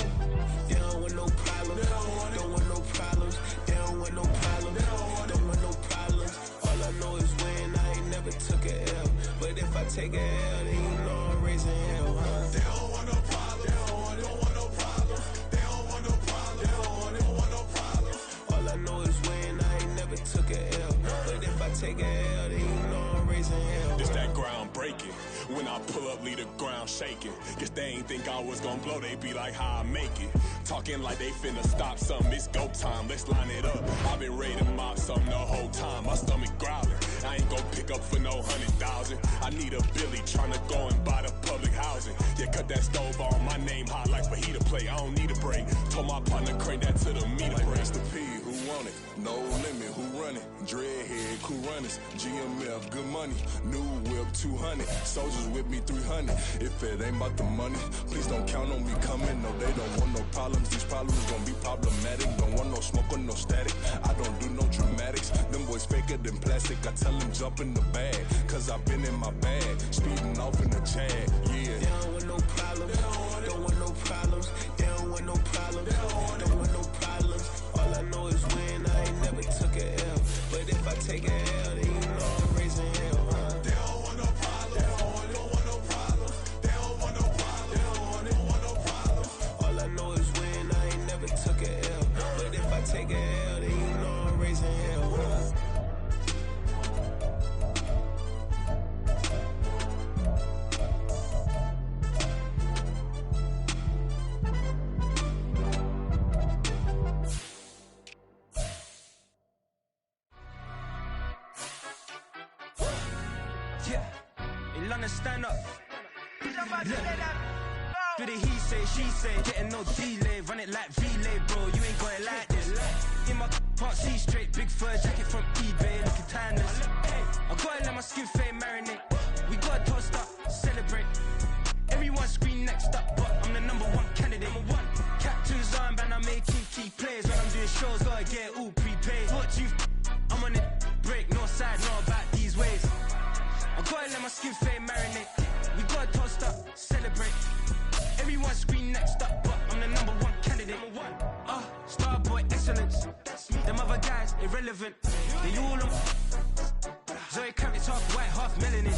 They don't want no problems. Don't want no problems. They don't want no problems. Don't want no problems. All I know is when I ain't never took a L. But if I take a L, then you know I'm raising hell, huh? They don't want no problems. They don't want no problems. They don't want no problems. They don't want no problems. All I know is when I ain't never took a L. But if I take a L, then you know I'm raising hell. It's that ground breaking. When I pull up, leave the ground shaking. Guess they ain't think I was gonna blow, they be like, how I make it. Talking like they finna stop something, it's go time, let's line it up. I've been ready to mop something the whole time, my stomach growling. I ain't gon' pick up for no 100,000. I need a Billy tryna go and buy the public housing. Yeah, cut that stove on, my name hot like fajita plate. I don't need a break. Told my partner crank that to the meter break. Mr. P, who won? on it. No limit, who run it? Dreadhead, cool runners. GMF, good money. New whip, 200. Soldiers with me, 300. If it ain't about the money, please don't count on me coming. No, they don't want no problems. These problems gon' be problematic. Don't want no smoke or no static. I don't do no dramatics. Them boys faker than plastic. I tell them jump in the bag, cause I've been in my bag. Speeding off in the Jag, yeah. They don't want no problems. Don't want no problems. They don't want no problems. Don't want no problems. All I know is win. I ain't never took a L. But if I take a L, then you know I'm raising hell, huh? They don't want no problems. Don't want no problems. They don't want no problems. They don't want no problems. All I know is win. I ain't never took a L. But if I take a L, then you know I'm raising hell, huh? Stand up. Do the he say, she say, getting no delay, run it like relay, bro. You ain't got it like this. In my can't see straight, big fur jacket from eBay, looking timeless. I gotta let my skin fade marinate. We gotta toast up, celebrate. Everyone scream next up, but I'm the #1 candidate. Captain's armband, I'm making key plays. When I'm doing shows, gotta get all prepaid. What you I'm on it, break, no side, not about these ways. I gotta let my skin fade marinate. We gotta toast up, celebrate. Everyone scream next up, but I'm the #1 candidate. Starboy excellence. Them other guys irrelevant. They all on. Zoe Kravitz half white, half melanin.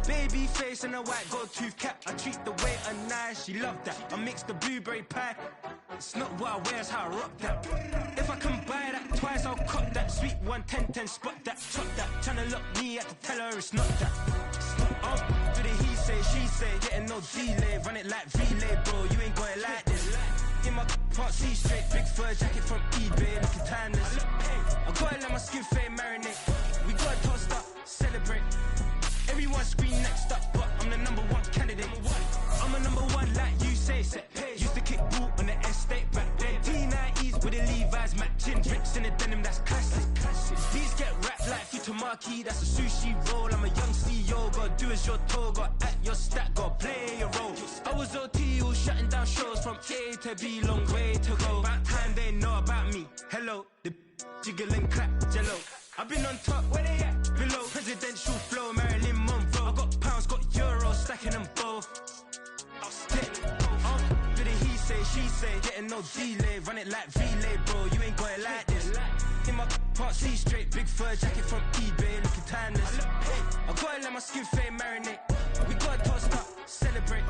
Baby face and a white gold tooth cap. I treat the waiter nice, she love that. I mix the blueberry pie. It's not what I wear, it's how I rock that. If I can buy that twice, I'll cut that. Sweet 110, spot that, chop that. Tryna lock me, I have to tell her it's not that. Do the he say, she say, getting no delay. Run it like relay, bro, you ain't got it like this. In my can't see straight, big fur jacket from eBay, looking timeless. I gotta let my skin fade marinate. We gotta toast up, celebrate. Everyone scream next up, but I'm the #1 candidate. I'm a #1 like you say, set. Used to kick ball on the estate back then. T90s with the Levi's matching. Rips in the denim, that's classic. These get wrapped like Futamaki, that's a sushi roll. I'm a young CEO, gotta do as you're told. Gotta act your stat, gotta play your role. I was OT, all shutting down shows from A to B, long way to go. About time they know about me. Hello, the jiggle and clap, jello. I've been on top, where they at? Below, presidential flow, Marilyn Monroe. I got pounds, got euros, stacking them both. Do the he say, she say, getting no delay, run it like relay, bro. You ain't got it like this. In my can't see straight, big fur jacket from eBay, looking timeless. I gotta let my skin fade marinate. We gotta toast up, celebrate.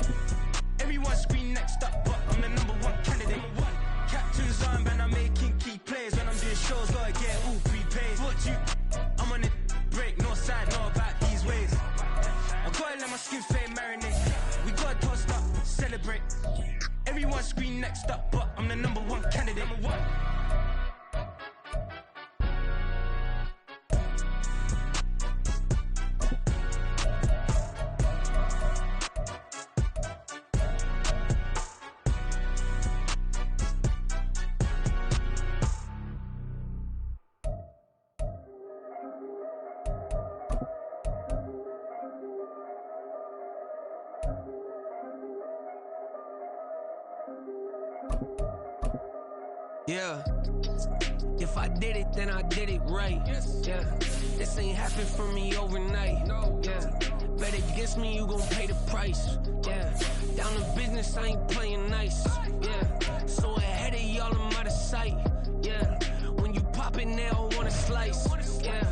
Everyone scream next up, but I'm the #1 candidate. Captain's armband, I'm making key plays. When I'm doing shows, gotta get all prepaid. What you? I'm on it, break, no side, no about these ways. I gotta let my skin fade marinate. We gotta toast up, celebrate. Everyone scream next up, but I'm the #1 candidate. Yeah. If I did it, then I did it right. Yeah. This ain't happened for me overnight. Yeah. Bet against me, you gon' pay the price. Yeah. Down to business, I ain't playing nice. Yeah. So ahead of y'all, I'm out of sight. Yeah. When you pop it, they all wanna slice. Yeah.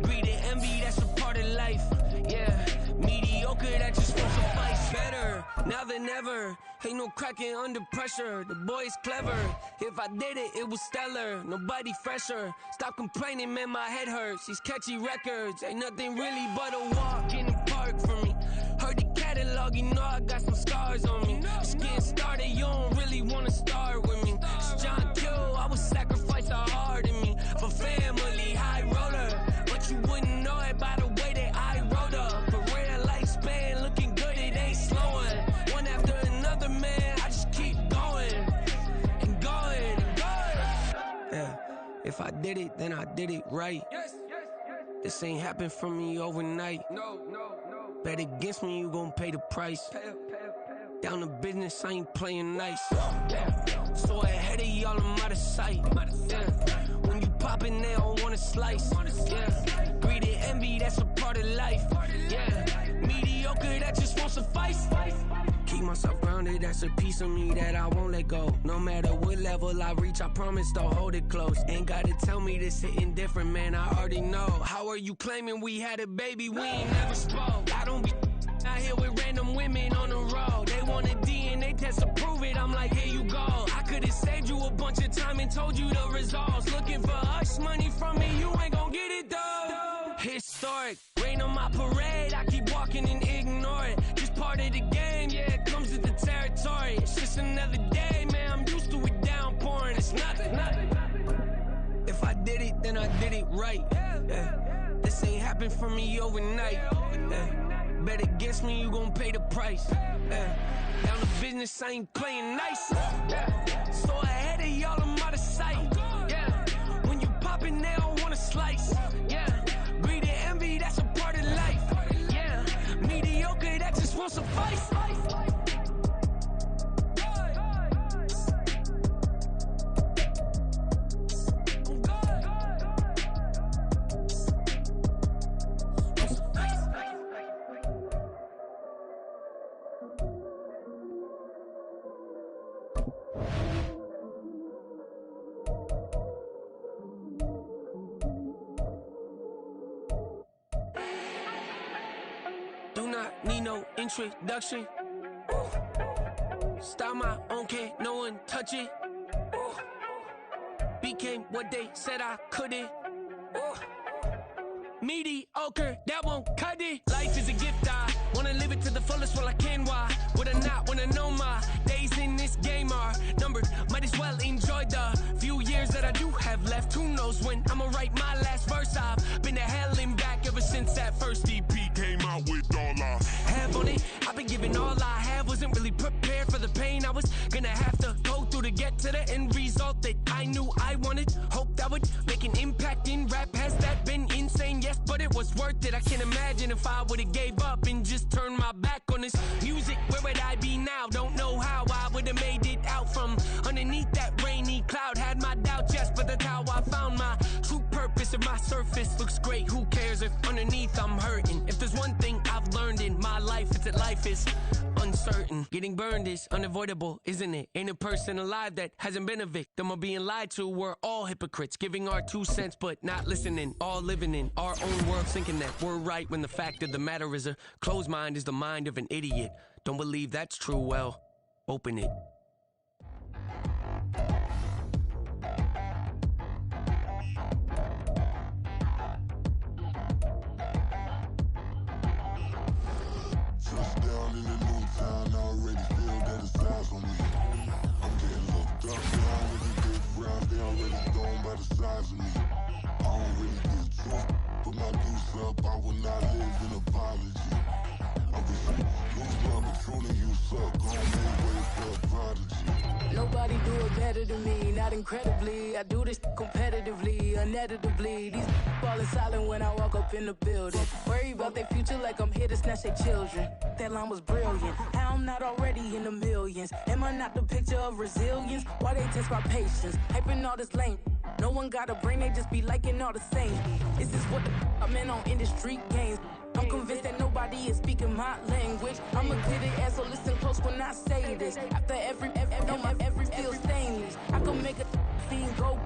Greed and envy, that's a part of life. Yeah. Mediocre, that just won't suffice. Better now than ever. Ain't no cracking under pressure. The boy's clever. If I did it, it was stellar. Nobody fresher. Stop complaining, man, my head hurts. These catchy records ain't nothing really but a walk in the park for me. Heard the catalog, you know I got some scars on me. Just getting started, you don't really wanna start with me. It's John Q, I would sacrifice a heart in me for family, high roller. But you wouldn't know it by the way that I wrote up. Career lifespan looking good, it ain't slowing. One after another, man, I just keep going and going and going. Yeah. If I did it, then I did it right. This ain't happened for me overnight. Bet against me, you gon' pay the price. Down to business, I ain't playing nice. So ahead of y'all, I'm out of sight. When you poppin', they don't wanna slice. Greed and envy, that's a part of life. Mediocre, that just won't suffice. Keep myself grounded, that's a piece of me that I won't let go. No matter what level I reach, I promise to hold it close. Ain't gotta tell me this hitting different, man, I already know. How are you claiming we had a baby, we ain't never spoke? I don't be out here with random women on the road. They want a DNA test to prove it, I'm like, here you go. I could've saved you a bunch of time and told you the results. Looking for hush money from me, you ain't gon' get it though. Historic, rain on my parade, I keep walking and ignore it. Just part of the game, yeah, it comes with the territory. It's just another day, man, I'm used to it downpouring. It's nothing. If I did it, then I did it right. This ain't happened for me overnight. Bet against me, you gon' pay the price. Down to business, I ain't playing nice. So ahead of y'all, I'm out of sight. When you poppin', they don't wanna slice. Greed and envy, that's a part of life. Mediocre, that just won't suffice. Do not need no introduction. Style my own, can't no one touch it. Became what they said I couldn't. Mediocre, that won't cut it. Life is a gift, I wanna live it to the fullest while I can. Why would I not wanna know my days in this game are numbered? Might as well enjoy the few years that I do have left. Who knows when I'ma write my last verse? I've been to hell and back ever since that first EP came out with all I have on it. I've been giving all I have, wasn't really prepared for the pain I was gonna have to go through to get to the end result that I knew I wanted. Hoped I would make an impact in rap. Has that been insane? Yes, but it was worth it. I can't imagine if I would've gave up and just turned my back on this music. Where would I be now? Don't know how I would've made it out from underneath that rainy cloud. Had my doubts, yes, but that's how I found my true purpose. If my surface looks great, who cares if underneath I'm hurting? If there's one thing I've learned in my life, it's that life is uncertain. Getting burned is unavoidable, isn't it? Ain't a person alive that hasn't been a victim of being lied to. We're all hypocrites, giving our 2 cents but not listening. All living in our own world, thinking that we're right when the fact of the matter is a closed mind is the mind of an idiot. Don't believe that's true? Well, open it. Touchdown in the new town, I already feel that it's eyes on me. I'm getting looked up down with these big rounds, they already thrown by the size of me. I don't really give a truth, put my deuce up, I will not live in apology. I wish you lose love, but truly you suck, gon' make way for a prodigy. Nobody do it better than me, not incredibly. I do this competitively, uneditably. These falling silent when I walk up in the building. Worry about their future like I'm here to snatch their children. That line was brilliant. How I'm not already in the millions? Am I not the picture of resilience? Why they test my patience? Hyping all this lame. No one got a brain, they just be liking all the same. This is what the I'm in on industry games. I'm convinced that nobody is speaking my language. I'ma get it ass, so listen close when I say this. After every feel stainless. I can make a scene go.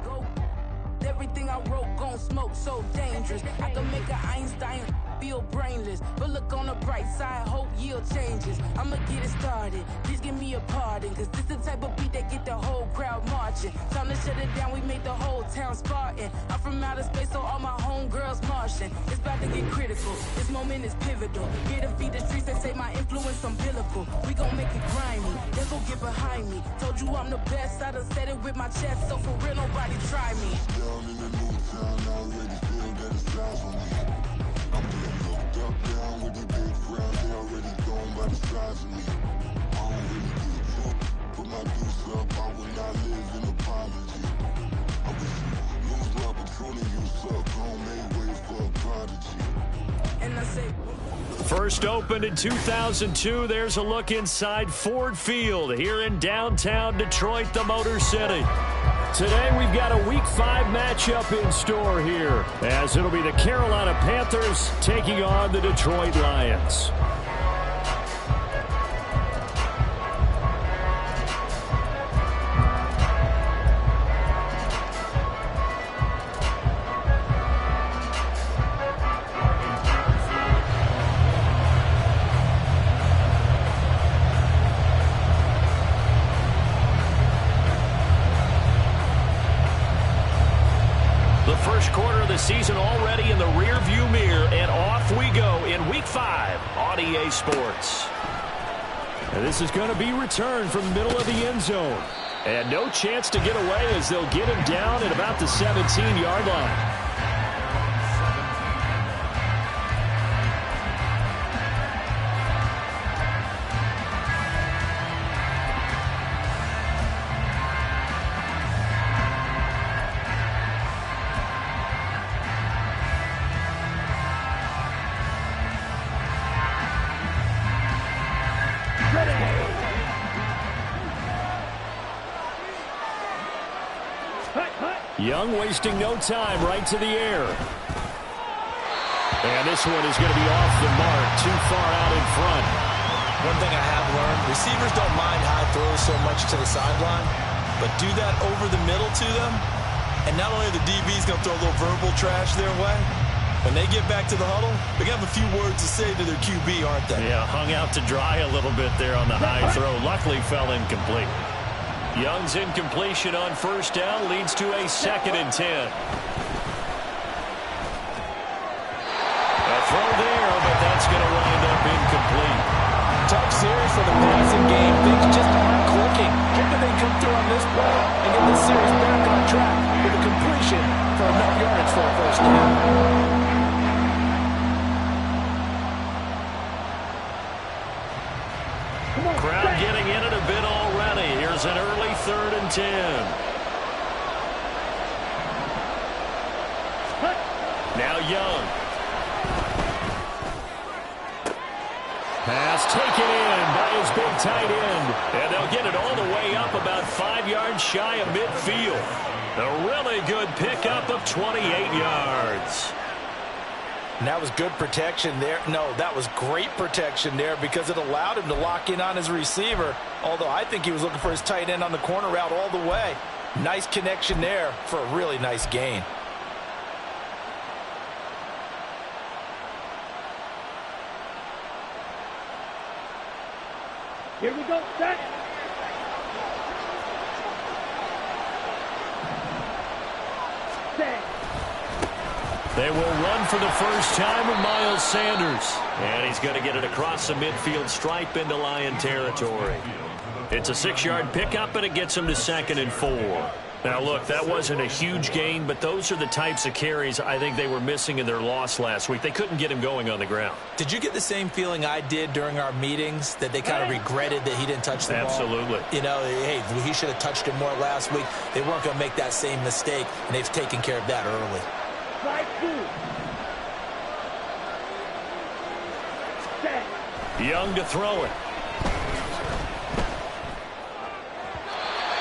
Everything I wrote gon' smoke, so dangerous. I can make an Einstein feel brainless. But look on the bright side, hope yield changes. I'ma get it started, please give me a pardon. Cause this the type of beat that get the whole crowd marching. Time to shut it down, we make the whole town Spartan. I'm from outer space, so all my homegirls Martian. It's about to get critical, this moment is pivotal. Get to feed the streets, they say my influence umbilical. We gon' make it grimy, then go get behind me. Told you I'm the best, I done said it with my chest. So for real, nobody try me. Down in the new town, I already feel that it's eyes on me. I'm getting looked up down with these big rounds, they already thrown by the size of me. I don't really give a fuck, put my deuce up, I will not live in apology. I wish you lose love. First opened in 2002. There's a look inside Ford Field here in downtown Detroit, the Motor City. Today we've got a Week 5 matchup in store here, as it'll be the Carolina Panthers taking on the Detroit Lions. Season already in the rear-view mirror, and off we go in Week 5 on EA Sports. And this is going to be returned from the middle of the end zone. And no chance to get away as they'll get him down at about the 17-yard line. Young wasting no time, right to the air. And this one is going to be off the mark, too far out in front. One thing I have learned, receivers don't mind high throws so much to the sideline, but do that over the middle to them, and not only are the DBs going to throw a little verbal trash their way, when they get back to the huddle, they're going to have a few words to say to their QB, aren't they? Yeah, hung out to dry a little bit there on the high throw. Luckily fell incomplete. Young's incompletion on first down leads to a 2nd and 10. A throw there, but that's going to wind up incomplete. Tough series for the passing game. Things just aren't clicking. Hoping they come through on this play and get this series back on track with a completion for enough yards for a first down. Crowd getting in it a bit already. Here's an early 3rd and 10. Now Young. Pass taken in by his big tight end. And they'll get it all the way up about 5 yards shy of midfield. A really good pickup of 28 yards. And that was good protection there. No, that was great protection there because it allowed him to lock in on his receiver. Although I think he was looking for his tight end on the corner route all the way. Nice connection there for a really nice gain. Here we go, set. Set. They will run for the first time with Miles Sanders. And he's going to get it across the midfield stripe into Lion territory. It's a 6-yard pickup, and it gets him to 2nd and 4. Now, look, that wasn't a huge gain, but those are the types of carries I think they were missing in their loss last week. They couldn't get him going on the ground. Did you get the same feeling I did during our meetings, that they kind of regretted that he didn't touch the ball? Absolutely. You know, hey, he should have touched it more last week. They weren't going to make that same mistake, and they've taken care of that early. Young to throw it.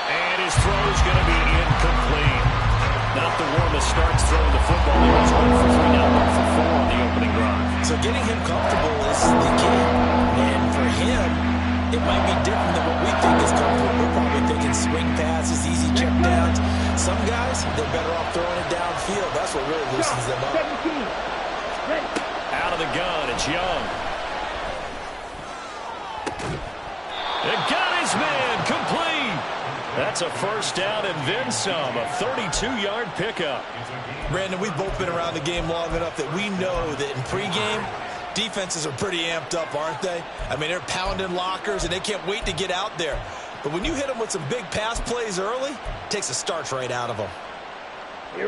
And his throw is going to be incomplete. Not the warmest starts throwing the football. He was 1 for 3, now 1 for 4 on the opening drive. So getting him comfortable is the key. And for him, it might be different than what we think is comfortable. We're probably thinking swing passes, easy check downs. Some guys, they're better off throwing it downfield. That's what really loosens them up. Out of the gun, it's Young. It got his man complete. That's a first down and then some, a 32-yard pickup. Brandon, we've both been around the game long enough that we know that in pregame, defenses are pretty amped up, aren't they? I mean, they're pounding lockers, and they can't wait to get out there. But when you hit them with some big pass plays early, it takes the starch right out of them.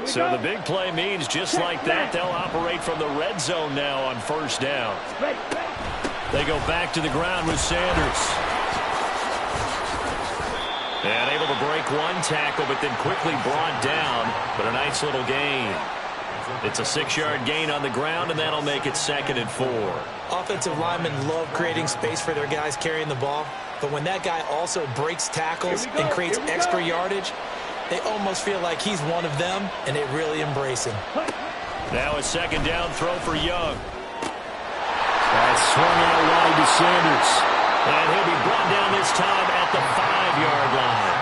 So the big play means just like that, they'll operate from the red zone now on first down. They go back to the ground with Sanders. And able to break one tackle, but then quickly brought down. But a nice little gain. It's a 6-yard gain on the ground, and that'll make it 2nd and 4. Offensive linemen love creating space for their guys carrying the ball, but when that guy also breaks tackles and creates extra yardage, they almost feel like he's one of them, and they really embrace him. Now a 2nd down throw for Young. That's swung out wide to Sanders. And he'll be brought down this time at the 5-yard line.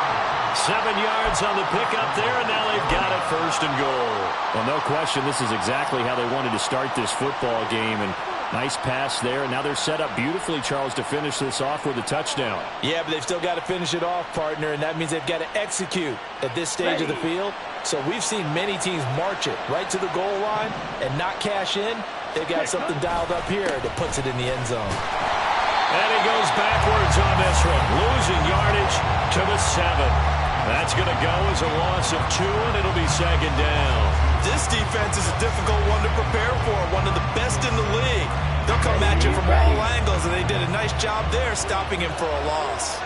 7 yards on the pickup there, and now they've got it 1st and goal. Well, no question, this is exactly how they wanted to start this football game. And nice pass there. And now they're set up beautifully, Charles, to finish this off with a touchdown. Yeah, but they've still got to finish it off, partner, and that means they've got to execute at this stage of the field. So we've seen many teams march it right to the goal line and not cash in. They've got something dialed up here that puts it in the end zone. And he goes backwards on this one, losing yardage to the 7. That's going to go as a loss of 2, and it'll be 2nd down. This defense is a difficult one to prepare for, one of the best in the league. They'll come at you from all angles, and they did a nice job there stopping him for a loss.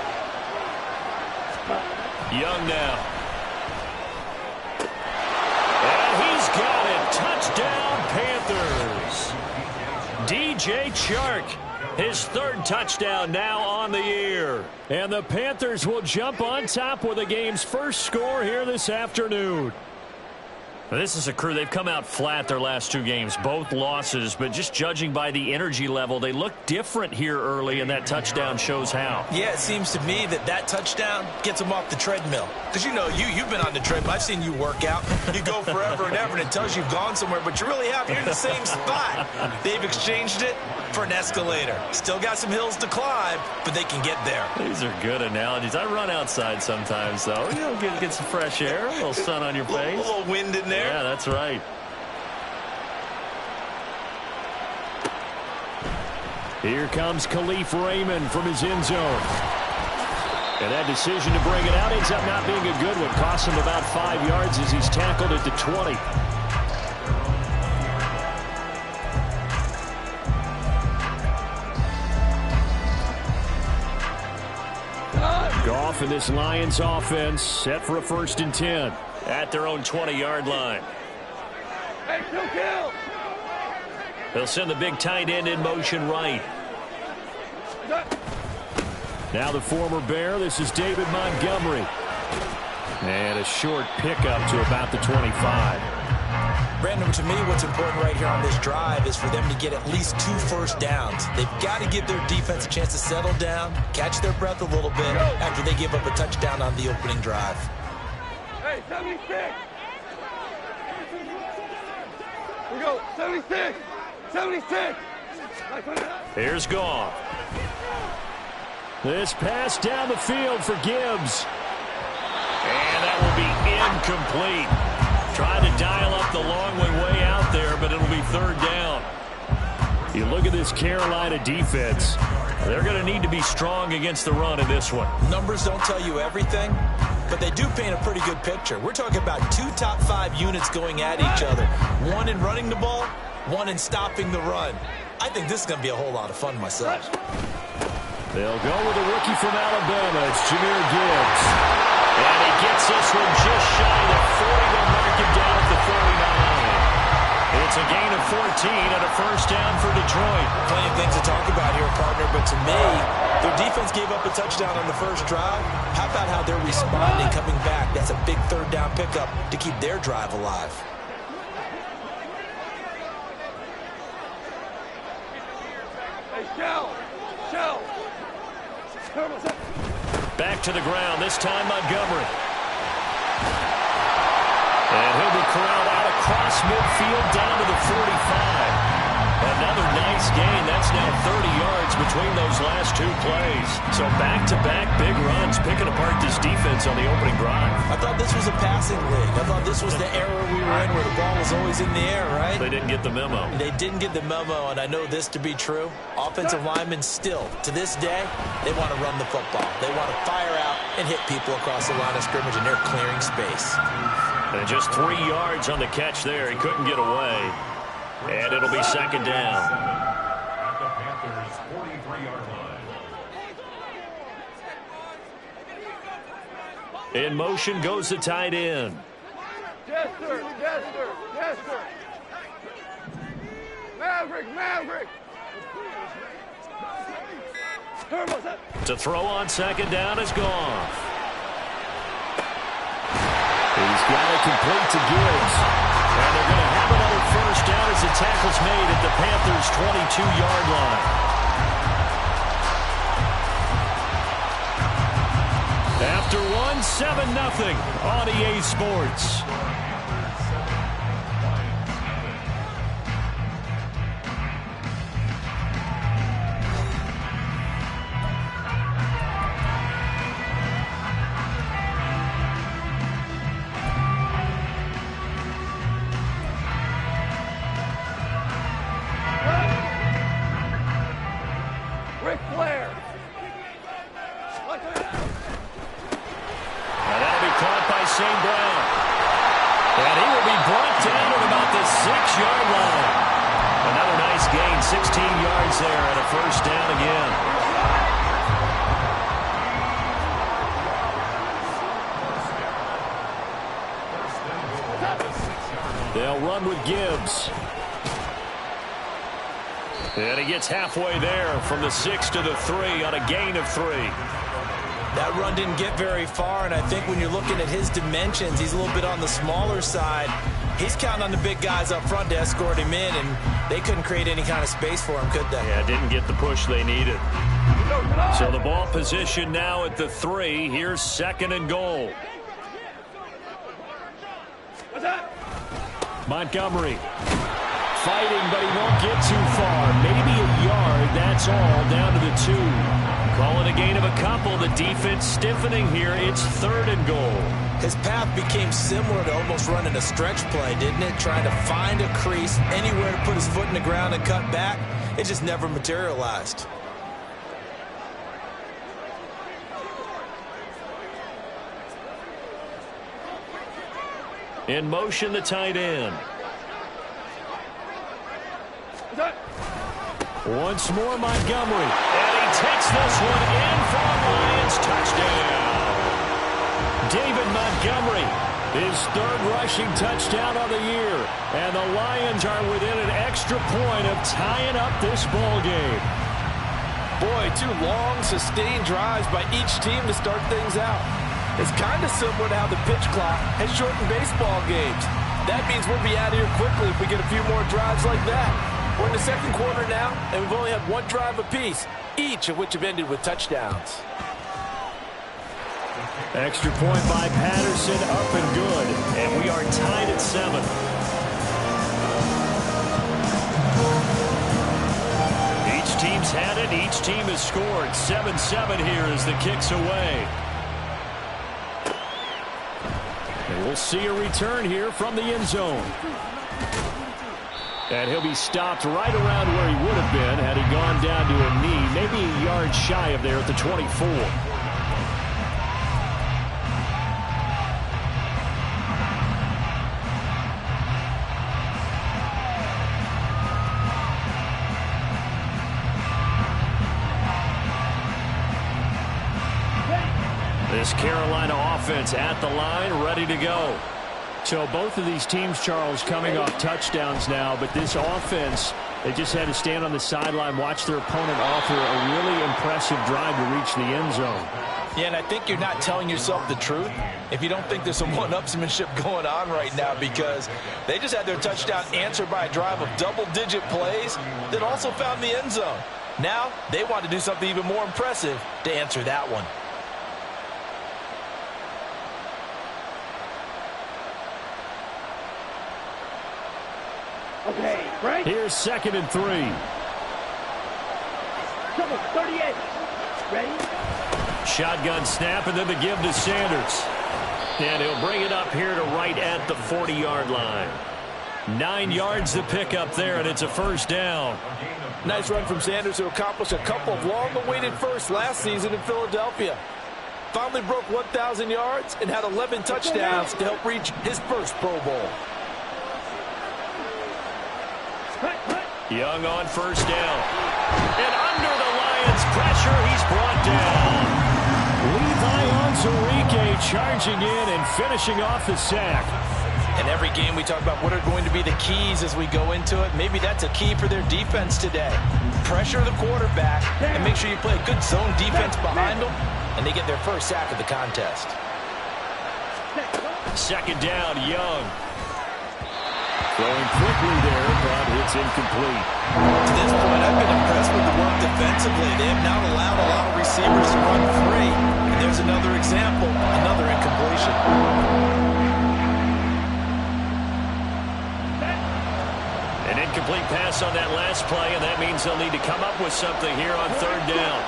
Young now. And he's got it. Touchdown, Panthers. DJ Chark. His 3rd touchdown now on the year. And the Panthers will jump on top with the game's first score here this afternoon. This is a crew. They've come out flat their last 2 games, both losses, but just judging by the energy level, they look different here early, and that touchdown shows how. Yeah, it seems to me that touchdown gets them off the treadmill. Because, you know, you've been on the treadmill. I've seen you work out. You go forever and ever, and it tells you've gone somewhere, but you really have. You're in the same spot. They've exchanged it for an escalator. Still got some hills to climb, but they can get there. These are good analogies. I run outside sometimes, though. You know, get some fresh air, a little sun on your face. A little wind in there. Yeah, that's right. Here comes Khalif Raymond from his end zone. And that decision to bring it out ends up not being a good one. Costs him about 5 yards as he's tackled at the 20. Goff and this Lions offense set for a 1st and 10 at their own 20-yard line. They'll send the big tight end in motion right. Now the former Bear, this is David Montgomery. And a short pickup to about the 25. Brandon, to me, what's important right here on this drive is for them to get at least 2 first downs. They've got to give their defense a chance to settle down, catch their breath a little bit after they give up a touchdown on the opening drive. Hey, 76! We go, 76! 76! Here's Goff. This pass down the field for Gibbs. And that will be incomplete. Trying to dial up the long way out there, but it'll be 3rd down. You look at this Carolina defense. They're going to need to be strong against the run in this one. Numbers don't tell you everything, but they do paint a pretty good picture. We're talking about 2 top 5 units going at each other. One in running the ball, one in stopping the run. I think this is going to be a whole lot of fun myself. They'll go with a rookie from Alabama. It's Jahmyr Gibbs. And he gets this one just shy of the 40. They'll mark him down at the 49. It's a gain of 14 and a 1st down for Detroit. Plenty of things to talk about here, partner, but to me, their defense gave up a touchdown on the first drive. How about how they're responding, coming back? That's a big 3rd down pickup to keep their drive alive. Hey, Shell! Back to the ground, this time Montgomery. And he'll be corralled out across midfield down to the 45. Another nice gain. That's now 30 yards between those last 2 plays. So back-to-back big runs, picking apart this defense on the opening drive. I thought this was a passing league. I thought this was the era we were in where the ball was always in the air, right? They didn't get the memo. They didn't get the memo, and I know this to be true. Offensive linemen still, to this day, they want to run the football. They want to fire out and hit people across the line of scrimmage, and they're clearing space. And just 3 yards on the catch there. He couldn't get away. And it'll be 2nd down. At the Panthers' 43-yard line. In motion goes the tight end. Yes, sir. Yes, sir. Yes, sir. Maverick! To throw on second down is gone. He's got it complete to Gibbs. And they're going to have another first down as the tackle's made at the Panthers' 22-yard line. After one, 7-0 on EA Sports. They'll run with Gibbs. And he gets halfway there from the 6 to the 3 on a gain of 3. That run didn't get very far, and I think when you're looking at his dimensions, he's a little bit on the smaller side. He's counting on the big guys up front to escort him in, and they couldn't create any kind of space for him, could they? Yeah, didn't get the push they needed. So the ball position now at the 3. Here's 2nd and goal. Montgomery fighting, but he won't get too far. Maybe a yard, that's all, down to the 2. Calling a gain of a couple. The defense stiffening here. It's 3rd and goal. His path became similar to almost running a stretch play, didn't it? Trying to find a crease, anywhere to put his foot in the ground and cut back. It just never materialized. In motion, the tight end. Once more, Montgomery. And he takes this one in for a Lions touchdown. David Montgomery, his 3rd rushing touchdown of the year. And the Lions are within an extra point of tying up this ball game. Boy, 2 long, sustained drives by each team to start things out. It's kind of similar to how the pitch clock has shortened baseball games. That means we'll be out of here quickly if we get a few more drives like that. We're in the 2nd quarter now, and we've only had 1 drive apiece, each of which have ended with touchdowns. Extra point by Patterson, up and good. And we are tied at 7. Each team's had it. Each team has scored. 7-7 here as the kick's away. And we'll see a return here from the end zone. And he'll be stopped right around where he would have been had he gone down to a knee, maybe a yard shy of there at the 24. This Carolina offense at the line, ready to go. So both of these teams, Charles, coming off touchdowns now, but this offense, they just had to stand on the sideline, watch their opponent offer a really impressive drive to reach the end zone. Yeah, and I think you're not telling yourself the truth if you don't think there's some one-upsmanship going on right now, because they just had their touchdown answered by a drive of double-digit plays that also found the end zone. Now they want to do something even more impressive to answer that one. Okay, right? Here's 2nd and 3. 38. Ready? Shotgun snap, and then the give to Sanders. And he'll bring it up here to right at the 40-yard line. 9 yards to pick up there, and it's a first down. Nice run from Sanders to accomplish a couple of long-awaited firsts last season in Philadelphia. Finally broke 1,000 yards and had 11 touchdowns to help reach his first Pro Bowl. Young on first down. And under the Lions' pressure, he's brought down. Levi Onwuzurike charging in and finishing off the sack. And every game we talk about what are going to be the keys as we go into it. Maybe that's a key for their defense today. Pressure the quarterback and make sure you play a good zone defense behind them, and they get their first sack of the contest. Second down, Young. Throwing quickly there, but it's incomplete. To this point, I've been impressed with the work defensively. They have now allowed a lot of receivers to run free. And there's another example, another incompletion. An incomplete pass on that last play, and that means they'll need to come up with something here on third down.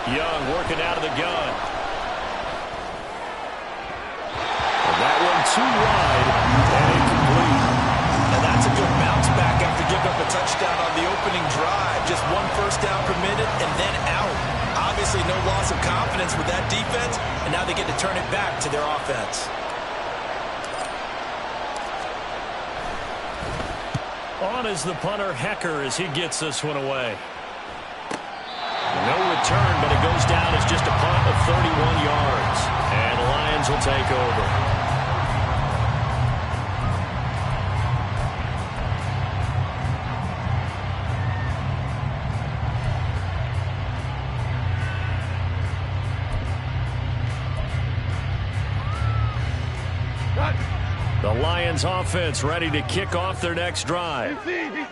Young working out of the gun. And that one too wide and incomplete. And that's a good bounce back after giving up a touchdown on the opening drive. Just one first down per minute and then out. Obviously no loss of confidence with that defense, and now they get to turn it back to their offense. On is the punter, Hecker, as he gets this one away. No return, but it goes down as just a punt of 31 yards. And the Lions will take over. The Lions offense ready to kick off their next drive.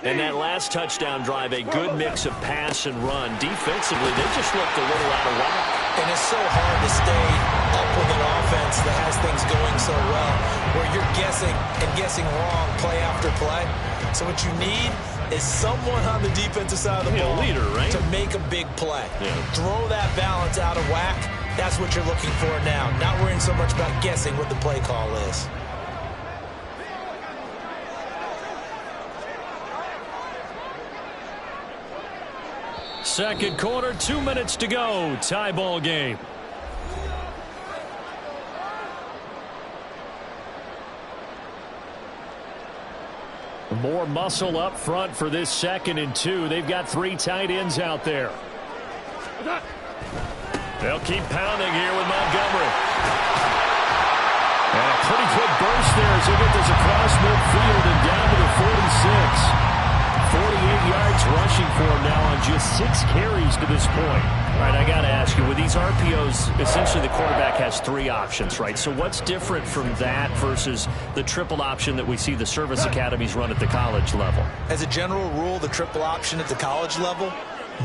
And that last touchdown drive, a good mix of pass and run. Defensively, they just looked a little out of whack. And it's so hard to stay up with an offense that has things going so well, where you're guessing and guessing wrong play after play. So what you need is someone on the defensive side of the ball, leader, right? to make a big play. Yeah. Throw that balance out of whack. That's what you're looking for now. Not worrying so much about guessing what the play call is. Second quarter, 2 minutes to go. Tie ball game. More muscle up front for this 2nd and 2. They've got 3 tight ends out there. They'll keep pounding here with Montgomery. And a pretty quick burst there as he gets this across midfield and down to the 46. 48 yards rushing for him now on just 6 carries to this point. All right, I got to ask you, with these RPOs, essentially the quarterback has 3 options, right? So what's different from that versus the triple option that we see the service academies run at the college level? As a general rule, the triple option at the college level,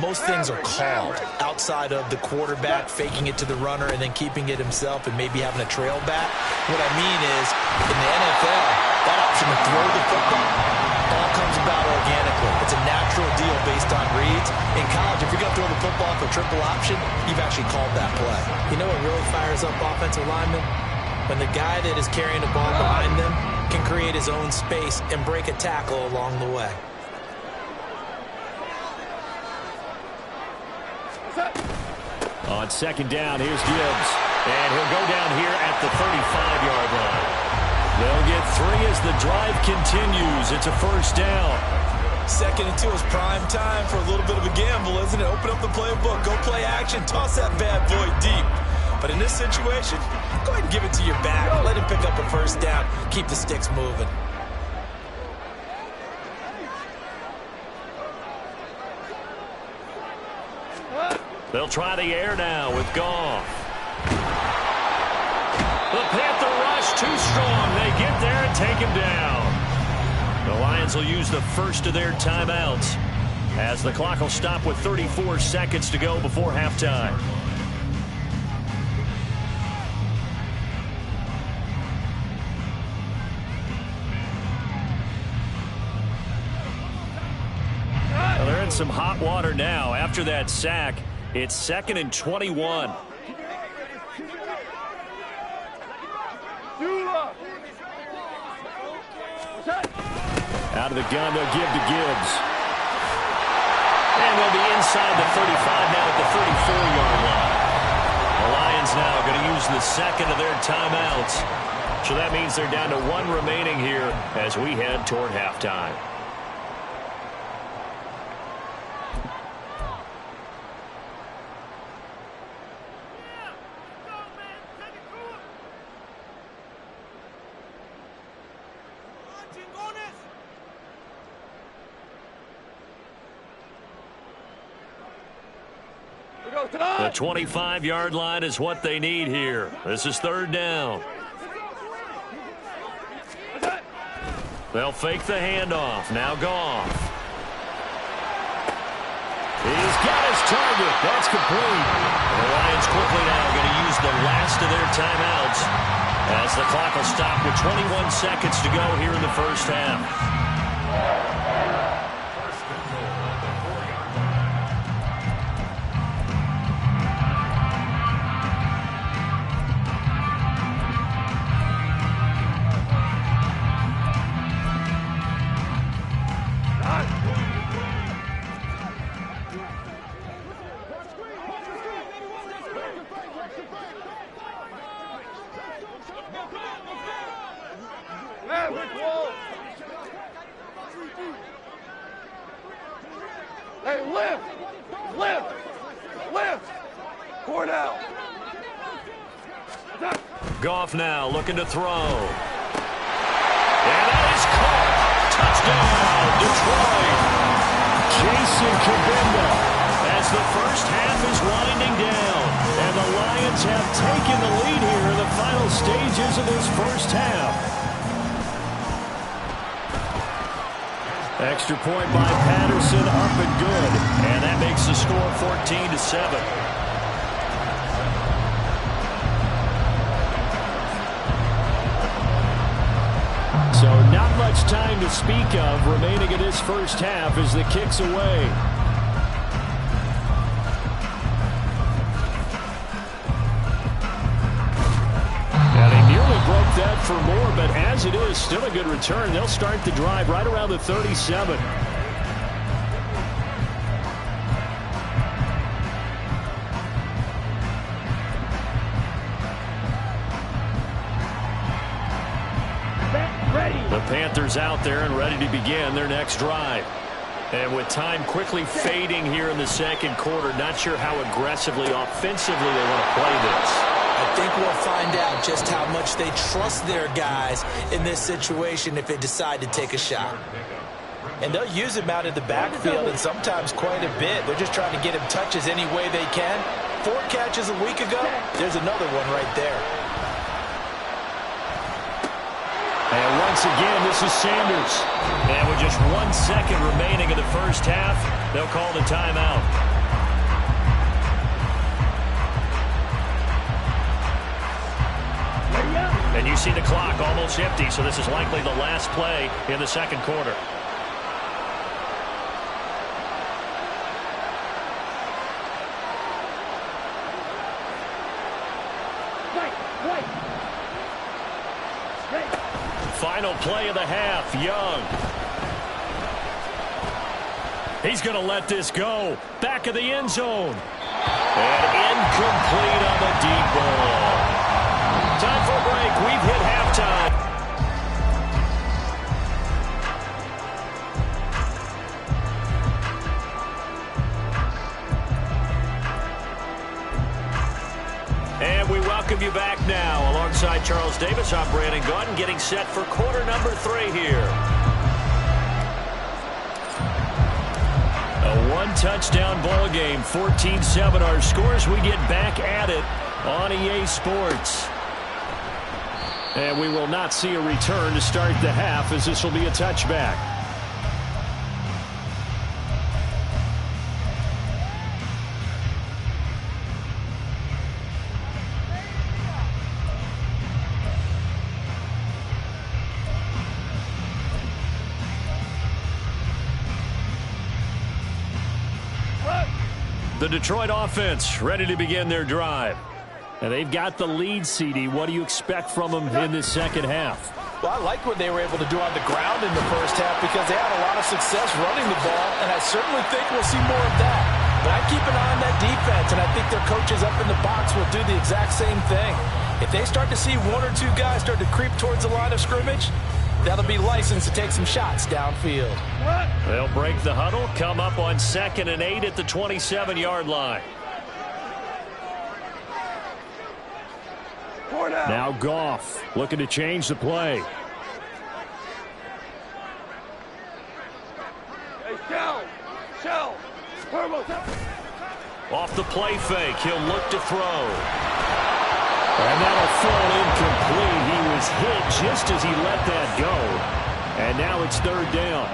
most things are called outside of the quarterback faking it to the runner and then keeping it himself and maybe having a trail back. What I mean is, in the NFL, that option to throw the football all comes about organically. It's a natural deal based on reads. In college, if you're going to throw the football for triple option, you've actually called that play. You know what really fires up offensive linemen? When the guy that is carrying the ball behind them can create his own space and break a tackle along the way. On second down, here's Gibbs. And he'll go down here at the 35-yard line. They'll get 3 as the drive continues. It's a first down. 2nd and 2 is prime time for a little bit of a gamble, isn't it? Open up the playbook, go play action, toss that bad boy deep. But in this situation, go ahead and give it to your back. Let him pick up a first down. Keep the sticks moving. They'll try the air now with Goff. The Panther rush too strong. They get there and take him down. The Lions will use the first of their timeouts as the clock will stop with 34 seconds to go before halftime. Well, they're in some hot water now after that sack. It's 2nd and 21. Out of the gun, they'll give to Gibbs. And they'll be inside the 35 now at the 34-yard line. The Lions now going to use the 2nd of their timeouts. So that means they're down to 1 remaining here as we head toward halftime. The 25-yard line is what they need here. This is third down. They'll fake the handoff. Now Goff. He's got his target. That's complete. The Lions quickly now going to use the last of their timeouts as the clock will stop with 21 seconds to go here in the first half. Hey, lift! Lift! Lift! Cord out! Goff now looking to throw. And that is caught. Touchdown, Detroit. Jason Kabinda as the first half is winding down. And the Lions have taken the lead here in the final stages of this first half. Extra point by Patterson, up and good. And that makes the score 14-7. So not much time to speak of remaining in this first half as the kick's away. Broke that for more, but as it is, still a good return. They'll start the drive right around the 37. The Panthers out there and ready to begin their next drive. And with time quickly fading here in the second quarter, not sure how aggressively, offensively they want to play this. I think we'll find out just how much they trust their guys in this situation if they decide to take a shot. And they'll use him out in the backfield and sometimes quite a bit. They're just trying to get him touches any way they can. 4 catches a week ago, there's another one right there. And once again, this is Sanders. And with just 1 second remaining in the first half, they'll call the timeout. And you see the clock almost empty, so this is likely the last play in the second quarter. Final play of the half, Young. He's going to let this go. Back of the end zone. And incomplete on the deep ball. Time for a break. We've hit halftime. And we welcome you back now. Alongside Charles Davis, I'm Brandon Gaudin, getting set for quarter number 3 here. A one-touchdown ball game, 14-7 our scores. We get back at it on EA Sports. And we will not see a return to start the half, as this will be a touchback. The Detroit offense ready to begin their drive. And they've got the lead, CD. What do you expect from them in this second half? Well, I like what they were able to do on the ground in the first half because they had a lot of success running the ball, and I certainly think we'll see more of that. But I keep an eye on that defense, and I think their coaches up in the box will do the exact same thing. If they start to see 1 or 2 guys start to creep towards the line of scrimmage, that'll be licensed to take some shots downfield. They'll break the huddle, come up on 2nd and 8 at the 27-yard line. Now Goff looking to change the play. Hey, Shell! Turbo! Off the play fake, he'll look to throw. And that'll fall incomplete. He was hit just as he let that go. And now it's third down.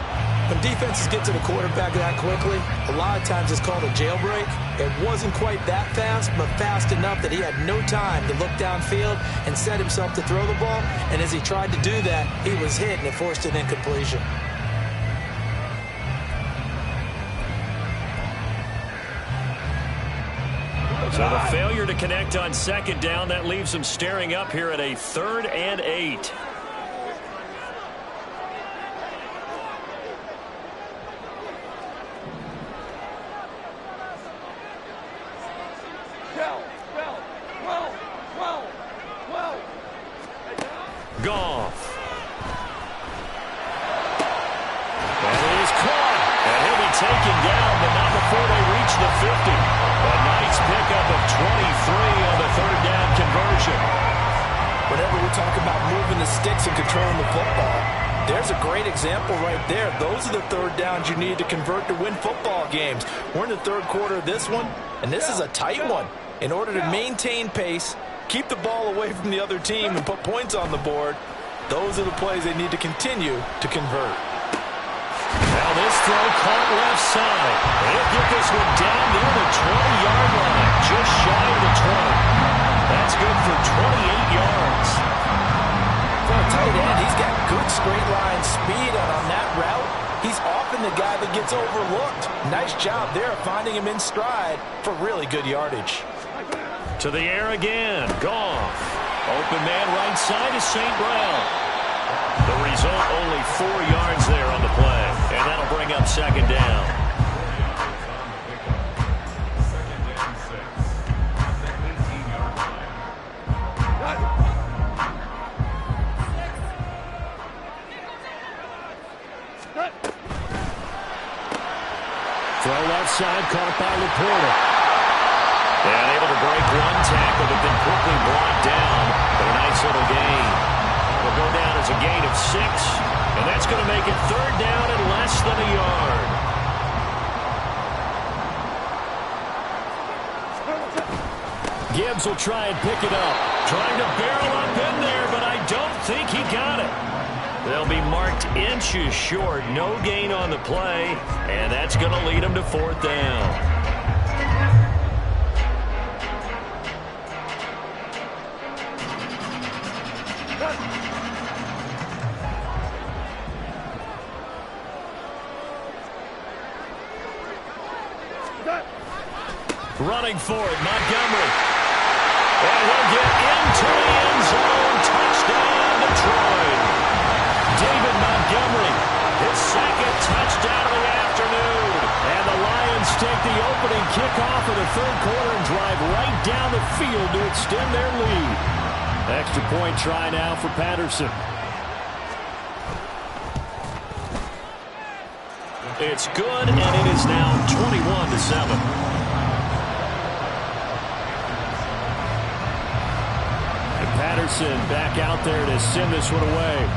When defenses get to the quarterback that quickly, a lot of times it's called a jailbreak. It wasn't quite that fast, but fast enough that he had no time to look downfield and set himself to throw the ball. And as he tried to do that, he was hit, and it forced an incompletion. So the failure to connect on second down, that leaves him staring up here at a 3rd and 8. Goff. That is caught. And he'll be taken down, but not before they reach the 50. A nice pickup of 23 on the 3rd down conversion. Whenever we talk about moving the sticks and controlling the football, there's a great example right there. Those are the 3rd downs you need to convert to win football games. We're in the 3rd quarter of this one, and this is a tight one. In order to maintain pace, keep the ball away from the other team, and put points on the board, those are the plays they need to continue to convert. Now this throw caught left side. He'll get this one down near the 20-yard line, just shy of the 20. That's good for 28 yards. For a tight end, he's got good straight line speed, and on that route, he's often the guy that gets overlooked. Nice job there of finding him in stride for really good yardage. To the air again. Goff. Open man right side is St. Brown. The result, only 4 yards there on the play. And that'll bring up second down. Throw left side, caught by Laporta. And able to break one tackle, but then quickly brought down. But a nice little gain. It'll go down as a gain of 6. And that's going to make it 3rd down and less than a yard. Gibbs will try and pick it up. Trying to barrel up in there, but I don't think he got it. They'll be marked inches short. No gain on the play. And that's going to lead them to 4th down. Running for it, Montgomery. And he'll get into the end zone. Touchdown, Detroit. David Montgomery, his 2nd touchdown of the afternoon. And the Lions take the opening kickoff of the 3rd quarter and drive right down the field to extend their lead. Extra point try now for Patterson. It's good, and it is now 21-7. Patterson back out there to send this one away.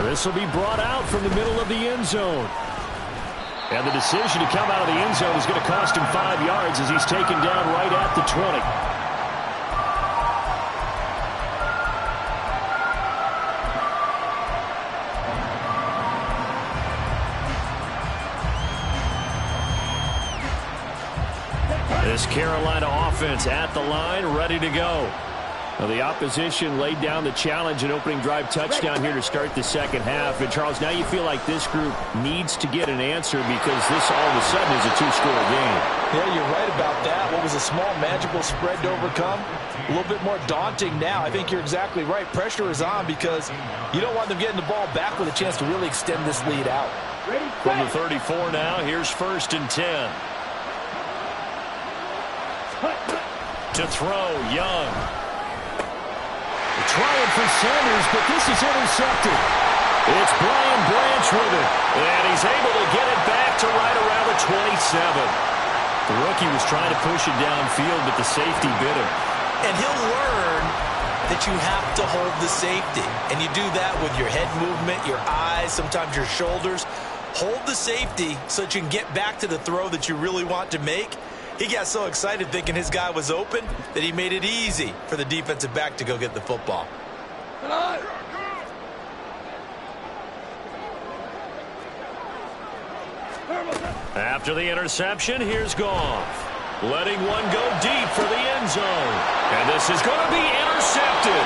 This will be brought out from the middle of the end zone. And the decision to come out of the end zone is going to cost him 5 yards as he's taken down right at the 20. This Carolina offense at the line, ready to go. Well, the opposition laid down the challenge and opening drive touchdown here to start the 2nd half. And, Charles, now you feel like this group needs to get an answer because this all of a sudden is a 2-score game. Yeah, you're right about that. What was a small magical spread to overcome? A little bit more daunting now. I think you're exactly right. Pressure is on because you don't want them getting the ball back with a chance to really extend this lead out. From the 34 now, here's 1st and 10. To throw, Young. Trying for Sanders, but this is intercepted. It's Brian Branch with it, and he's able to get it back to right around the 27. The rookie was trying to push it downfield, but the safety bit him. And he'll learn that you have to hold the safety, and you do that with your head movement, your eyes, sometimes your shoulders. hold the safety so that you can get back to the throw that you really want to make. He got so excited thinking his guy was open that he made it easy for the defensive back to go get the football. After the interception, here's Goff. Letting one go deep for the end zone. And this is going to be intercepted.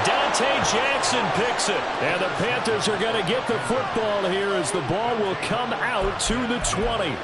Dante Jackson picks it. And the Panthers are going to get the football here as the ball will come out to the 20.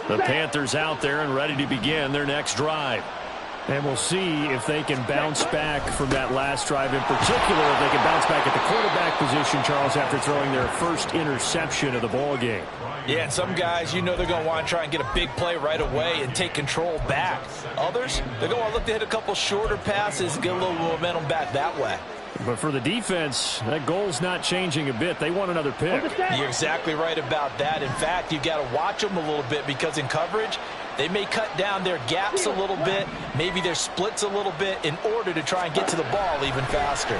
The Panthers out there and ready to begin their next drive. And we'll see if they can bounce back from that last drive, in particular if they can bounce back at the quarterback position, Charles, after throwing their first interception of the ball game. Yeah, and some guys, you know they're going to want to try and get a big play right away and take control back. Others, they're going to want to look to hit a couple shorter passes and get a little momentum back that way. But for the defense, that goal's not changing a bit. They want another pick. You're exactly right about that. In fact, you've got to watch them a little bit because in coverage, they may cut down their gaps a little bit, maybe their splits a little bit in order to try and get to the ball even faster.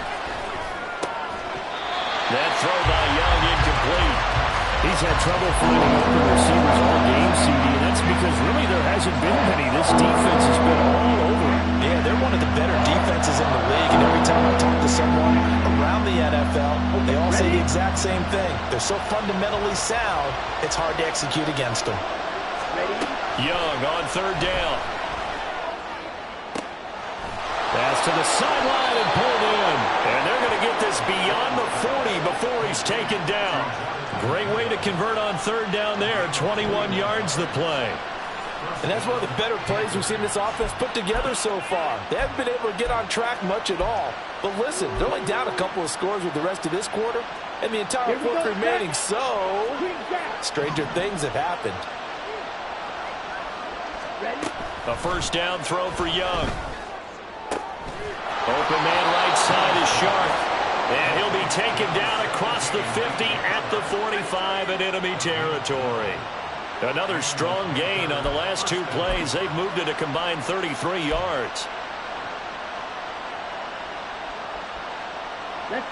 That throw by Young incomplete. He's had trouble finding open receivers all game, CD, and that's because really there hasn't been many. This defense has been all over. Yeah, they're one of the better defenses in the league, and every time I talk to someone around the NFL, they all say the exact same thing. They're so fundamentally sound, it's hard to execute against them. Young on third down. Pass to the sideline and pulled in. And they're going to get this beyond the 40 before he's taken down. Great way to convert on third down there. 21 yards the play. And that's one of the better plays we've seen this offense put together so far. They haven't been able to get on track much at all. But listen, they're only down a couple of scores with the rest of this quarter and the entire fourth remaining. So, stranger things have happened. A first down throw for Young. Open man right side is Sharp. And he'll be taken down across the 50 at the 45 in enemy territory. Another strong gain on the last two plays. They've moved it a combined 33 yards.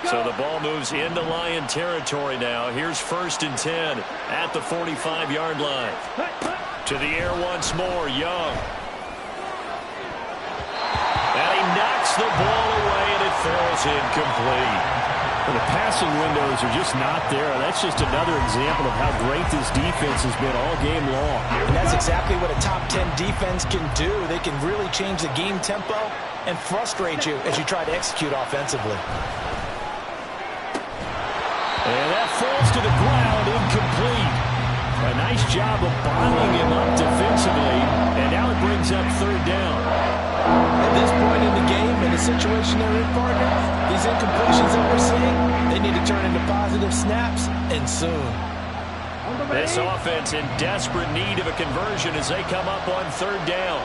So the ball moves into Lion territory now. Here's 1st and 10 at the 45-yard line. To the air once more, Young. And he knocks the ball away, and it falls incomplete. Well, the passing windows are just not there. That's just another example of how great this defense has been all game long. And that's exactly what a top 10 defense can do. They can really change the game tempo and frustrate you as you try to execute offensively. And that falls to the ground, incomplete. A nice job of bottling him up defensively, and now it brings up third down. At this point in the game, in the situation they're in, partner, these incompletions that we're seeing, they need to turn into positive snaps, and soon. This offense in desperate need of a conversion as they come up on third down.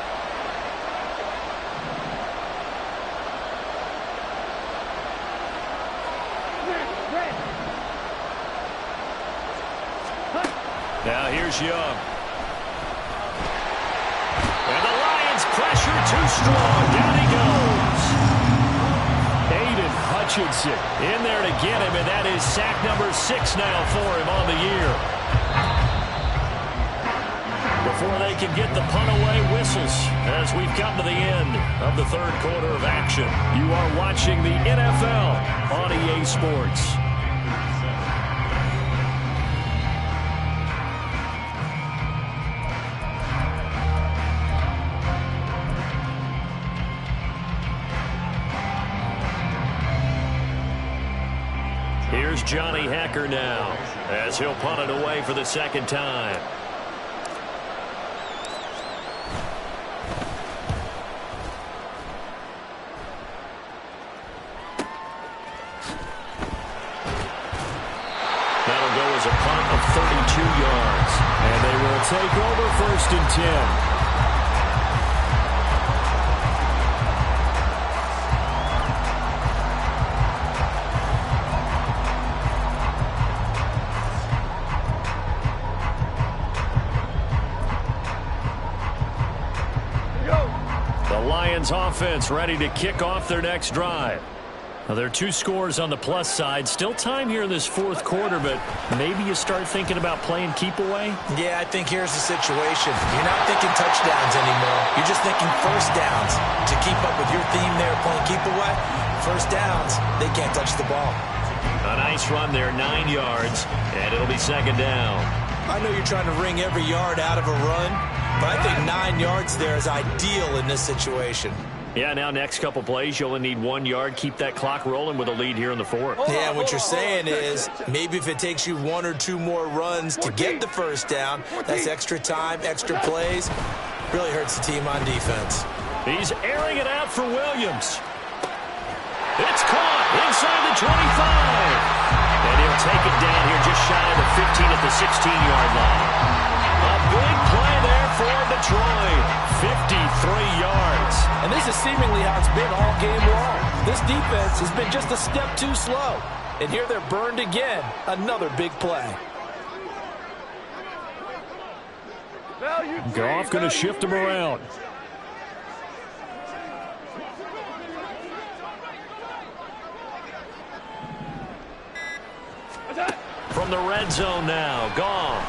Now here's Young. And the Lions pressure too strong. Down he goes. Aiden Hutchinson in there to get him, and that is sack number 6 now for him on the year. Before they can get the punt away, whistles as we've come to the end of the third quarter of action. You are watching the NFL on EA Sports. Here's Johnny Hecker now as he'll punt it away for the second time. That'll go as a punt of 32 yards. And they will take over 1st and 10. Lions offense ready to kick off their next drive. Now, there are 2 scores on the plus side. Still time here in this fourth quarter, but maybe you start thinking about playing keep away? Yeah, I think here's the situation. You're not thinking touchdowns anymore. You're just thinking first downs. To keep up with your theme there, playing keep away, first downs, they can't touch the ball. A nice run there, 9 yards, and it'll be second down. I know you're trying to wring every yard out of a run, but I think 9 yards there is ideal in this situation. Yeah, now next couple plays, you only need 1 yard. Keep that clock rolling with a lead here in the fourth. Yeah, what you're saying is maybe if it takes you 1 or 2 more runs to get the first down, that's extra time, extra plays. Really hurts the team on defense. He's airing it out for Williams. It's caught inside the 25. And he'll take it down here just shy of the 15 at the 16-yard line. A big play there for Detroit. 53 yards. And this is seemingly how it's been all game long. This defense has been just a step too slow. And here they're burned again. Another big play. Goff going to shift him around. From the red zone now, Goff.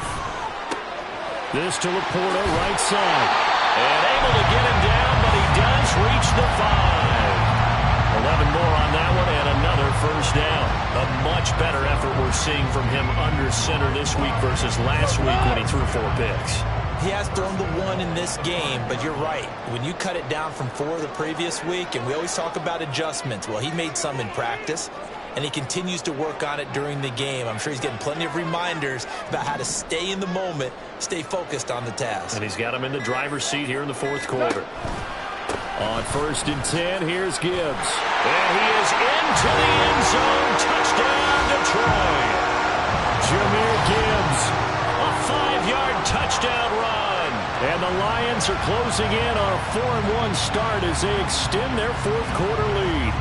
This to Laporta, right side. And able to get him down, but he does reach the 5. 11 more on that one, and another first down. A much better effort we're seeing from him under center this week versus last week when he threw 4 picks. He has thrown the 1 in this game, but you're right. When you cut it down from 4 the previous week, and we always talk about adjustments, well, he made some in practice, and he continues to work on it during the game. I'm sure he's getting plenty of reminders about how to stay in the moment, stay focused on the task. And he's got him in the driver's seat here in the fourth quarter. On 1st and 10, here's Gibbs. And he is into the end zone. Touchdown, Detroit. Jahmyr Gibbs. A 5-yard touchdown run. And the Lions are closing in on a 4-1 start as they extend their fourth quarter lead.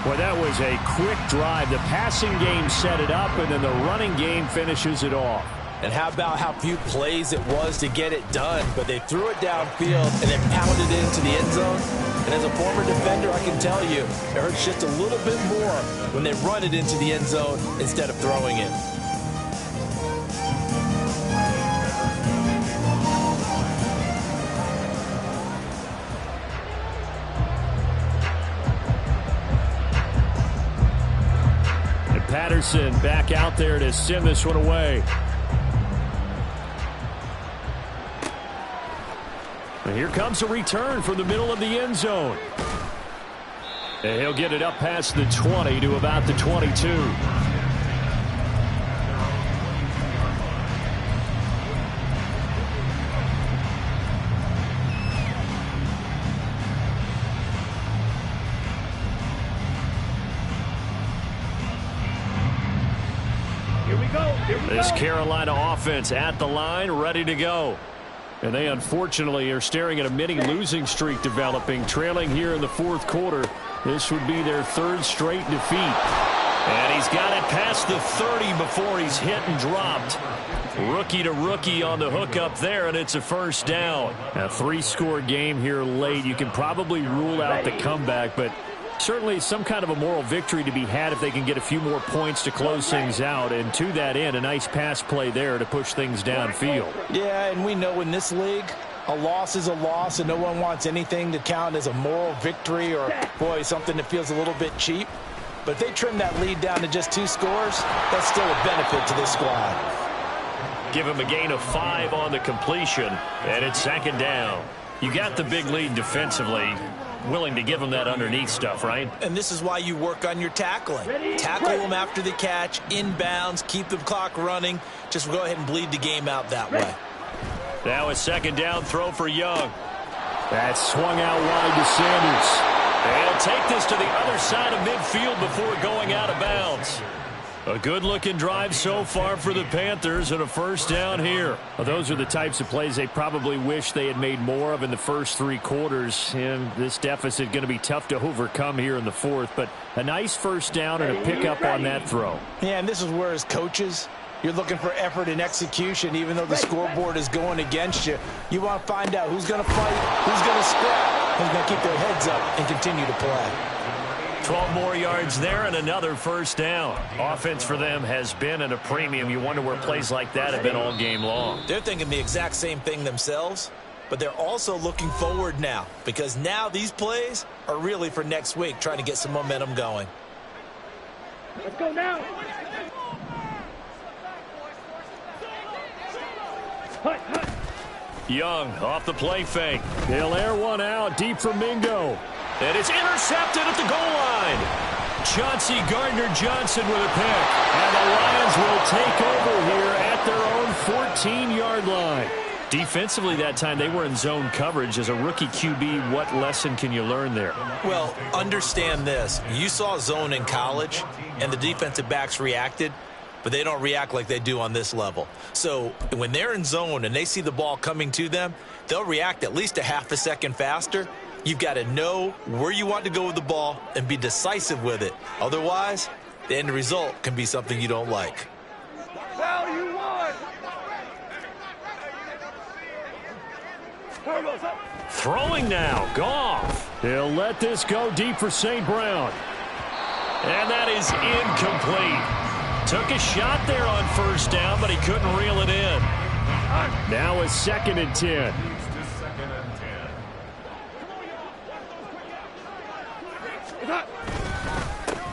Boy, that was a quick drive. The passing game set it up, and then the running game finishes it off. And how about how few plays it was to get it done, but they threw it downfield and then pounded it into the end zone. And as a former defender, I can tell you, it hurts just a little bit more when they run it into the end zone instead of throwing it. Patterson back out there to send this one away. And here comes a return from the middle of the end zone. And he'll get it up past the 20 to about the 22. This Carolina offense at the line, ready to go. And they unfortunately are staring at a mini losing streak developing, trailing here in the fourth quarter. This would be their 3rd straight defeat. And he's got it past the 30 before he's hit and dropped. Rookie to rookie on the hook up there, and it's a first down. A 3-score game here late. You can probably rule out the comeback, but certainly some kind of a moral victory to be had if they can get a few more points to close things out. And to that end, a nice pass play there to push things downfield. Yeah, and we know in this league, a loss is a loss, and no one wants anything to count as a moral victory or, boy, something that feels a little bit cheap. But if they trim that lead down to just 2 scores, that's still a benefit to this squad. Give him a gain of 5 on the completion, and it's second down. You got the big lead defensively. Willing to give them that underneath stuff, right? And this is why you work on your tackling. Tackle them after the catch, inbounds, keep the clock running. Just go ahead and bleed the game out that way. Now a second down throw for Young. That swung out wide to Sanders. They'll take this to the other side of midfield before going out of bounds. A good-looking drive so far for the Panthers and a first down here. Well, those are the types of plays they probably wish they had made more of in the first 3 quarters. And this deficit going to be tough to overcome here in the fourth. But a nice first down and a pickup on that throw. Yeah, and this is where as coaches, You're looking for effort and execution, even though the scoreboard is going against you. You want to find out who's going to fight, who's going to scrap, who's going to keep their heads up and continue to play. 12 more yards there and another first down. Offense for them has been at a premium. You wonder where plays like that have been all game long. They're thinking the exact same thing themselves, but they're also looking forward now, because now these plays are really for next week, trying to get some momentum going. Let's go now. Young off the play fake. He'll air one out deep for Mingo. And it's intercepted at the goal line. Chauncey Gardner-Johnson with a pick. And the Lions will take over here at their own 14-yard line. Defensively that time, they were in zone coverage. As a rookie QB, what lesson can you learn there? Well, understand this. You saw zone in college, and the defensive backs reacted, but they don't react like they do on this level. So when they're in zone and they see the ball coming to them, they'll react at least a half a second faster. You've got to know where you want to go with the ball and be decisive with it. Otherwise, the end result can be something you don't like. Foul, you won. Throwing now, Goff. He'll let this go deep for St. Brown. And that is incomplete. Took a shot there on first down, but he couldn't reel it in. Now it's 2nd and 10.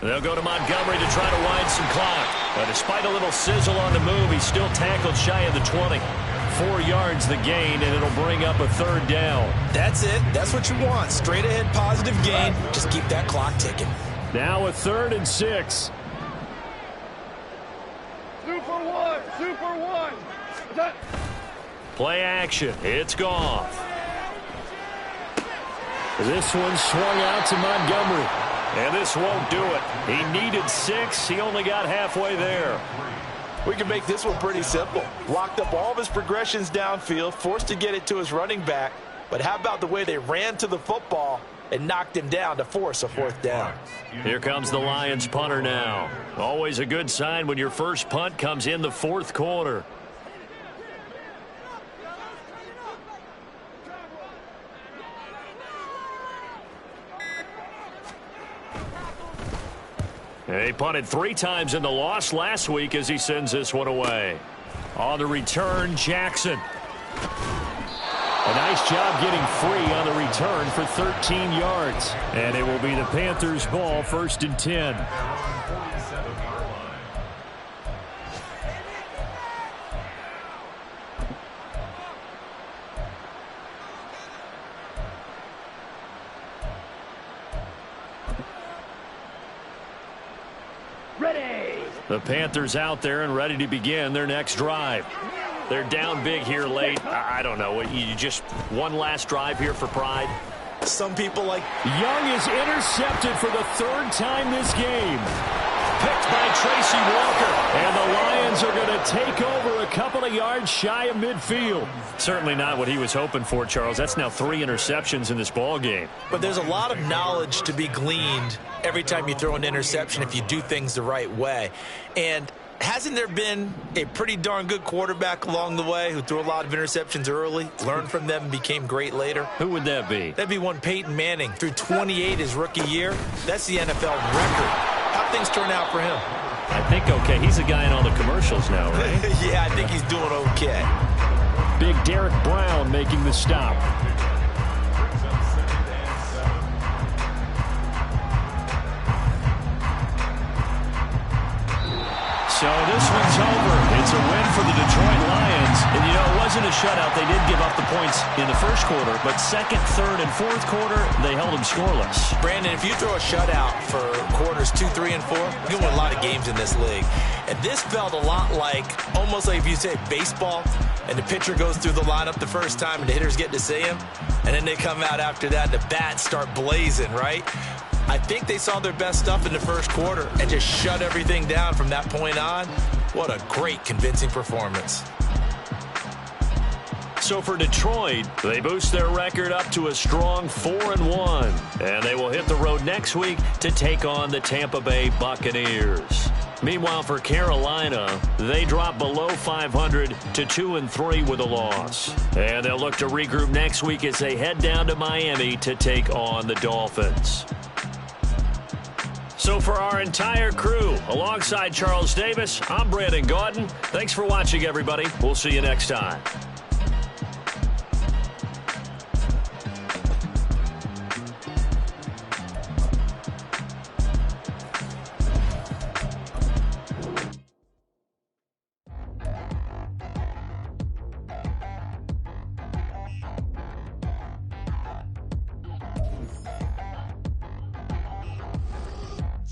They'll go to Montgomery to try to wind some clock. But despite a little sizzle on the move, he's still tackled shy of the 20. 4 yards the gain, and it'll bring up a 3rd down. That's it. That's what you want. Straight ahead positive gain. Just keep that clock ticking. Now a 3rd and 6. Super one. Super one. Play action. It's Goff. This one swung out to Montgomery. And this won't do it. He needed 6. He only got halfway there. We can make this one pretty simple. Locked up all of his progressions downfield, forced to get it to his running back. But how about the way they ran to the football and knocked him down to force a 4th down? Here comes the Lions punter now. Always a good sign when your first punt comes in the 4th quarter. He punted 3 times in the loss last week as he sends this one away. On the return, Jackson. A nice job getting free on the return for 13 yards. And it will be the Panthers' ball, 1st and 10. The Panthers out there and ready to begin their next drive. They're down big here late. I don't know. You just one last drive here for pride. Some people like... Young is intercepted for the 3rd time this game. Picked by Tracy Walker. And the Lions are going to take over a couple of yards shy of midfield. Certainly not what he was hoping for, Charles. That's now 3 interceptions in this ball game. But there's a lot of knowledge to be gleaned every time you throw an interception if you do things the right way. And hasn't there been a pretty darn good quarterback along the way who threw a lot of interceptions early, learned from them, and became great later? Who would that be? That'd be one Peyton Manning. Threw 28 his rookie year. That's the NFL record. How'd things turn out for him? I think okay. He's a guy in all the commercials now, right? Yeah, I think he's doing okay. Big Derek Brown making the stop. So this one's over. It's a win for the Detroit Lions. And, you know, it wasn't a shutout. They did give up the points in the first quarter. But 2nd, 3rd, and 4th quarter, they held them scoreless. Brandon, if you throw a shutout for quarters 2, 3, and 4, you're going to win a lot of games in this league. And this felt a lot like, almost like if you say baseball, and the pitcher goes through the lineup the first time and the hitters get to see him, and then they come out after that and the bats start blazing, right? I think they saw their best stuff in the first quarter and just shut everything down from that point on. What a great, convincing performance. So for Detroit, they boost their record up to a strong 4-1. And they will hit the road next week to take on the Tampa Bay Buccaneers. Meanwhile, for Carolina, they drop below 500 to 2-3 with a loss. And they'll look to regroup next week as they head down to Miami to take on the Dolphins. So for our entire crew, alongside Charles Davis, I'm Brandon Gaudin. Thanks for watching, everybody. We'll see you next time.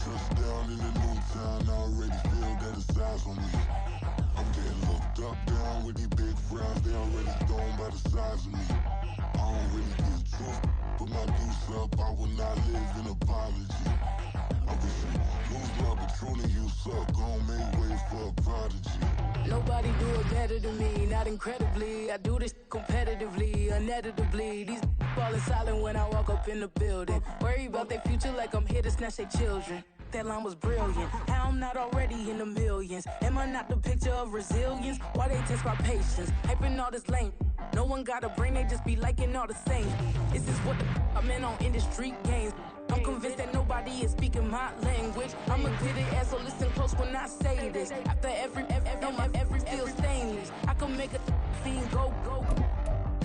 Touchdown in the new town, I already feel that it's eyes on me. I'm getting looked up, down with these big frowns, they already thrown by the size of me. I don't really give truth, but my deuce up, I will not live in apology. I wish you lose love, but truly you suck, gon' make way for a prodigy. Nobody do it better than me, not incredibly. I do this competitively, uneditably. These falling silent when I walk up in the building. Worry about their future like I'm here to snatch their children. That line was brilliant. How I'm not already in the millions? Am I not the picture of resilience? Why they test my patience? Hyping all this lame. No one got a brain, they just be liking all the same. This is what the I'm in on industry games. I'm convinced that nobody is speaking my language. I'm a good ass, so listen close when I say this. After every feel stainless. I can make a fiend go.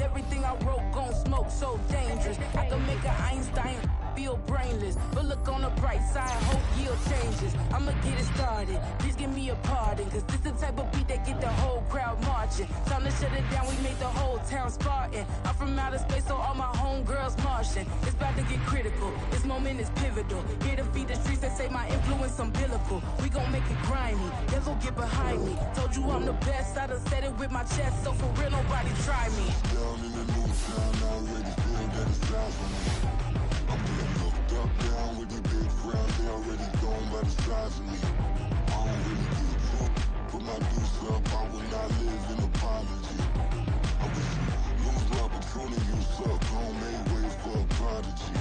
Everything I wrote gon' smoke, so dangerous. I can make an Einstein feel brainless. But look on the bright side, hope yield changes. I'ma get it started, please give me a pardon. Cause this the type of beat that get the whole crowd marching. Time to shut it down, we made the whole town Spartan. I'm from outer space, so all my homegirls Martian. It's about to get critical, this moment is pivotal. Here to feed the streets that say my influence umbilical. We gon' make it grimy, devil get behind me. Told you I'm the best, I done said it with my chest. So for real, nobody try me. Down in the new town, I already feel that it's eyes on me. I'm getting looked up, down with these big frowns, they already thrown by the size of me. I don't really give truth, put my deuce up, I will not live in apology. I wish you lose love, but truly you suck, gon' make way for a prodigy.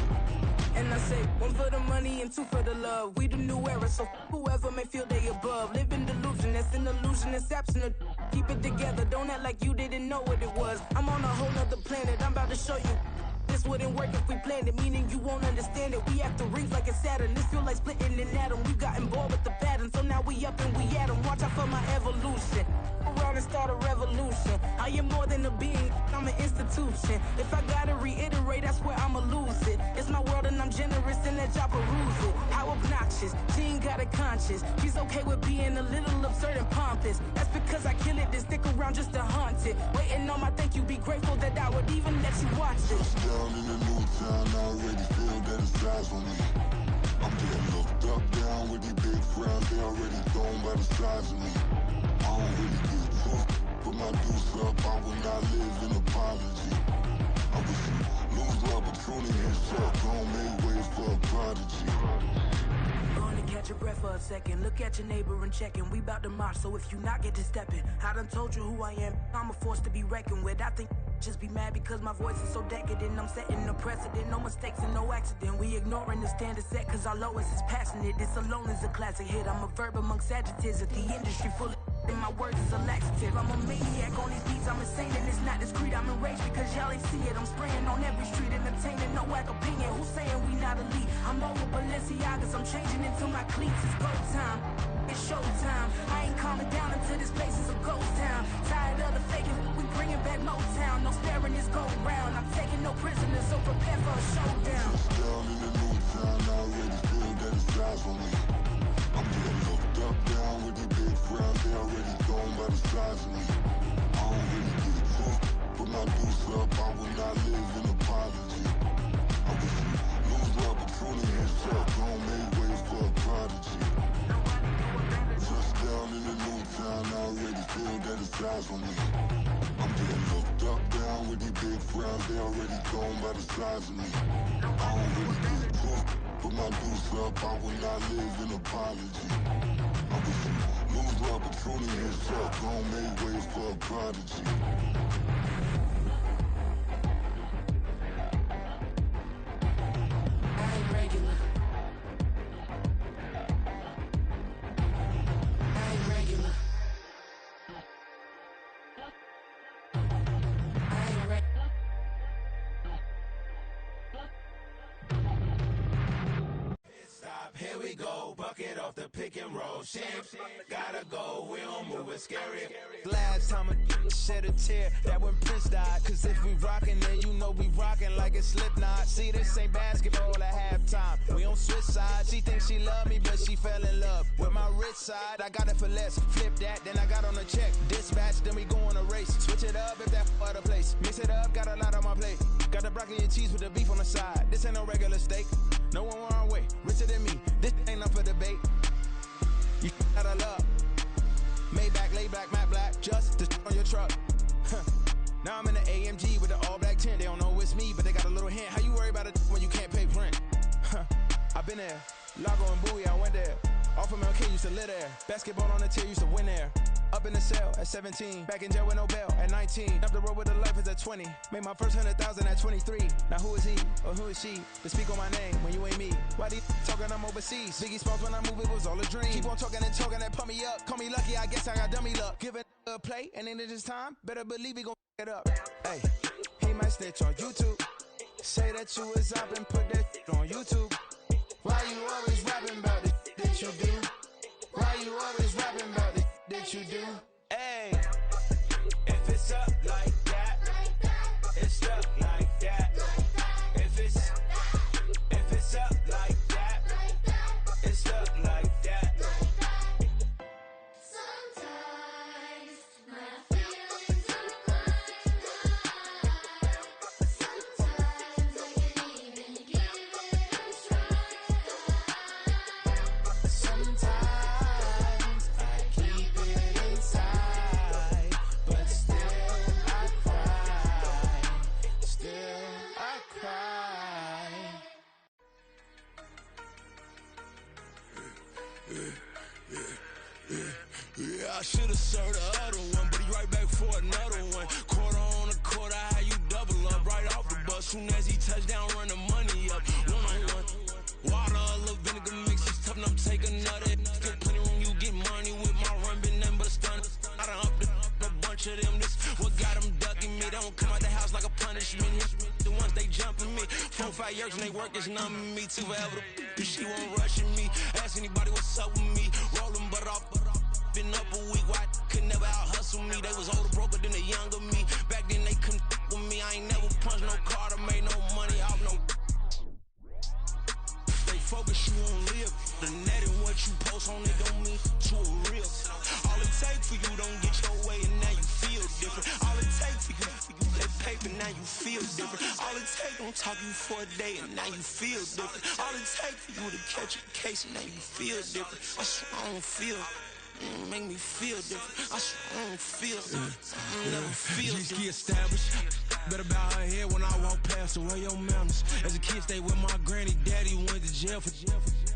And I say, one for the money and two for the love. We the new era, so whoever may feel they above. Live in delusion, that's an illusion, it's absent. Keep it together, don't act like you didn't know what it was. I'm on a whole nother planet, I'm about to show you. This wouldn't work if we planned it, meaning you won't understand it. We have to rings like it's Saturn. This feel like splitting an atom. We got involved with the pattern, so now we up and we at 'em. Watch out for my evolution. Around and start a revolution. I am more than a being, I'm an institution. If I gotta reiterate, that's where I'ma lose it. It's my world and I'm generous and that y'all peruse it. How obnoxious, she ain't got a conscience. She's okay with being a little absurd and pompous. That's because I kill it, then stick around just to haunt it. Waiting on my thank you, be grateful that I would even let you watch this. Down in the new town, I already feel that it's eyes on me. I'm getting looked up, down with these big frowns, they already thrown by the size of me. I don't really give truth, put my deuce up, I will not live in apology. I wish you lose love, but truly you suck, gon' make way for a prodigy. Gonna catch your breath for a second. Look at your neighbor and checking. We bout to march, so if you not get to stepping. I done told you who I am. I'm a force to be reckoned with. I think just be mad because my voice is so decadent. I'm setting a precedent. No mistakes and no accident. We ignoring the standard set cause our lowest is passionate. This alone is a classic hit. I'm a verb amongst adjectives. If the industry full of and my words is a laxative. I'm a maniac on these beats, I'm insane and it's not discreet. I'm enraged because y'all ain't see it. I'm spraying on every street, entertaining, no whack opinion. Who's saying we not elite? I'm over Balenciagas, I'm changing into my cleats. It's go time, it's show time. I ain't calming down until this place is a ghost town. Tired of the faking, we bringing back Motown. No sparing this go round. I'm taking no prisoners, so prepare for a showdown. Down in the new town, I already feel that it's eyes on me. I'm getting looked up, down with these big frowns, they already thrown by the size of me. I don't really give truth, put my deuce up, I will not live in apology. I wish you lose love, but truly you suck, gon' make way for a prodigy. Touchdown in the new town, I already feel that it's eyes on me. I'm getting looked up, down with these big frowns, they already thrown by the size of me. I don't really give truth, put my deuce up, I will not live in apology. I wish you lose love, but truly you suck, gon' make way for a prodigy. I ain't regular. get off the pick and roll shit. Gotta go, we don't move it scary. Last time a shed a tear, that when Prince died. Cause if we rockin', then you know we rockin' like it's Slipknot. See, this ain't basketball at halftime. We on switch sides. She thinks she love me, but she fell in love with my rich side. I got it for less. Flip that, then I got on a check. Dispatch, then we go on a race. Switch it up if that other place. Mix it up, got a lot on my plate. Got the broccoli and cheese with the beef on the side. This ain't no regular steak. No one wrong way, richer than me. This ain't up for debate. You gotta love. Maybach, lay back, matte black, just to on your truck. Now I'm in the AMG with the all black tint. They don't know it's me, but they got a little hint. How you worry about it when you can't pay rent? I've been there. Lago and Bowie, I went there. Off of MLK, used to live there. Basketball on the tier, used to win there. Up in the cell at 17. Back in jail with no bail at 19. Up the road with the life is at 20. Made my first 100,000 at 23. Now who is he or who is she to speak on my name when you ain't me? Why they talking I'm overseas? Biggie Smalls when I move, it was all a dream. Keep on talking and talking that pump me up. Call me lucky, I guess I got dummy luck. Give it a play and then it's time. Better believe he gon' it up. Hey, he might snitch on YouTube. Say that you was up and put that on YouTube. Why you always rapping about the that you do? Why you always rapping about the that you do? Hey, if it's up like that, it's up like that. If it's up like that, it's up like that. Sometimes my feelings are high. Sometimes I can't even give it a try. Sometimes I keep it inside, but still I cry. Still I cry. Yeah, I should've served the other one, but he right back for another one. Quarter on a quarter, how you double up right off the bus. Soon as he touch down, run the money up. One-on-one. Water, a little vinegar mix, it's tough enough to take another. Still plenty room, you get money with my run, been nothing but a stun. I done up a bunch of them, this what got them ducking me. They don't come out the house like a punishment. The ones they jumping me. 4-5 years and they work is numbing me too forever. She won't rushing me. Ask anybody what's up with me. Rolling butter off. Been up a week, why could never out hustle me? They was older, broker than the younger me. Back then they couldn't with me. I ain't never punched no card or made no money off no. They focus, you on live. The net and what you post on it don't mean to a real. All it take for you don't get your way and now you feel different. All it take for you that paper, now you feel different. All it take don't talk you for a day and now you feel different. All it take for you to catch a case and now you feel different. I swear I don't feel. Make me feel different. I swear I don't feel. I never feel different. G-ski established. Better bow her head when I walk past her. Where your manners? As a kid, stayed with my granny. Daddy went to jail for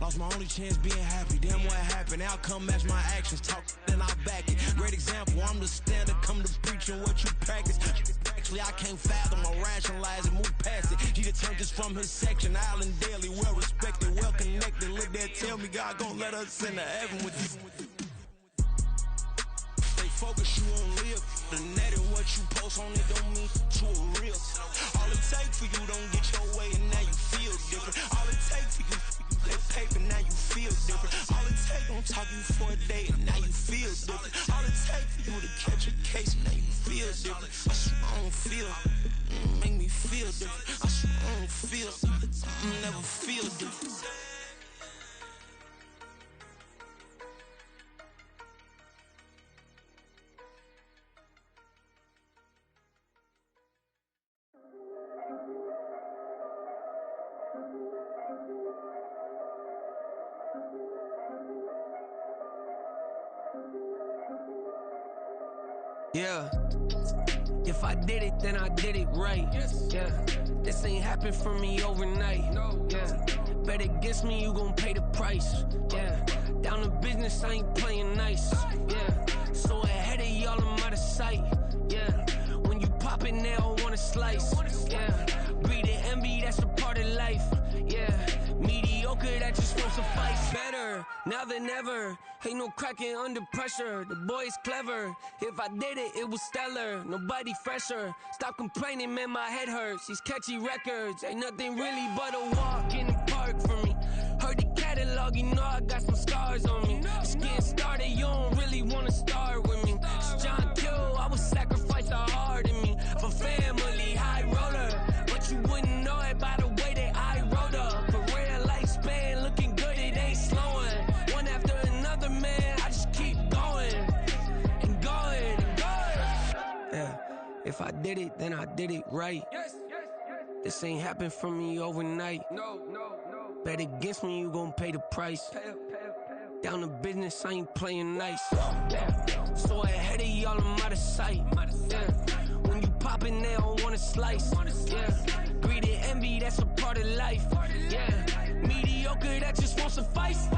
lost my only chance being happy. Damn, what happened? Outcome match my actions. Talk, then I back it. Great example. I'm the standard. Come to preaching what you practice. Actually, I can't fathom or rationalize and move past it. He turned this from his section. Island daily, well respected, well connected. Look there, tell me God gon' let us into heaven with you. Focus, you on live. The net and what you post on it don't mean to a real. All it take for you don't get your way and now you feel different. All it take for you that paper, now you feel different. All it take don't talk you for a day and now you feel different. All it take for you to catch a case and now you feel different. I swear I don't feel. Make me feel different. I swear I don't feel. I never feel different. Yeah. If I did it, then I did it right. Yeah. This ain't happened for me overnight. Yeah. Bet against me, you gon' pay the price. Yeah. Down to business, I ain't playing nice. Yeah. So ahead of y'all, I'm out of sight. Yeah. When you pop it, they don't wanna slice. Yeah. Breathe and envy, that's a part of life. Yeah. Mediocre, that just won't suffice. Better now than ever. Ain't no cracking under pressure. The boy's clever. If I did it, it was stellar. Nobody fresher. Stop complaining, man, my head hurts. These catchy records ain't nothing really but a walk in the park for me. Heard the catalog, you know I I got some scars on me. Just getting started, you don't really wanna start with me. It's John Q, I would sacrifice the heart in me for family, high roller. But you wouldn't know it by the way that I wrote up. For real lifespan, looking good, it ain't slowing. One after another, man, I just keep going and going and going. Yeah, if I did it, then I did it right. This ain't happened for me overnight. Bet against me, you gon' pay the price. Down to business, I ain't playing nice. Yeah. So ahead of y'all, I'm out of sight. Yeah. When you poppin', they don't wanna slice. Yeah. Greed and envy, that's a part of life. Yeah. Mediocre, that just won't suffice.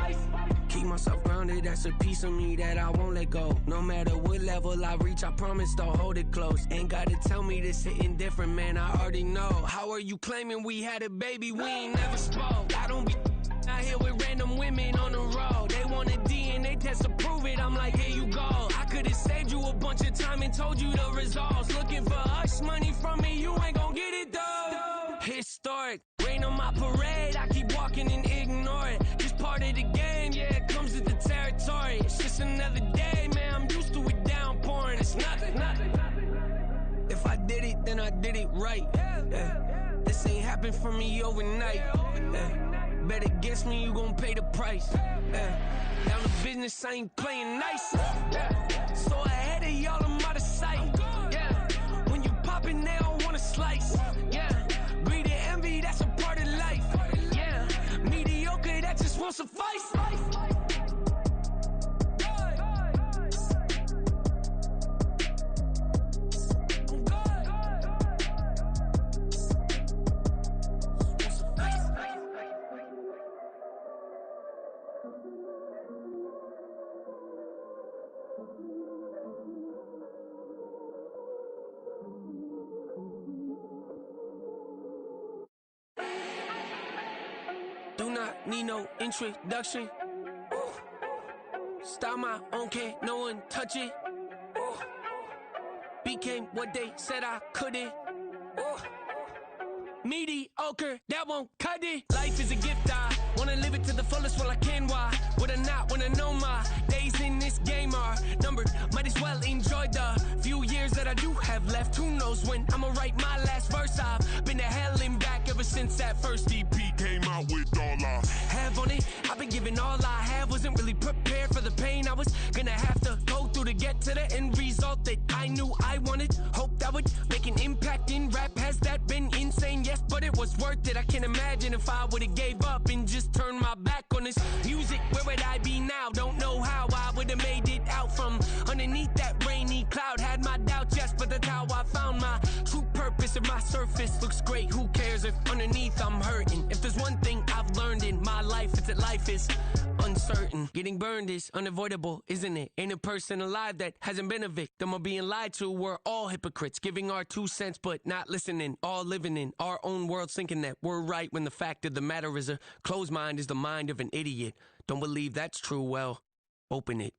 Keep myself grounded, that's a piece of me that I won't let go. No matter what level I reach, I promise to hold it close. Ain't gotta tell me this hitting different, man, I already know. How are you claiming we had a baby, we ain't never spoke? I don't be out here with random women on the road. They want a DNA test to prove it, I'm like, here you go. I could've saved you a bunch of time and told you the results. Looking for hush money from me, you ain't gon' get it though. Historic, rain on my parade, I keep walking and ignore it. Just part of the game, yeah, it comes with the territory. It's just another day, man, I'm used to it downpouring. It's nothing. If I did it, then I did it right. Yeah. This ain't happened for me overnight. Yeah. Bet against me, you gon' pay the price. Yeah. Down to business, I ain't playing nice. Yeah. So ahead of y'all, I'm out of sight. Yeah. When you poppin', they don't wanna slice. Yeah. Greed and envy, that's a part of life. Yeah. Mediocre, that just won't suffice. Do not need no introduction. Ooh. Style my own, can't no one touch it. Ooh. Became what they said I couldn't. Ooh. Mediocre, that won't cut it. Life is a gift, I wanna live it to the fullest while I can. Why would I not wanna know my days in this game are numbered? Might as well enjoy the few years that I do have left. Who knows when I'ma write my last verse? I've been to hell and back ever since that first EP came out with all I have on it. I've been giving all I have, wasn't really prepared for the pain I was gonna have to go through to get to the end result that I knew I wanted. Hoped I would make an impact in rap. Has that been insane? Yes, but it was worth it. I can't imagine if I would've gave up and just turned my back on this music. Where would I be now? Don't know how I would've made it out from underneath that rainy cloud. Had my doubts, yes, but that's how I found my true purpose. If my surface looks great, who cares if underneath I'm hurting? If there's one thing I've learned in my life, it's that life is uncertain. Getting burned is unavoidable, isn't it? Ain't a person alive that hasn't been a victim of being lied to. We're all hypocrites, giving our 2 cents but not listening. All living in our own world, thinking that we're right when the fact of the matter is a closed mind is the mind of an idiot. Don't believe that's true? Well, open it.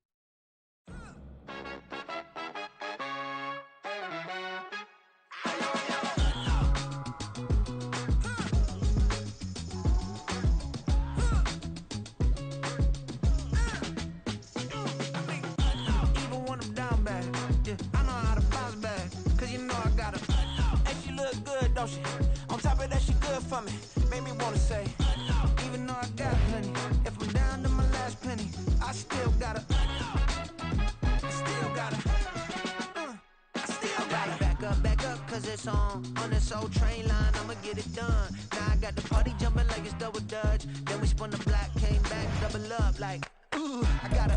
Don't she? On top of that, she good for me. Made me wanna say, even though I got plenty, if I'm down to my last penny, I still gotta. Back up, cause it's on this old train line, I'ma get it done. Now I got the party jumping like it's double dutch. Then we spun the block, came back, double up like, ooh, I got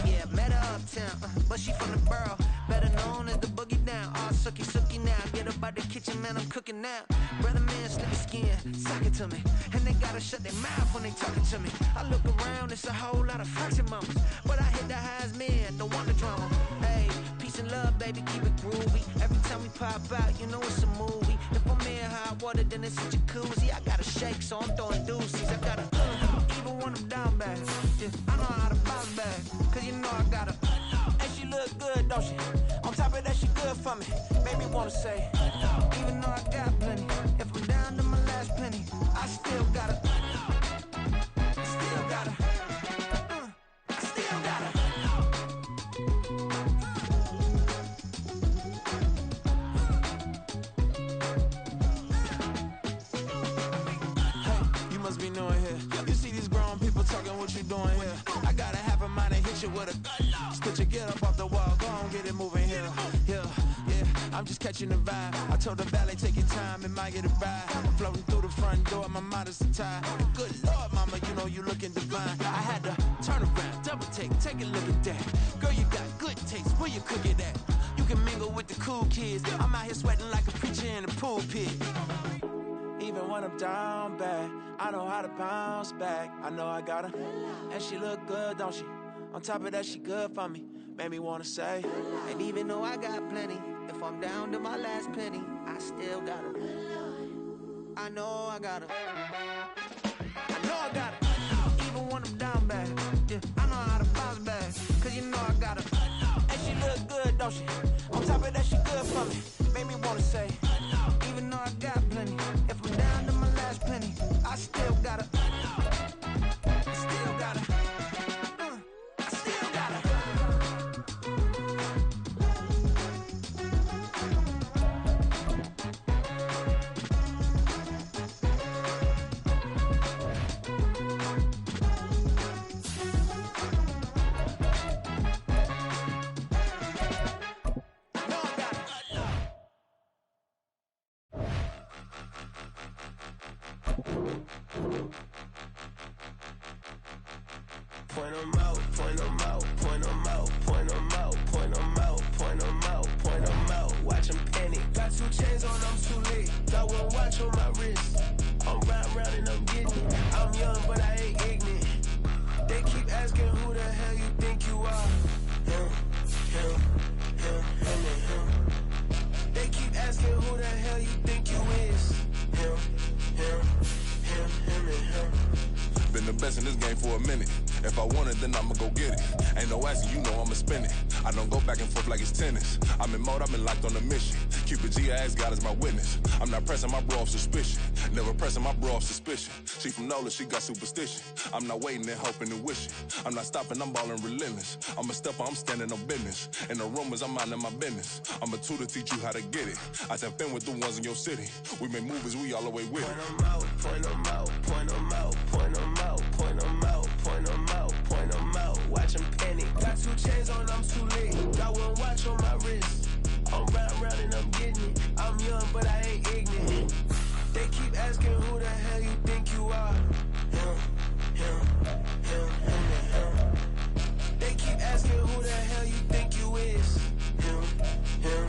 yeah, met her uptown, but she from the borough, better known as the boogie down. All sucky now, get up out the kitchen, man, I'm cooking now. Brother man, slip his skin, sock it to me, and they gotta shut their mouth when they talking to me. I look around, it's a whole lot of fraction mamas, but I hit the highs, man, don't want the drama. Hey, peace and love, baby, keep it groovy. Every time we pop out, you know it's a movie. If I'm in hot water, then it's a jacuzzi. I gotta shake, so I'm throwing deuces. I gotta, even when I'm down bad, yeah, I know how to bounce back, cause you know I gotta. And she look good, don't she? On top of that, she good for me. Made me wanna say, even though I got plenty, if I'm down to my last penny, I still gotta. Stitch it, get up off the wall, go on, get it moving here. Yeah, I'm just catching the vibe. I told the valet, take your time, it might get a ride. I'm floating through the front door, my mind is tied. Good Lord, mama, you know you looking divine. I had to turn around, double take a look at that. Girl, you got good taste, where you cook it at? You can mingle with the cool kids. I'm out here sweating like a preacher in a pool pit. Even when I'm down bad, I know how to bounce back. I know I got her, and she look good, don't she? On top of that, she good for me. Made me wanna say, and even though I got plenty, if I'm down to my last penny, I still got her. I know I got her. I know I got her. Even when I'm down bad, yeah, I know how to bounce back. Cause you know I got her, and she look good, don't she? On top of that, she good for me. Made me wanna say, even though I got plenty, if I'm down to my last penny, I still got her. I still got her. I still got her. Point 'em out, point 'em out, point 'em out, point 'em out, point 'em out, point 'em out, point 'em out. Watch 'em panic. Got 2 chains on, I'm too late. Got 1 watch on my wrist. I'm round and I'm getting it. I'm young, but I ain't ignorant. They keep asking who the hell you think you are. Him, him, him, him, and him. They keep asking who the hell you think you is. Him, him, him, him, and him. Been the best in this game for a minute. If I want it, then I'ma go get it. Ain't no asking, you know I'ma spin it. I don't go back and forth like it's tennis. I'm in mode, I've been locked on a mission. Cupid G, I ask God as my witness. I'm not pressing my bro off suspicion. Never pressing my bro off suspicion. She from Nola, she got superstition. I'm not waiting and hoping and wishing. I'm not stopping, I'm balling relentless. I'm a stepper, I'm standing on business. In the rumors, I'm minding my business. I'm a tutor, teach you how to get it. I tap in with the ones in your city. We make movies, we all the way with it. Point 'em out, point 'em out, point 'em out, point 'em out, point 'em out, point 'em out, point 'em out. Watch 'em panic. Got 2 chains on, I'm too late. Got 1 watch on my wrist. I'm round and I'm getting it. I'm young, but I ain't ignorant. They keep asking who the hell you think you are. Him, him, him, him, and him. They keep asking who the hell you think you is. Him, him,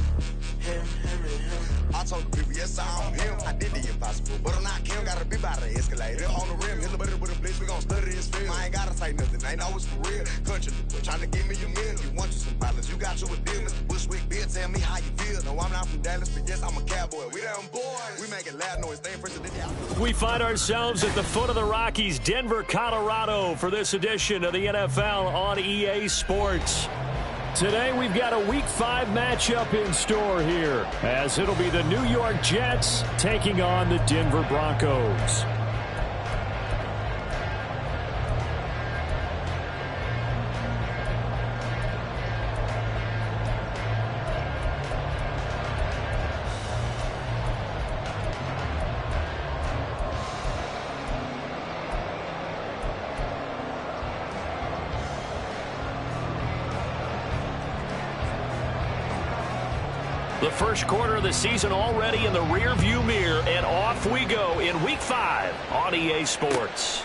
him, him, and him. I told the people, yes, I'm him. I did the impossible, but I'm not Kim. Gotta be by the escalator. On the rim, hit the butter with a blitz. We gon' study this film. I ain't gotta say nothing. Ain't always for real. Country, trying to give me a meal. You want you some pilots. You got you a deal. Mr. Bushwick, Bill, tell me how you feel. No, I'm not from Dallas, but yes, I'm a cowboy. We them boys. We making loud noise. Stay first of the We find ourselves at the foot of the Rockies, Denver, Colorado, for this edition of the NFL on EA Sports. Today we've got a Week 5 matchup in store here, as it'll be the New York Jets taking on the Denver Broncos. The first quarter of the season already in the rear-view mirror, and off we go in Week 5 on EA Sports.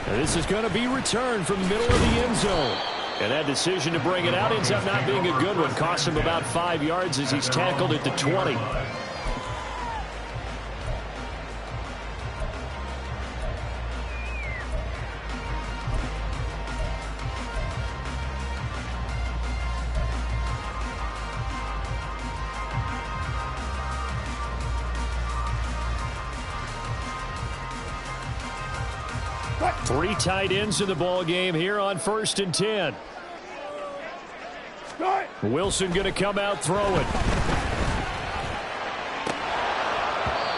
Now this is going to be returned from the middle of the end zone. And that decision to bring it out ends up not being a good one. Costs him about 5 yards as he's tackled at the 20. Three tight ends in the ball game here on 1st and 10. Wilson going to come out throwing.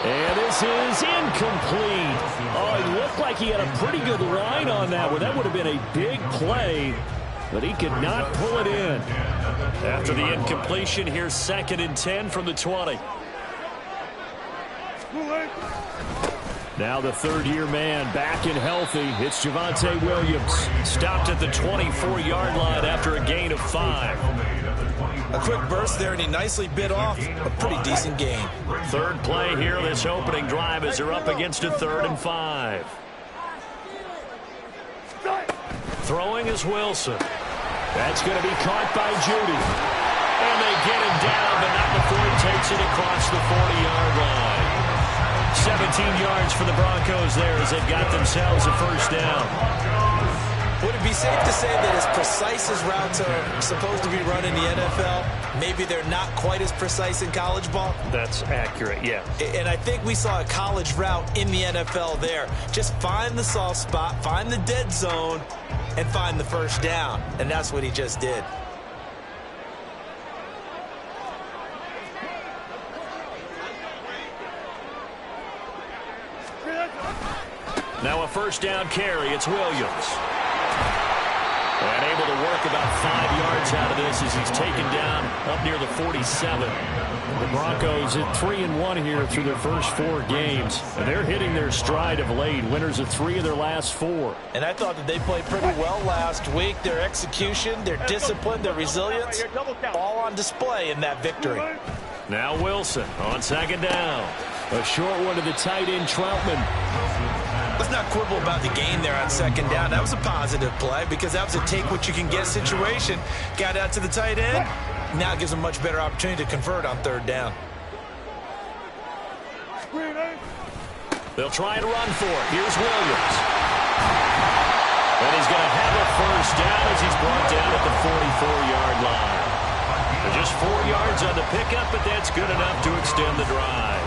And this is incomplete. Oh, it looked like he had a pretty good line on that one. That would have been a big play, but he could not pull it in. After the incompletion, here's 2nd and 10 from the 20. Now the third-year man back and healthy. It's Javonte Williams. Stopped at the 24-yard line after a gain of 5. A quick burst there, and he nicely bit off a pretty decent gain. Third play here, this opening drive, as they're up against a 3rd and 5. Throwing is Wilson. That's going to be caught by Judy. And they get him down, but not before he takes it across the 40-yard line. 17 yards for the Broncos there as they've got themselves a first down. Would it be safe to say that as precise as routes are supposed to be run in the NFL, maybe they're not quite as precise in college ball? That's accurate, yeah. And I think we saw a college route in the NFL there. Just find the soft spot, find the dead zone, and find the first down. And that's what he just did. Now a first down carry. It's Williams. And able to work about 5 yards out of this as he's taken down up near the 47. The Broncos at 3-1 here through their first 4 games. And they're hitting their stride of late. Winners of 3 of their last 4. And I thought that they played pretty well last week. Their execution, their discipline, their resilience, all on display in that victory. Now Wilson on second down. A short one to the tight end, Troutman. Let's not quibble about the gain there on second down. That was a positive play because that was a take-what-you-can-get situation. Got out to the tight end. Now it gives them a much better opportunity to convert on third down. They'll try and run for it. Here's Williams. And he's going to have a first down as he's brought down at the 44-yard line. Just 4 yards on the pickup, but that's good enough to extend the drive.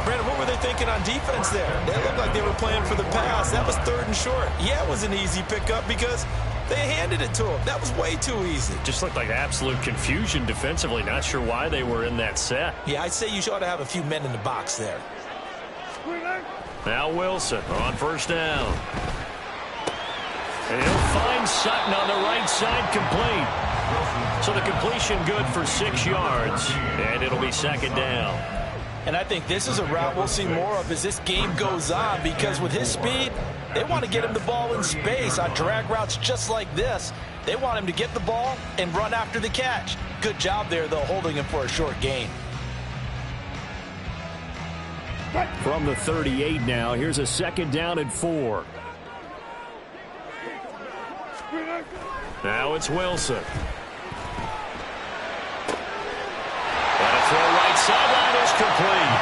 Brandon, what were they thinking on defense there? They looked like they were playing for the pass. That was 3rd and short. Yeah, it was an easy pickup because they handed it to him. That was way too easy. Just looked like absolute confusion defensively. Not sure why they were in that set. Yeah, I'd say you ought to have a few men in the box there. Now Wilson on first down. And he'll find Sutton on the right side, complete. So the completion good for 6 yards, and it'll be second down. And I think this is a route we'll see more of as this game goes on because with his speed, they want to get him the ball in space on drag routes just like this. They want him to get the ball and run after the catch. Good job there, though, holding him for a short gain. From the 38 now, here's a second down and 4. Now it's Wilson. And a throw right sideline is complete.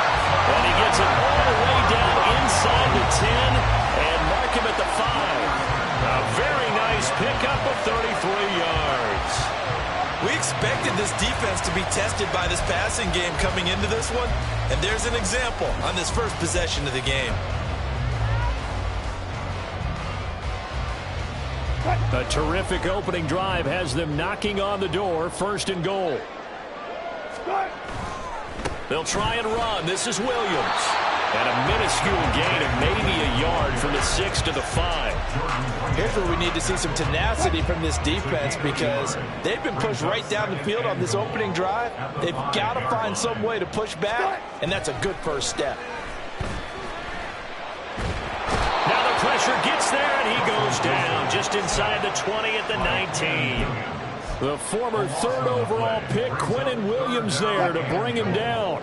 And he gets it all the way down inside the 10 and mark him at the 5. A very nice pickup of 33 yards. We expected this defense to be tested by this passing game coming into this one, and there's an example on this first possession of the game. A terrific opening drive has them knocking on the door, 1st and goal. They'll try and run. This is Williams. And a minuscule gain of maybe a yard from the 6 to the 5. Here's where we need to see some tenacity from this defense because they've been pushed right down the field on this opening drive. They've got to find some way to push back, and that's a good first step. Now the pressure gets there, and he goes down just inside the 20 at the 19. The former 3rd overall pick, Quinnen Williams, there to bring him down.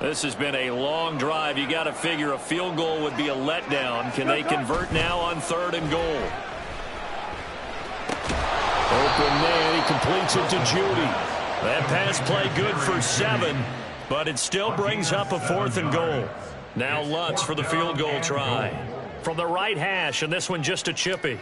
This has been a long drive. You got to figure a field goal would be a letdown. Can they convert now on 3rd and goal? Open man, he completes it to Judy. That pass play good for 7, but it still brings up a 4th and goal. Now Lutz for the field goal try. From the right hash, and this one just a chippy.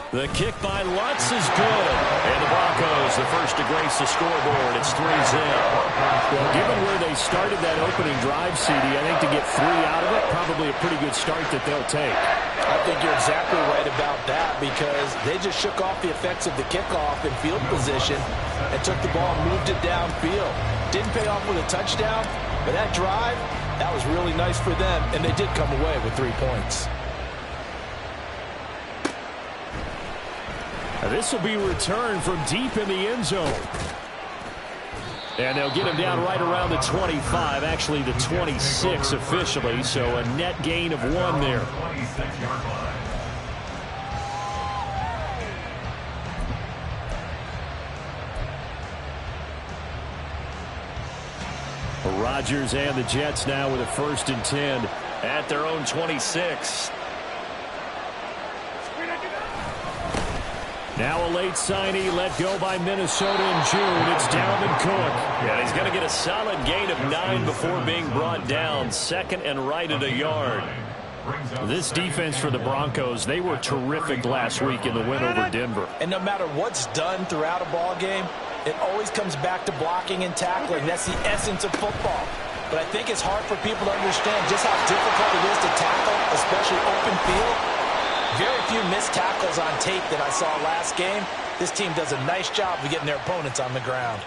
The kick by Lutz is good. And the Broncos, the first to grace the scoreboard. It's 3-0. Well, given where they started that opening drive, CD, I think to get 3 out of it, probably a pretty good start that they'll take. I think you're exactly right about that because they just shook off the effects of the kickoff in field position and took the ball and moved it downfield. Didn't pay off with a touchdown, but that drive, that was really nice for them, and they did come away with 3 points. This will be returned from deep in the end zone. And they'll get him down right around the 25, actually the 26 officially, so a net gain of 1 there. Rodgers and the Jets now with a 1st and 10 at their own 26. Now a late signee let go by Minnesota in June. It's Dalvin Cook. Yeah, he's going to get a solid gain of 9 before being brought down. 2nd and right at a yard. This defense for the Broncos, they were terrific last week in the win over Denver. And no matter what's done throughout a ball game, it always comes back to blocking and tackling. That's the essence of football. But I think it's hard for people to understand just how difficult it is to tackle, especially open field. Very few missed tackles on tape that I saw last game. This team does a nice job of getting their opponents on the ground.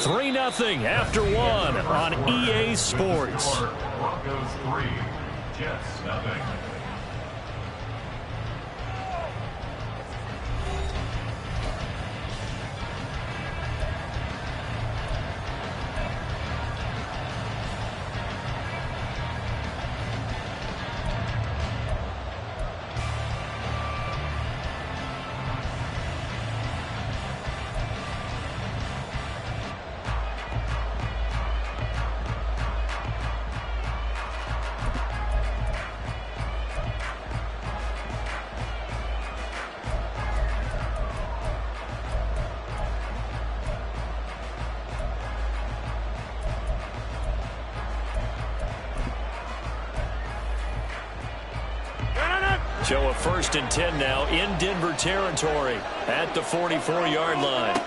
$3-0 after 1 on EA Sports. Broncos 3, Jets 0. So a 1st and 10 now in Denver territory at the 44-yard line.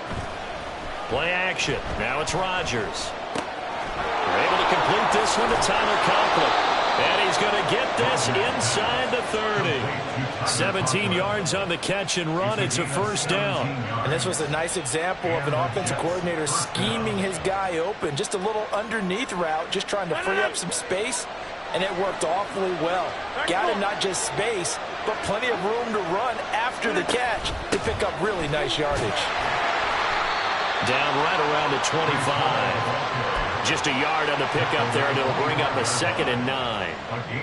Play action. Now it's Rodgers. They're able to complete this one to Tyler Conklin. And he's going to get this inside the 30. 17 yards on the catch and run. It's a 1st down. And this was a nice example of an offensive coordinator scheming his guy open. Just a little underneath route, just trying to free up some space. And it worked awfully well. Got him not just space, but plenty of room to run after the catch to pick up really nice yardage. Down right around the 25. Just a yard on the pickup there, and it'll bring up a 2nd and 9.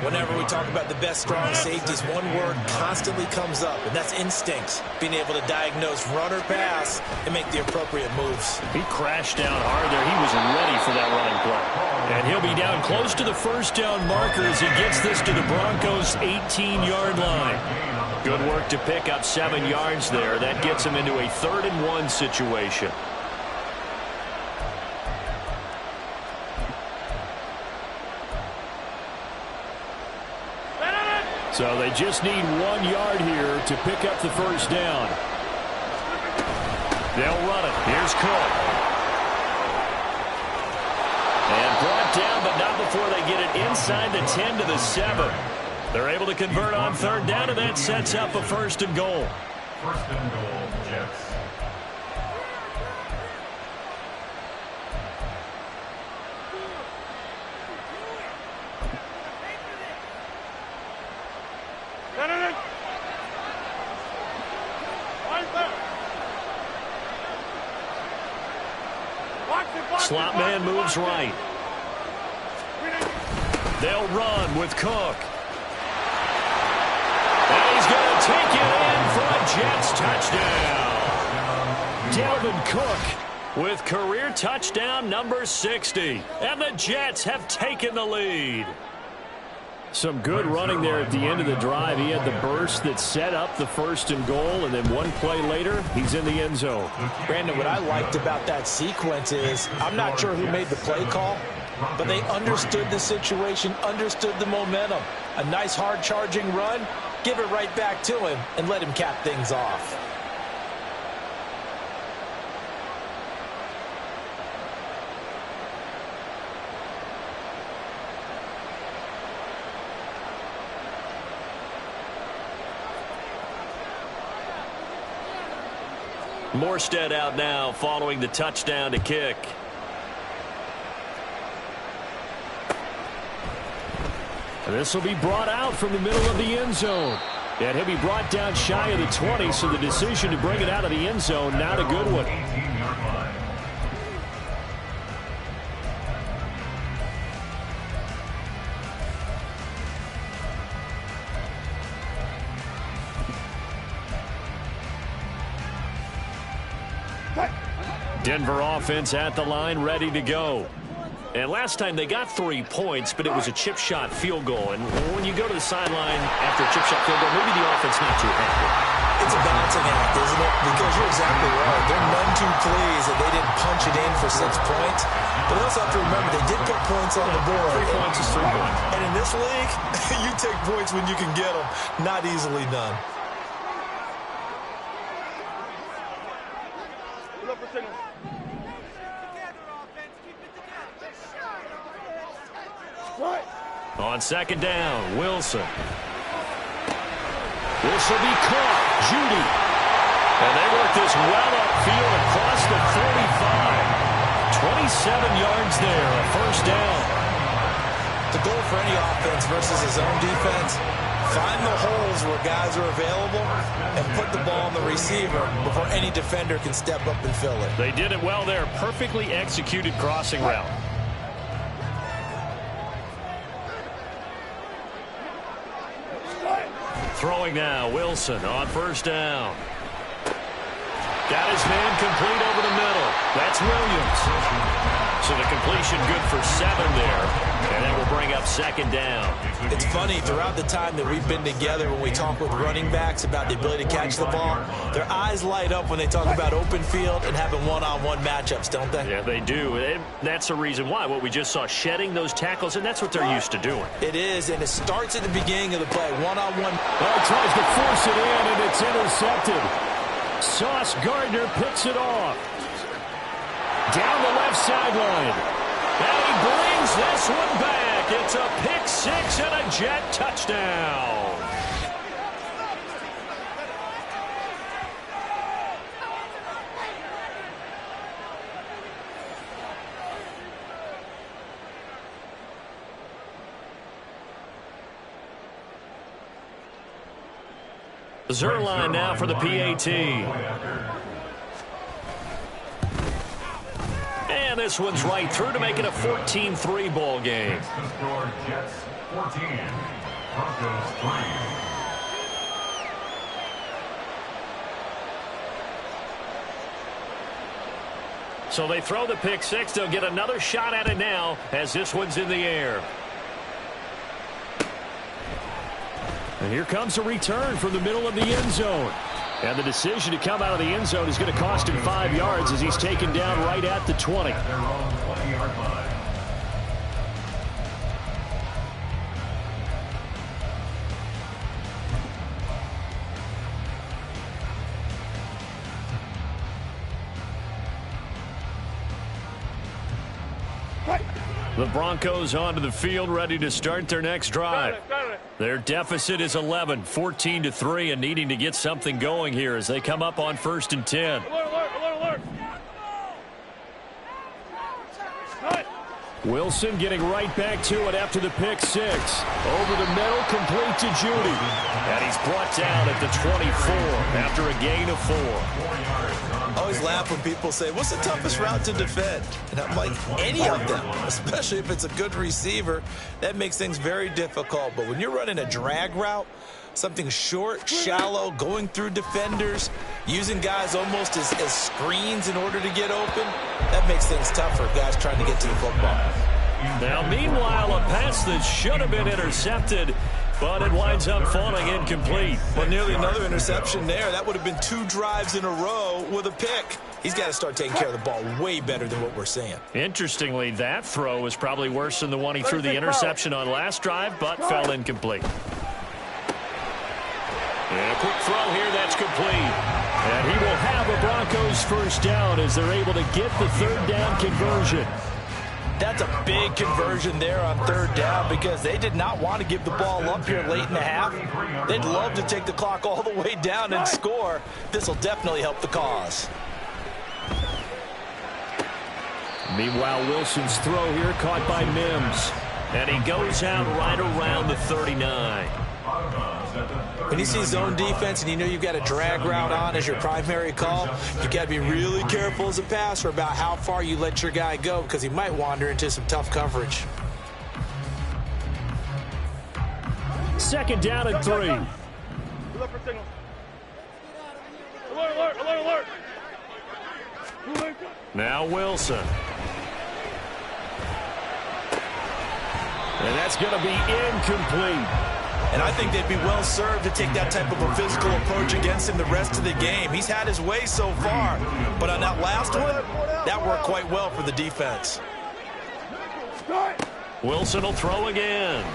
Whenever we talk about the best strong safeties, one word constantly comes up, and that's instincts. Being able to diagnose run or pass and make the appropriate moves. He crashed down hard there. He was ready for that running play. And he'll be down close to the 1st down marker as he gets this to the Broncos' 18-yard line. Good work to pick up 7 yards there. That gets him into a 3rd and 1 situation. So they just need 1 yard here to pick up the 1st down. They'll run it. Here's Cook. And brought down, but not before they get it inside the 10 to the 7. They're able to convert on 3rd down, and that sets up a 1st and goal. 1st and goal, Jets. Slot man moves right. They'll run with Cook. And he's going to take it in for a Jets touchdown. Dalvin Cook with career touchdown number 60. And the Jets have taken the lead. Some good running there at the end of the drive. He had the burst that set up the 1st and goal, and then 1 play later, he's in the end zone. Brandon, what I liked about that sequence is I'm not sure who made the play call, but they understood the situation, understood the momentum. A nice hard-charging run, give it right back to him, and let him cap things off. Morstead out now following the touchdown to kick. This will be brought out from the middle of the end zone. And he'll be brought down shy of the 20, so the decision to bring it out of the end zone, not a good one. Denver offense at the line, ready to go. And last time they got 3 points, but it was a chip shot field goal. And when you go to the sideline after a chip shot field goal, maybe the offense not too happy. It's a balancing act, isn't it? Because you're exactly right. They're none too pleased that they didn't punch it in for 6 points. But they also have to remember they did put points on the board. 3 points is 3 points. And in this league, you take points when you can get them. Not easily done. On second down, Wilson. This will be caught. Judy. And they work this well upfield across the 45. 27 yards there, a first down. The goal for any offense versus his own defense, find the holes where guys are available and put the ball on the receiver before any defender can step up and fill it. They did it well there. Perfectly executed crossing route. Throwing now, Wilson on first down. Got his man complete over the middle. That's Williams. So the completion good for 7 there. And that will bring up second down. It's funny, throughout the time that we've been together, when we talk with running backs about the ability to catch the ball, their eyes light up when they talk about open field and having one-on-one matchups, don't they? Yeah, they do. And that's the reason why. What we just saw, shedding those tackles, and that's what they're used to doing. It is, and it starts at the beginning of the play. One-on-one. Well, he tries to force it in, and it's intercepted. Sauce Gardner picks it off. Down the left sideline. And he brings this one back. It's a pick 6 and a Jet touchdown. Zerline now for the PAT. And this one's right through to make it a 14-3 ball game. The score, Jets 14, Broncos 3. So they throw the pick 6. They'll get another shot at it now as this one's in the air. And here comes a return from the middle of the end zone. And the decision to come out of the end zone is going to cost him 5 yards as he's taken down right at the 20. Their own 20-yard line. The Broncos onto the field, ready to start their next drive. Their deficit is 11, 14-3, and needing to get something going here as they come up on 1st and 10. Wilson getting right back to it after the pick 6. Over the middle, complete to Judy. And he's brought down at the 24 after a gain of 4. I always laugh when people say, what's the toughest route to defend? And I'm like, any of them, especially if it's a good receiver. That makes things very difficult. But when you're running a drag route, something short, shallow, going through defenders, using guys almost as screens in order to get open, that makes things tougher, guys trying to get to the football. Now, meanwhile, a pass that should have been intercepted, but it winds up falling incomplete. Well, nearly another interception there. That would have been 2 drives in a row with a pick. He's got to start taking care of the ball way better than what we're seeing. Interestingly, that throw was probably worse than the one he threw the interception on last drive, but fell incomplete. And a quick throw here, that's complete. And he will have a Broncos first down as they're able to get the 3rd down conversion. That's a big conversion there on 3rd down because they did not want to give the ball up here late in the half. They'd love to take the clock all the way down and score. This will definitely help the cause. Meanwhile, Wilson's throw here caught by Mims. And he goes out right around the 39. When you see zone defense and you know you've got a drag route on as your primary call, you got to be really careful as a passer about how far you let your guy go because he might wander into some tough coverage. Second down and 3. Alert for signal. Alert, alert, alert, alert. Now Wilson. And that's going to be incomplete. And I think they'd be well served to take that type of a physical approach against him the rest of the game. He's had his way so far, but on that last one, that worked quite well for the defense. Wilson will throw again.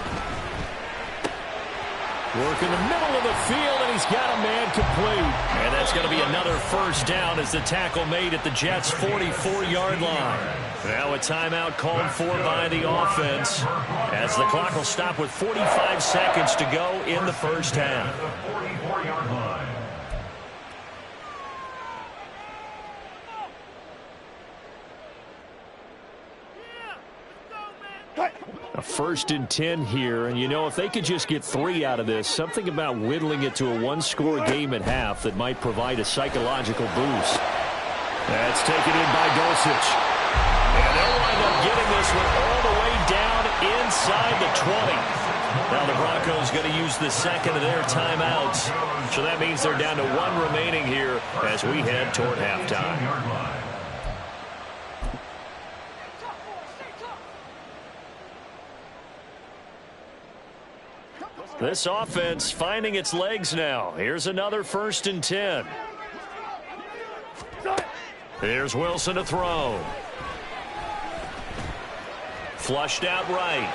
Work in the middle of the field, and he's got a man complete. And that's going to be another first down as the tackle made at the Jets' 44-yard line. Now a timeout called for by the offense as the clock will stop with 45 seconds to go in the first half. A 1st and 10 here, and you know, if they could just get 3 out of this, something about whittling it to a one-score game at half that might provide a psychological boost. That's taken in by Dulcich. And they'll wind up getting this one all the way down inside the 20. Now the Broncos going to use the second of their timeouts. So that means they're down to 1 remaining here as we head toward halftime. This offense finding its legs now. Here's another 1st and 10. Here's Wilson to throw. Flushed out right.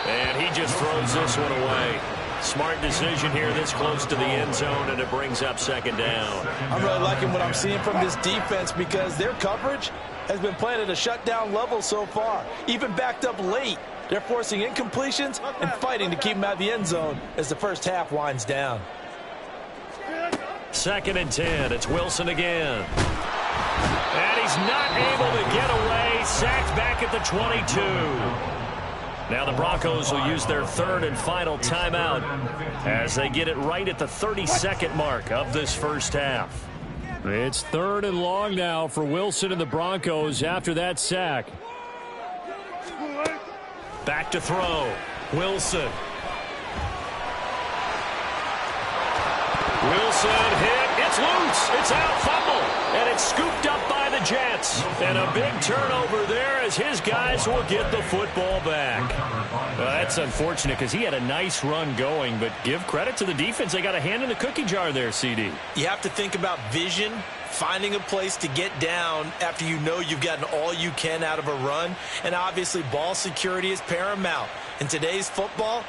And he just throws this one away. Smart decision here this close to the end zone, and it brings up 2nd down. I'm really liking what I'm seeing from this defense because their coverage has been playing at a shutdown level so far. Even backed up late. They're forcing incompletions and fighting to keep them out of the end zone as the first half winds down. 2nd and 10. It's Wilson again. And he's not able to get away. Sacked back at the 22. Now the Broncos will use their 3rd and final timeout as they get it right at the 32nd mark of this first half. It's 3rd and long now for Wilson and the Broncos after that sack. Back to throw. Wilson. Wilson hit. It's loose. It's out. Fumble. And it's scooped up by the Jets. And a big turnover there as his guys will get the football back. Well, that's unfortunate because he had a nice run going, but give credit to the defense. They got a hand in the cookie jar there, CD. You have to think about vision, finding a place to get down after you know you've gotten all you can out of a run. And obviously ball security is paramount. In today's football,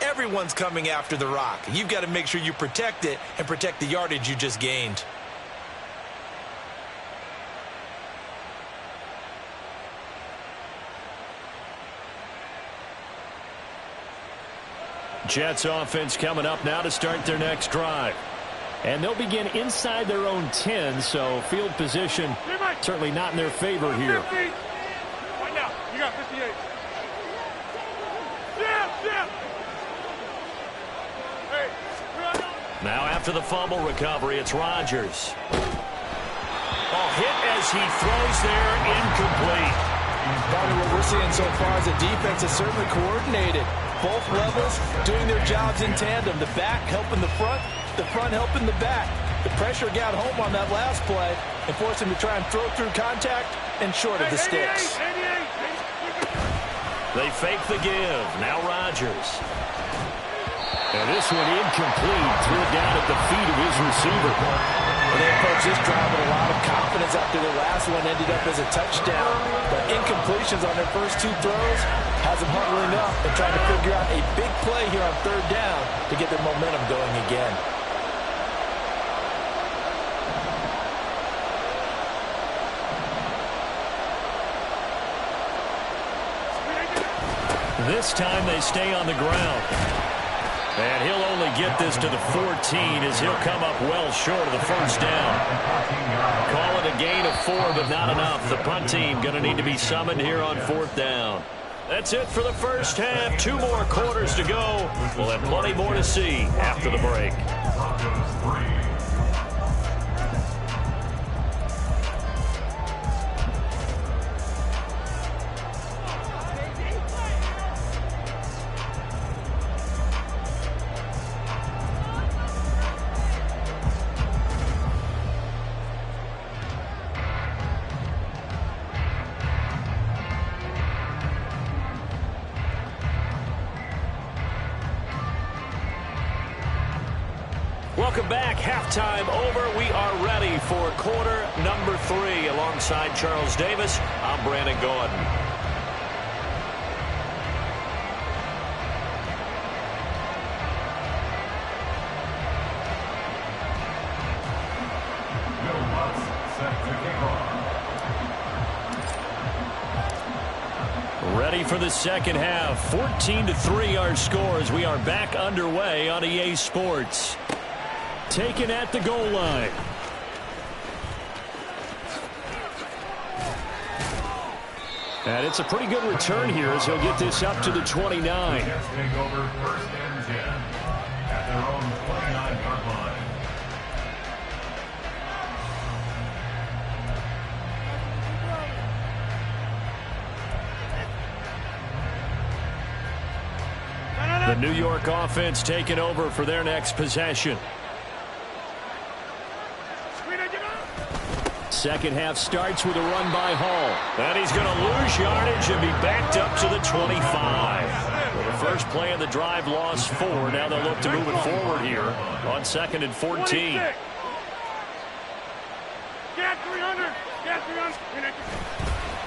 everyone's coming after the rock. You've got to make sure you protect it and protect the yardage you just gained. Jets offense coming up now to start their next drive. And they'll begin inside their own 10, so field position certainly not in their favor here. 50. Right now, you got 58. Yeah. Hey, now after the fumble recovery, it's Rodgers. Hit as he throws there, incomplete. What we're seeing so far is the defense is certainly coordinated. Both levels doing their jobs in tandem. The back helping the front helping the back. The pressure got home on that last play and forced him to try and throw through contact and short of the sticks. They fake the give. Now Rodgers. And this one incomplete. Threw it down at the feet of his receiver. Well, they approached this drive with a lot of confidence after their last one ended up as a touchdown. But incompletions on their first 2 throws has them huddling up and trying to figure out a big play here on 3rd down to get their momentum going again. This time they stay on the ground. And he'll only get this to the 14 as he'll come up well short of the first down. Call it a gain of 4, but not enough. The punt team going to need to be summoned here on 4th down. That's it for the first half. 2 more quarters to go. We'll have plenty more to see after the break. Welcome back. Halftime over. We are ready for quarter number 3. Alongside Charles Davis, I'm Brandon Gordon. Ready for the second half. 14-3 our scores. We are back underway on EA Sports. Taken at the goal line. And it's a pretty good return here as he'll get this up to the 29. Take over first and 10 at their own 29-yard line. The New York offense taking over for their next possession. Second half starts with a run by Hall. And he's going to lose yardage and be backed up to the 25. Well, the first play of the drive lost 4. Now they'll look to move it forward here on 2nd and 14.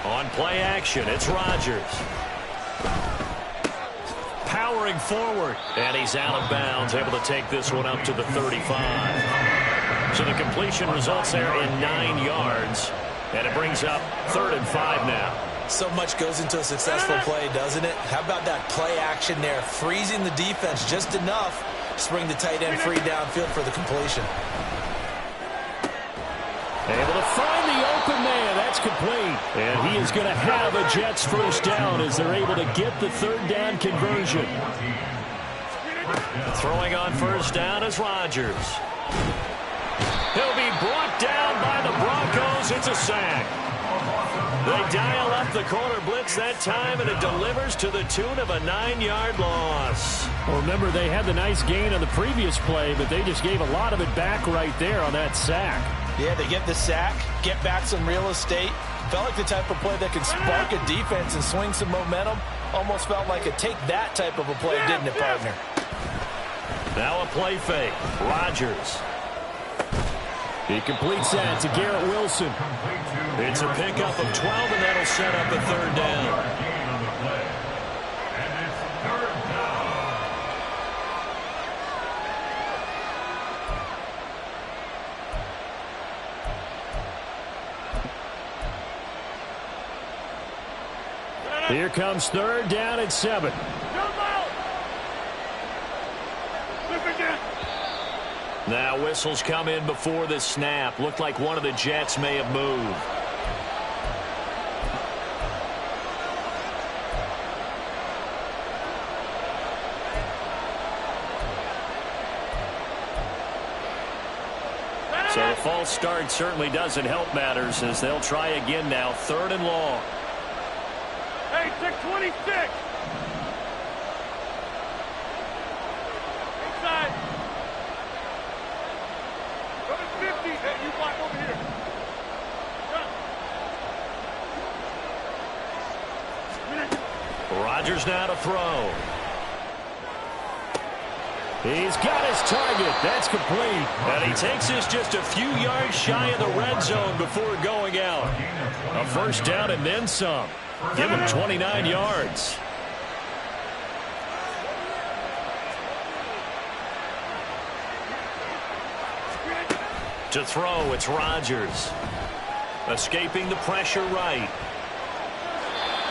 On play action, it's Rodgers. Powering forward. And he's out of bounds, able to take this one up to the 35. So the completion results there in 9 yards. And it brings up 3rd and 5 now. So much goes into a successful play, doesn't it? How about that play action there? Freezing the defense just enough to bring the tight end free downfield for the completion. Able to find the open man. That's complete. And he is going to have a Jets first down as they're able to get the 3rd down conversion. Throwing on first down is Rodgers. He'll be brought down by the Broncos. It's a sack. They dial up the corner blitz that time, and it delivers to the tune of a 9-yard loss. Well, remember, they had the nice gain on the previous play, but they just gave a lot of it back right there on that sack. Yeah, they get the sack, get back some real estate. Felt like the type of play that can spark a defense and swing some momentum. Almost felt like a take that type of a play, didn't it, partner? Now a play fake. Rodgers. He completes that to Garrett Wilson. It's a pickup of 12, and that'll set up a 3rd down. Here comes 3rd down at 7. Now whistles come in before the snap. Looked like one of the Jets may have moved. So the false start certainly doesn't help matters as they'll try again now. 3rd and long. Hey, take 26. Inside. Go to 50. Hey, you block over here. Rodgers now to throw. He's got his target. That's complete. And he takes this just a few yards shy of the red zone before going out. A first down and then some. Give him 29 yards. To throw, it's Rodgers. Escaping the pressure right.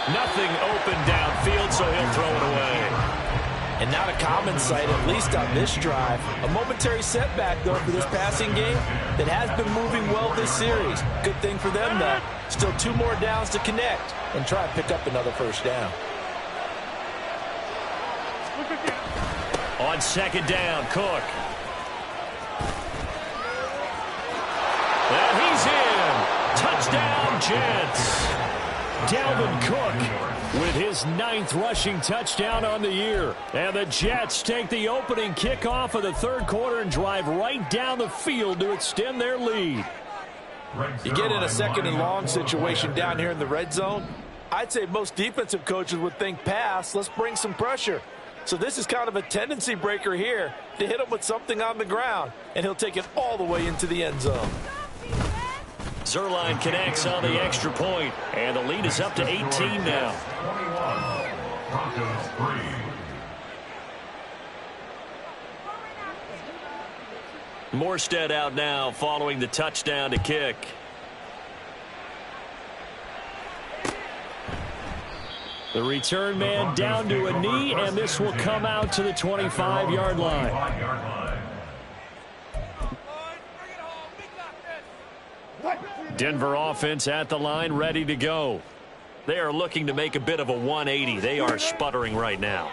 Nothing open downfield, so he'll throw it away. And not a common sight, at least on this drive. A momentary setback, though, for this passing game that has been moving well this series. Good thing for them, though. Still 2 more downs to connect and try and pick up another first down. On second down, Cook. And he's in. Touchdown, Jets. Dalvin Cook with his 9th rushing touchdown on the year. And the Jets take the opening kickoff of the third quarter and drive right down the field to extend their lead. You get in a second and long situation down here in the red zone, I'd say most defensive coaches would think pass, let's bring some pressure. So this is kind of a tendency breaker here to hit him with something on the ground, and he'll take it all the way into the end zone. Zerline connects on the extra point, and the lead is up to 18 now. 21, Broncos 3. Morstead out now following the touchdown to kick. The return man down to a knee, and this will come out to the 25-yard line. Denver offense at the line, ready to go. They are looking to make a bit of a 180. They are sputtering right now.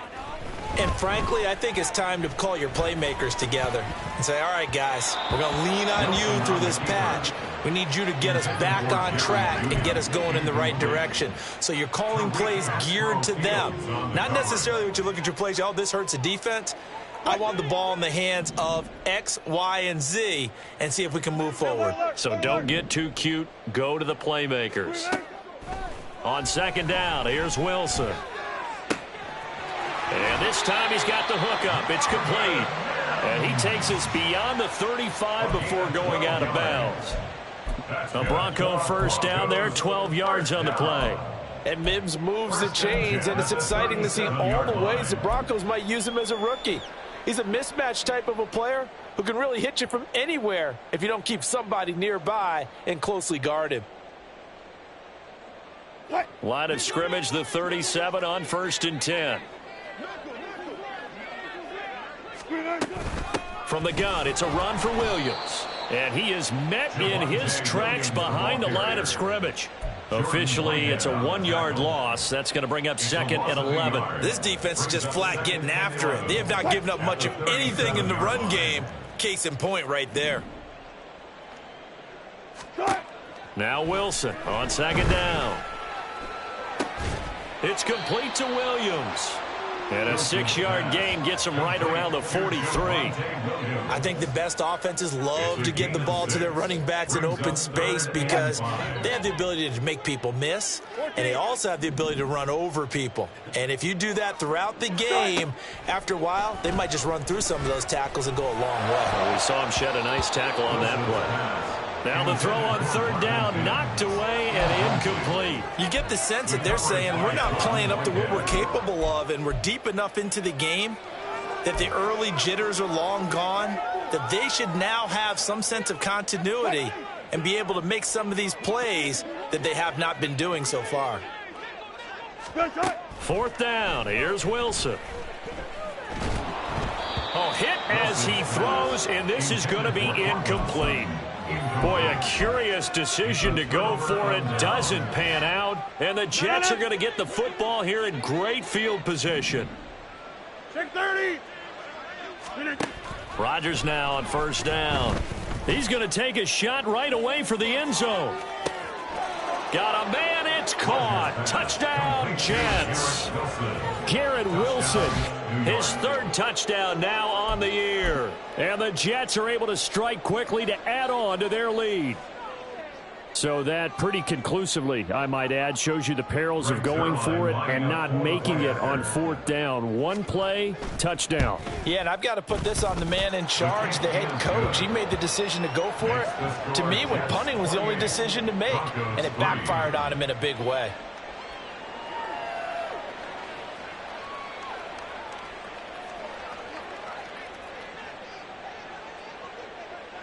And frankly, I think it's time to call your playmakers together and say, all right, guys, we're going to lean on you through this patch. We need you to get us back on track and get us going in the right direction. So you're calling plays geared to them. Not necessarily what you look at your plays, oh, this hurts the defense. I want the ball in the hands of X, Y, and Z and see if we can move forward. So don't get too cute. Go to the playmakers. On second down, here's Wilson. And this time he's got the hook up. It's complete. And he takes us beyond the 35 before going out of bounds. A Bronco first down there, 12 yards on the play. And Mims moves the chains, and it's exciting to see all the ways the Broncos might use him as a rookie. He's a mismatch type of a player who can really hit you from anywhere if you don't keep somebody nearby and closely guard him. Line of scrimmage, the 37 on 1st and 10. From the gun, it's a run for Williams. And he is met in his tracks behind the line of scrimmage. Officially, it's a 1-yard loss. That's going to bring up 2nd and 11. This defense is just flat getting after it. They have not given up much of anything in the run game. Case in point right there. Now Wilson on second down. It's complete to Williams. And a 6-yard gain gets him right around the 43. I think the best offenses love to get the ball to their running backs in open space because they have the ability to make people miss, and they also have the ability to run over people. And if you do that throughout the game, after a while, they might just run through some of those tackles and go a long way. Well, we saw him shed a nice tackle on that play. Now the throw on third down, knocked away and incomplete. You get the sense that they're saying we're not playing up to what we're capable of, and we're deep enough into the game that the early jitters are long gone, that they should now have some sense of continuity and be able to make some of these plays that they have not been doing so far. 4th down, here's Wilson. Oh, hit as he throws, and this is going to be incomplete. Boy, a curious decision to go for it. Doesn't pan out. And the Jets are going to get the football here in great field position. Check 30. Rodgers now on 1st down. He's going to take a shot right away for the end zone. Got a man. It's caught. Touchdown, Jets. Garrett Wilson, his 3rd touchdown now on the year. And the Jets are able to strike quickly to add on to their lead. So that pretty conclusively, I might add, shows you the perils of going for it and not making it on 4th down. One play, touchdown. Yeah, and I've got to put this on the man in charge, the head coach. He made the decision to go for it. To me, when punting was the only decision to make, and it backfired on him in a big way.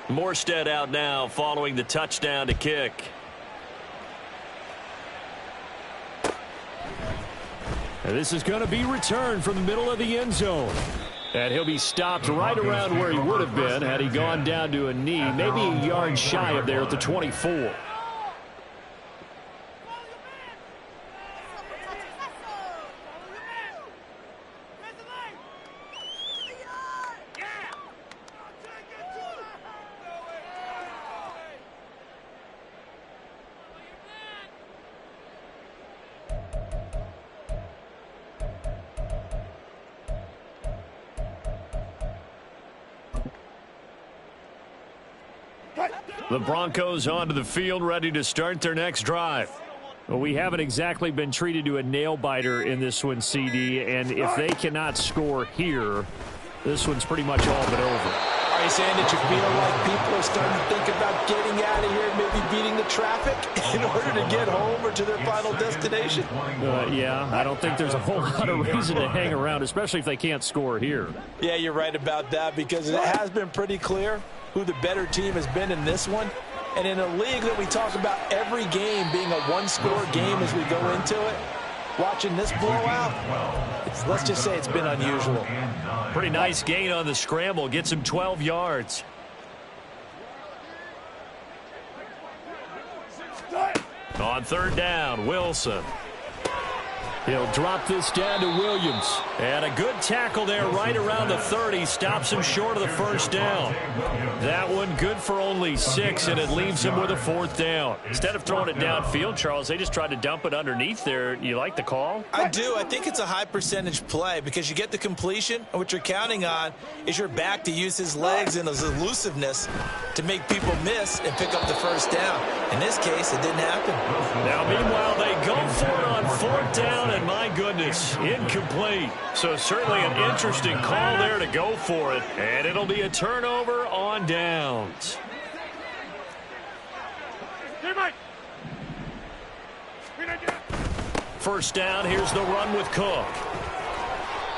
Morstead out now following the touchdown to kick. And this is going to be returned from the middle of the end zone. And he'll be stopped right around where he would have been had he gone down to a knee, maybe a yard shy of there at the 24. The Broncos onto the field, ready to start their next drive. Well, we haven't exactly been treated to a nail-biter in this one, CD, and if they cannot score here, this one's pretty much all but over. Are you saying that you feel like people are starting to think about getting out of here, maybe beating the traffic in order to get home or to their final destination? Yeah, I don't think there's a whole lot of reason to hang around, especially if they can't score here. Yeah, you're right about that, because it has been pretty clear who the better team has been in this one. And in a league that we talk about every game being a one-score game as we go into it, watching this blowout, let's just say it's been unusual. Pretty nice gain on the scramble. Gets him 12 yards. On third down, Wilson. He'll drop this down to Williams. And a good tackle there right around the 30. Stops him short of the first down. That one good for only 6, and it leaves him with a 4th down. Instead of throwing it downfield, Charles, they just tried to dump it underneath there. You like the call? I do. I think it's a high percentage play because you get the completion, and what you're counting on is your back to use his legs and his elusiveness to make people miss and pick up the first down. In this case, it didn't happen. Now, meanwhile, they go for it on 4th down, and my goodness, incomplete. So certainly an interesting call there to go for it, and it'll be a turnover on downs. First down, here's the run with Cook.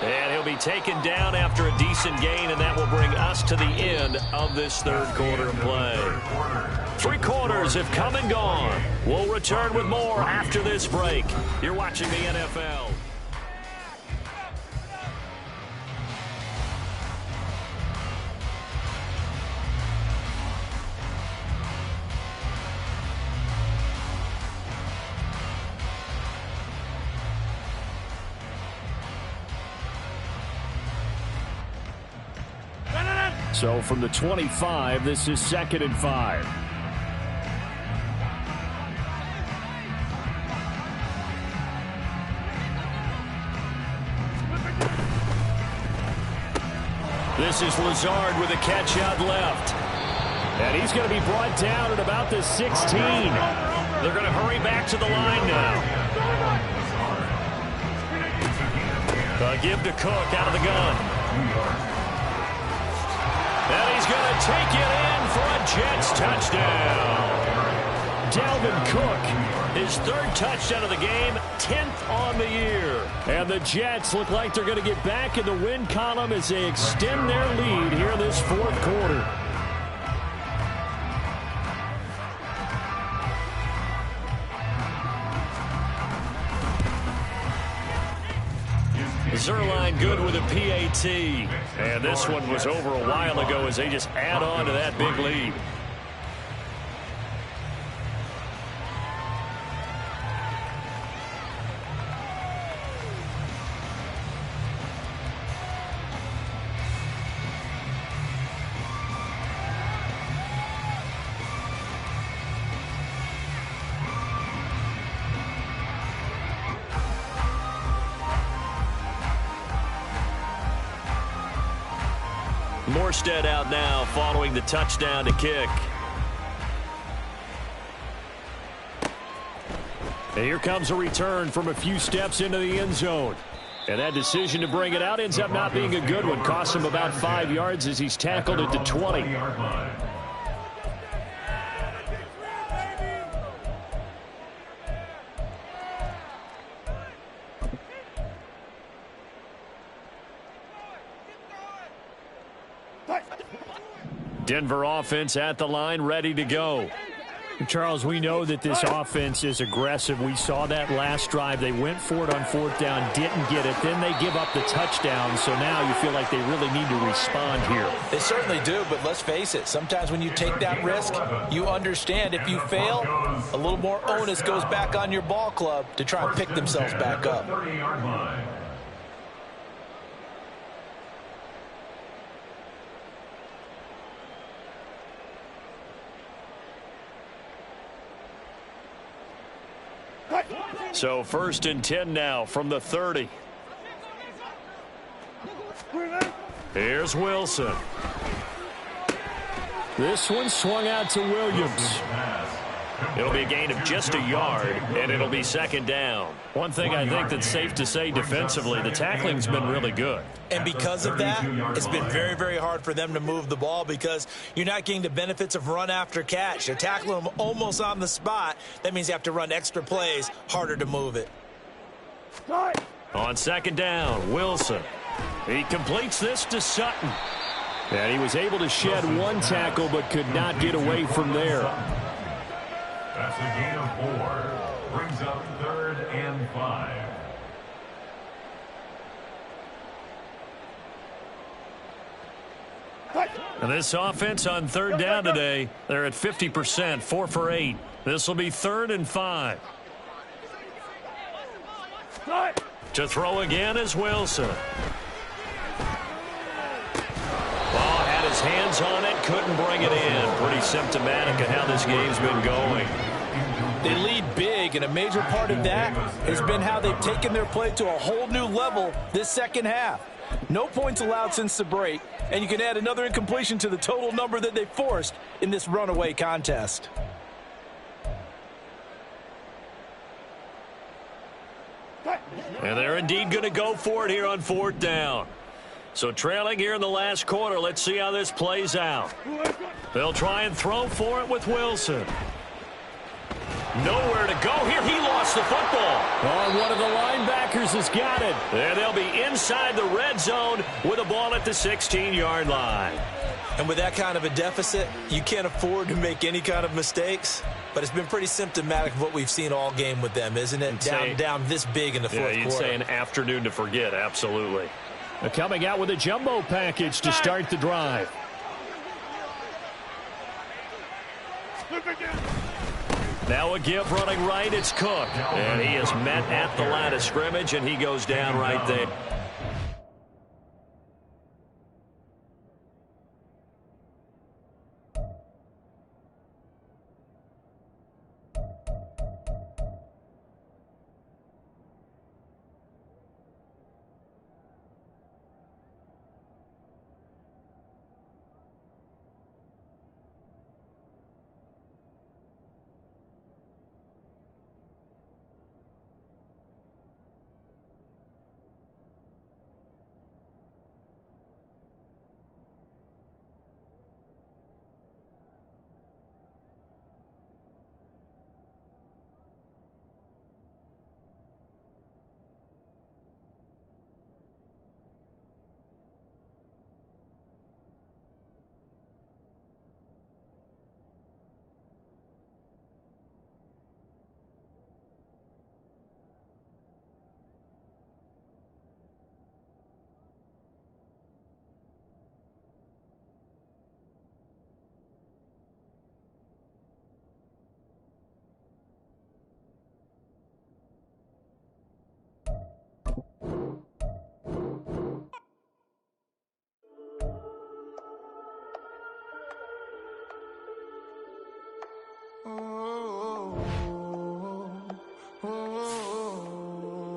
And he'll be taken down after a decent gain, and that will bring us to the end of this third quarter of play. 3 quarters have come and gone. We'll return with more after this break. You're watching the NFL. So from the 25, this is 2nd and 5. This is Lazard with a catch out left. And he's going to be brought down at about the 16. They're going to hurry back to the line now. Give to Cook out of the gun. And he's going to take it in for a Jets touchdown. Dalvin Cook, his 3rd touchdown of the game, 10th on the year. And the Jets look like they're going to get back in the win column as they extend their lead here in this 4th quarter. Zerline good with a PAT. And this one was over a while ago as they just add on to that big lead. Morstead out now following the touchdown to kick. And here comes a return from a few steps into the end zone. And that decision to bring it out ends up not being a good one. Costs him about 5 yards as he's tackled at the 20. Denver offense at the line, ready to go. Charles, we know that this offense is aggressive. We saw that last drive. They went for it on 4th down, didn't get it. Then they give up the touchdown. So now you feel like they really need to respond here. They certainly do, but let's face it. Sometimes when you take that risk, you understand if you fail, a little more onus goes back on your ball club to try and pick themselves back up. So 1st and 10 now from the 30. Here's Wilson. This one swung out to Williams. It'll be a gain of just a yard, and it'll be second down. One thing I think that's safe to say defensively, the tackling's been really good. And because of that, it's been very, very hard for them to move the ball because you're not getting the benefits of run after catch. You're tackling them almost on the spot. That means you have to run extra plays, harder to move it. On second down, Wilson. He completes this to Sutton. And he was able to shed one tackle but could not get away from there. That's a gain of 4. Brings up 3rd and 5. And this offense on third down today, they're at 50%, 4 for 8. This will be 3rd and 5. To throw again is Wilson. Ball had his hands on it, couldn't bring it in. Pretty symptomatic of how this game's been going. They lead big, and a major part of that has been how they've taken their play to a whole new level this second half. No points allowed since the break, and you can add another incompletion to the total number that they forced in this runaway contest. And they're indeed going to go for it here on 4th down. So trailing here in the last quarter, let's see how this plays out. They'll try and throw for it with Wilson. Nowhere to go here. He lost the football. Oh, one of the linebackers has got it. And they'll be inside the red zone with a ball at the 16-yard line. And with that kind of a deficit, you can't afford to make any kind of mistakes. But it's been pretty symptomatic of what we've seen all game with them, isn't it? Down this big in the fourth quarter. Yeah, you'd say an afternoon to forget, absolutely. They're coming out with a jumbo package to start the drive. Now a give running right, it's Cook. And he is met at the line of scrimmage, and he goes down right there.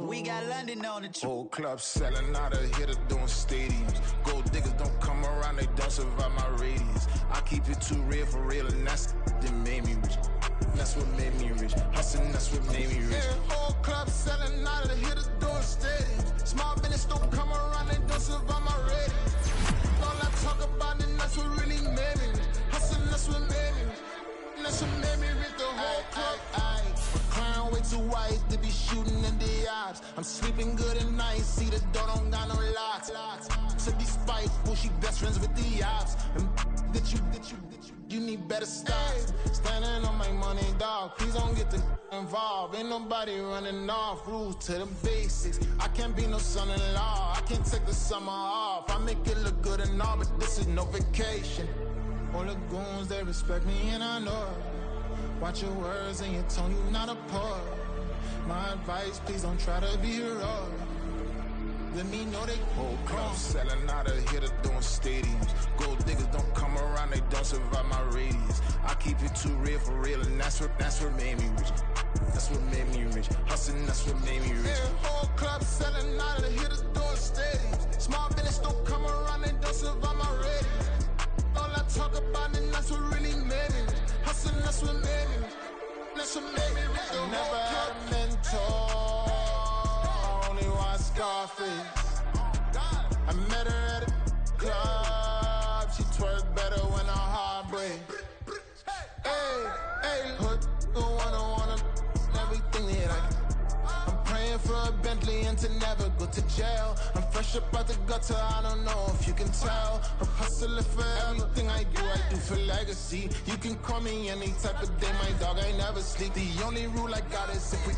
We got London on the Whole club selling out of hitter doing stadiums. Gold diggers don't come around, they don't survive my radius. I keep it too real for real, and that's that made me rich. That's what made me rich. Hustling, that's what made me rich. Yeah, whole club selling out of the hitters doing stadiums. Small business don't come around, they don't survive my radius. All I talk about, and that's what really made me rich. Hustling, that's what made me rich. That's what made me rich. The whole club. Clown way too white to be shooting in the eyes. I'm sleeping good at night, see the door don't got no locks. So be spiteful, she best friends with the ops. And you need better stop. Standing on my money, dog. Please don't get the involved. Ain't nobody running off. Rules to the basics. I can't be no son-in-law. I can't take the summer off. I make it look good and all, but this is no vacation. All the goons, they respect me and I know it. Watch your words and your tone, you not a poet. My advice, please don't try to be heroic. Let me know they whole club selling out of hitter doing stadiums. Gold diggers don't come around, they don't survive my radius. I keep it too real for real, and that's what made me rich. That's what made me rich. Hustling, that's what made me rich. Yeah, whole club selling out of the hitters doing stadiums. Small business don't come around, they don't survive my radius. All I talk about, and that's what jail. I'm fresh up out the gutter, I don't know if you can tell. I'm hustling for everything I do for legacy. You can call me any type of day, my dog, I never sleep. The only rule I got is if we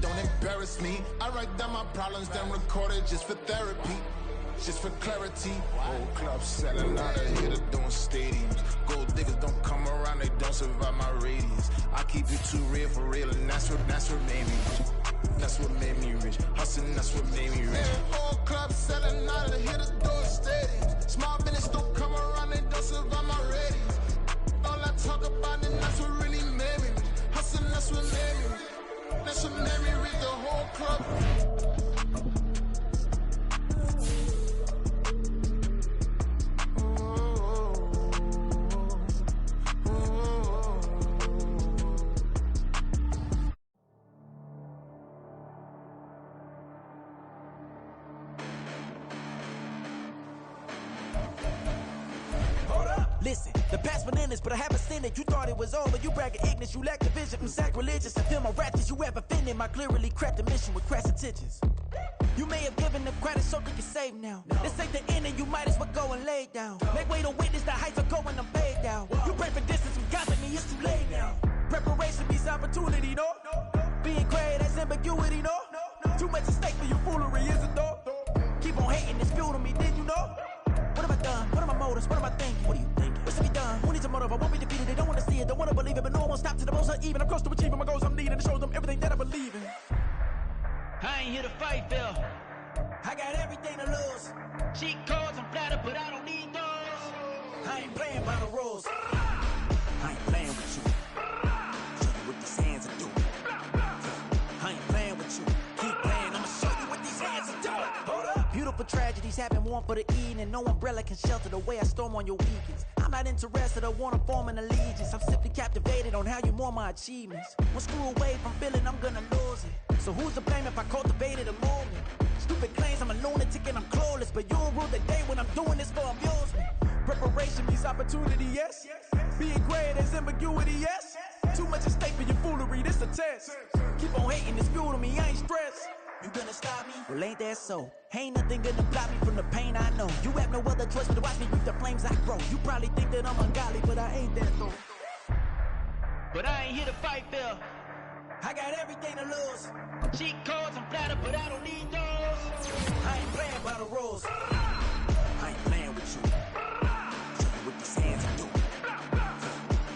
don't embarrass me. I write down my problems, then record it just for therapy. Just for clarity, whole club selling out of here, doing stadiums. Gold diggers don't come around, they don't survive my radius. I keep it too real for real, and that's what made me rich. That's what made me rich. Hustling, that's what made me rich. Whole club selling out of here, doing stadiums. Small business don't come around, they don't survive my radius. All I talk about, and that's what really made me rich. Hustling, that's what made me rich. That's what made me rich. The whole club. Listen, the past bananas, but I haven't seen it. You thought it was over, you bragging ignorance, you lack the vision. I'm sacrilegious, I feel my wrath, you ever offended my clearly crafted mission with crass intentions. You may have given the credit so you can save now. This ain't the end and you might as well go and lay down. Make way to witness the heights of going, I'm paid down. You pray for distance, you got me, it's too late now. Preparation means opportunity, no? Being great, that's ambiguity, no? Too much at stake for your foolery, is it though? Keep on hating, it's fuel to me, did you know? What have I done? What are my motives? What am I thinking? What are you thinking? What's to be done? Who needs a motive? I won't be defeated. They don't want to see it, don't want to believe it, but no one won't stop to the most uneven. I'm close to achieving my goals. I'm needing to show them everything that I believe in. I ain't here to fight, Phil. I got everything to lose. Cheat codes, I'm flattered, but I don't need those. I ain't playing by the rules. I ain't playing with you. Show you what these hands are doing. I ain't playing with you. Keep playing, I'ma show you what these hands are doing. Hold up. Beautiful tragedies happen, one for the evening, and no umbrella can shelter the way I storm on your weekends. I'm not interested, I wanna form an allegiance. I'm simply captivated on how you more my achievements. One screw away from feeling I'm gonna lose it. So who's to blame if I cultivated a movement? Stupid claims I'm a lunatic and I'm clueless, but you'll rule the day when I'm doing this for amusement. Preparation means opportunity, yes. Being great as ambiguity, yes. Too much at stake for your foolery, this a test. Keep on hating, it's fuel to me, I ain't stressed. You gonna stop me? Well, ain't that so? Ain't nothing gonna block me from the pain I know. You have no other choice but to watch me reap the flames I grow. You probably think that I'm ungodly, but I ain't that though. But I ain't here to fight, Phil. I got everything to lose. Cheat codes, I'm flattered, but I don't need those. I ain't playing by the rules. I ain't playing with you. Show you what these hands are doing.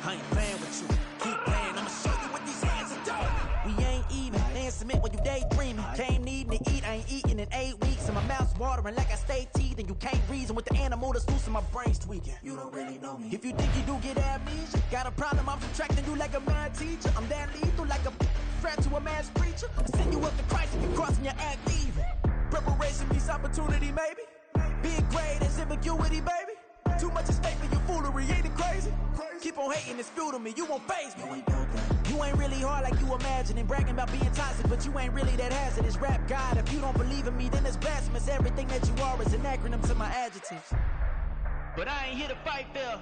I ain't playing with you. Keep playing, I'ma show you what these hands are doing. We ain't even. They ain't submit when you daydreaming. Came needing to eat, I ain't eating in 8 weeks. And my mouth's watering like I stay teeth. And you can't reason with the animal that's loose and my brain's tweaking. You don't really know me. If you think you do get amnesia, got a problem, I'm subtracting you like a mad teacher. I'm that lethal like a threat to a mass preacher. Send you up to Christ if you crossing your act evil. Preparation means opportunity, maybe. Being great is ambiguity, baby. Too much at stake for your foolery, ain't it crazy? Keep on hating, it's fuel to me, you won't faze me. You ain't really hard like you imagine and bragging about being toxic, but you ain't really that hazardous. Rap God, if you don't believe in me, then it's blasphemous. Everything that you are is an acronym to my adjectives. But I ain't here to fight, Phil.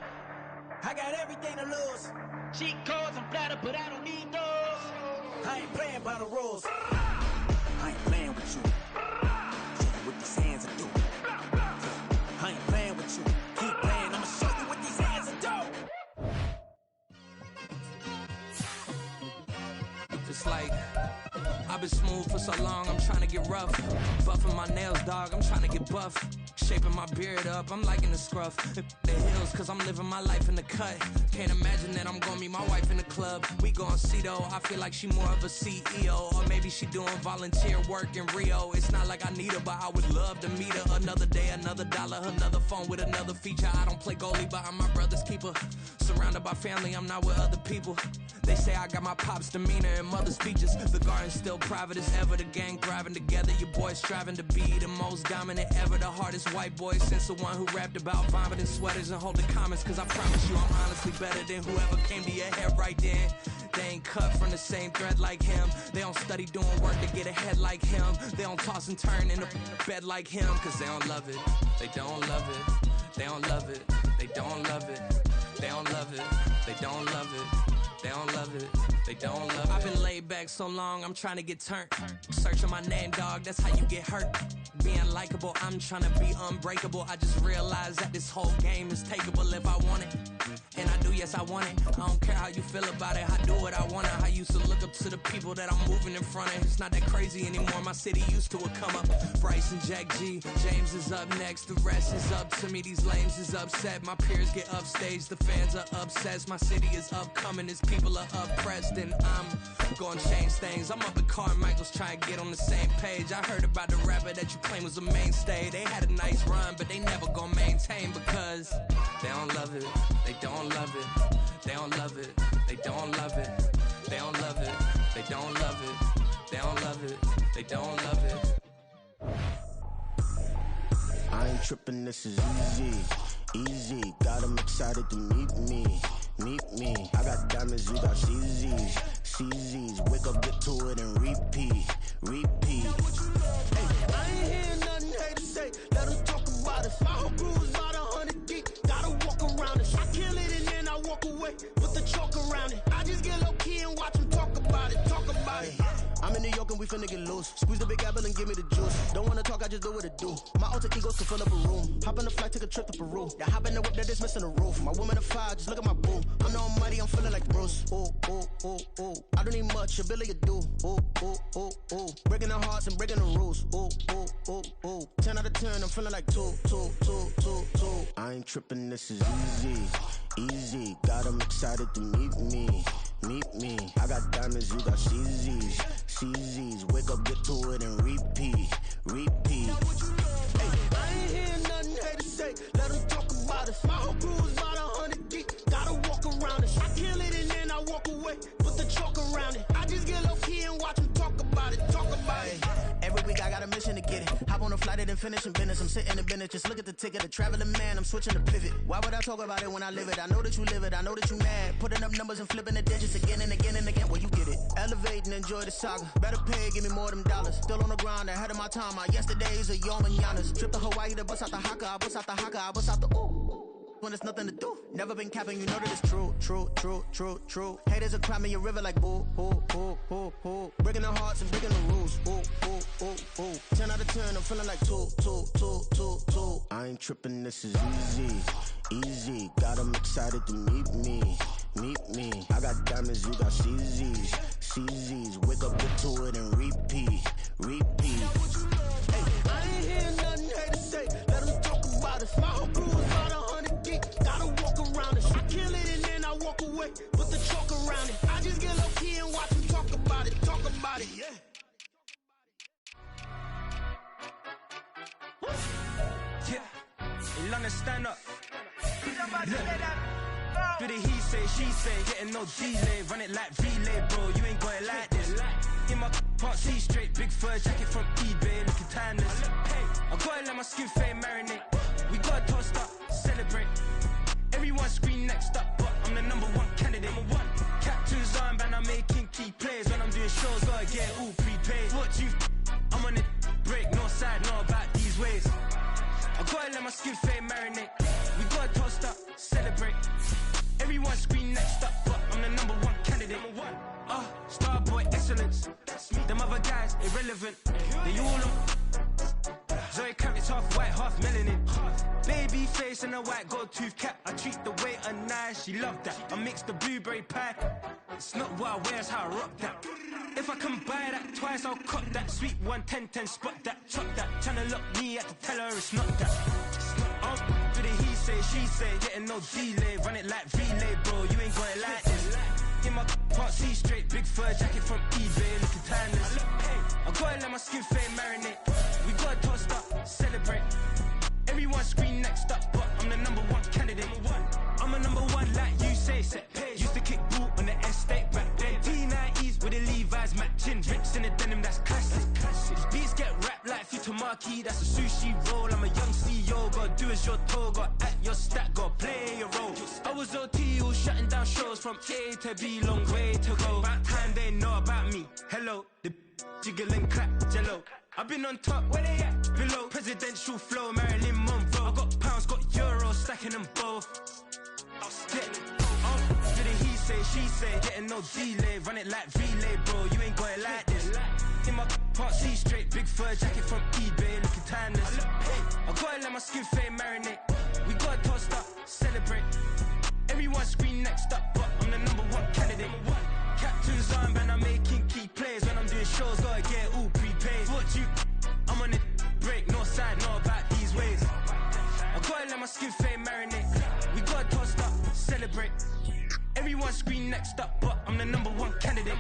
I got everything to lose. Cheat codes, I'm flattered, but I don't need those. I ain't playing by the rules. I ain't playing with you. Show you what these hands are doing. I ain't playing with you. Keep playing, I'ma show you what these hands are doing. It's like I've been smooth for so long, I'm trying to get rough. Buffing my nails, dog, I'm trying to get buff. Shaping my beard up, I'm liking the scruff. The hills, cause I'm living my life in the cut. Can't imagine that I'm gonna meet my wife in the club. We gon' see though, I feel like she more of a CEO. Or maybe she doing volunteer work in Rio. It's not like I need her, but I would love to meet her. Another day, another dollar, another phone with another feature. I don't play goalie, but I'm my brother's keeper. Surrounded by family, I'm not with other people. They say I got my pop's demeanor and mother's features. The garden's still private as ever. The gang thriving together. Your boys striving to be the most dominant ever. The hardest white boy since the one who rapped about vomiting sweaters and holding comments. Cause I promise you I'm honestly better than whoever came to your head right then. They ain't cut from the same thread like him. They don't study doing work to get ahead like him. They don't toss and turn in the bed like him. Cause they don't love it. They don't love it. They don't love it. They don't love it. They don't love it. They don't love it. They don't love it, they don't love it. I've been laid back so long, I'm trying to get turned. Searching my name, dog, that's how you get hurt. being likable. I'm trying to be unbreakable. I just realized that this whole game is takeable if I want it. And I do, yes, I want it. I don't care how you feel about it. I do what I want it. I used to look up to the people that I'm moving in front of. It's not that crazy anymore. My city used to a come up. Bryce and Jack G. James is up next. The rest is up to me. These lames is upset. My peers get upstaged. The fans are obsessed. My city is upcoming. His people are oppressed. And I'm gonna change things. I'm up at Carmichael's trying to get on the same page. I heard about the rapper that you claim was a mainstay. They had a nice run, but they never gonna maintain because they don't love it. They don't love it. They don't love it. They don't love it. They don't love it. They don't love it. They don't love it. They don't love it. I ain't tripping, this is easy, easy. Got 'em excited to meet me, meet me. I got diamonds, you got CZs, CZs. Wake up, get to it and repeat, repeat. Hey, I ain't hearing nothing haters say. Let them talk about us. My whole crew is about 100 deep. Gotta walk around it. I kill it and then I walk away with the chalk around it. I just get low key and watch them talk about it, talk about it. I'm in New York and we finna get loose. Squeeze the big apple and give me the juice. Don't wanna talk, I just do what it do. My alter ego to fill up a room. Hop on the flight, take a trip to Peru. Yeah, hop in the whip, that is missing the roof. My woman a fire, just look at my boo. I'm the almighty, I'm feeling like Bruce. Ooh, ooh, ooh, ooh. I don't need much, ability to do. Ooh, ooh, ooh, ooh. Breaking the hearts and breaking the rules. Ooh, ooh, ooh, ooh. 10 out of 10, I'm feeling like 2, 2, 2, 2, 2. I ain't tripping, this is easy, easy. Got 'em excited to meet me, meet me. I got diamonds, you got CZs, CZs. Wake up, get to it and repeat, repeat. Hey, I ain't hearing nothing haters say. Let them talk about us. My whole crew is about 100 deep. Gotta walk around it. I kill it and then I walk away. Put the chalk around it. I just get low key and watch them talk about it, talk about it. Every week I got a mission to get it. Hop on a flight and then finish in business. I'm sitting in business, just look at the ticket. A traveling man, I'm switching to pivot. Why would I talk about it when I live it? I know that you live it, I know that you mad. Putting up numbers and flipping the digits again and again and again. Well, you get it. Elevate and enjoy the saga. Better pay, give me more them dollars. Still on the grind, ahead of my time. My yesterdays are your mananas. Trip to Hawaii to bust out the haka. I bust out the haka, I bust out the ooh. When there's nothing to do. Never been capping, you know that it's true, true, true, true, true. Haters are climbing your river like boo, boo, boo, boo, boo. Breaking the hearts and breaking the rules. Ooh, ooh, ooh, ooh. 10 out of 10, I'm feeling like 2, 2, 2, 2, 2. I ain't tripping, this is easy, easy. Got 'em excited to meet me, meet me. I got diamonds, you got CZs, CZs. Wake up, get to it and repeat, repeat. Hey, I ain't hearing nothing haters say. Let them talk about us. My whole crew is about 100 deep. Gotta walk around it. I kill it and then I walk away. Put the chalk around it. I just get low key and watch them talk about it, talk about it. Yeah. Yeah, in London, stand up. Do the he say, she say, getting no delay. Run it like relay, bro, you ain't got it like this. In my can't see straight, big fur jacket from eBay, looking timeless. I gotta let my skin fade marinate. We gotta toast up, celebrate. Everyone scream next up, but I'm the #1 candidate. Captain's armband, I'm making key plays. When I'm doing shows, gotta get all prepaid. What you I'm on it, break, no side, no about these ways. I gotta let my skin fade marinate. We gotta toast up, celebrate. Everyone scream next up, but I'm the #1 candidate. Starboy excellence. Them other guys irrelevant. They all on. Zoe Kravitz half white, half melanin. Baby face and a white gold tooth cap. I treat the waiter nice, she love that. I mix the blueberry pie. It's not what I wear, it's how I rock that. If I can buy that twice, I'll cop that. Sweet 110, spot that, chop that. Tryna lock me at the teller, it's not that. Do the he say, she say, getting no delay. Run it like relay, bro, you ain't got it like this. In my can't see straight, big fur jacket from eBay, looking timeless. I gotta let my skin fade marinate. We gotta toast up, celebrate. Everyone scream next up, but I'm the #1 candidate. I'm a #1 like you say, set page. Used to kick boot on the estate back then. T90s with the Levi's matching. Rips in the denim, that's classic. These beats get wrapped like Futamaki, that's a sushi roll. I'm a young CEO, gotta do as you're told. Gotta act your stat, gotta play your role. I was OT, all shutting down shows from A to B, long way to go. About time they know about me. Hello, the jiggle and clap, jello. I've been on top, where they at? Below, presidential flow, Marilyn Monroe. I got pounds, got euros, stacking them both. Yeah. Do the he say, she say, getting no delay. Run it like relay, bro, you ain't got it like this. in my part C straight, big fur jacket from eBay, looking timeless. I gotta let my skin fade marinate. We gotta toast up, celebrate. Everyone scream next up, but I'm the #1 candidate. Captain's armband, I'm making key plays. When I'm doing shows, gotta get it all prepaid. What you? I'm on it break, no sign, know about these ways. I gotta let my skin fade marinate. We gotta toast up, celebrate. Everyone scream next up, but I'm the #1 candidate.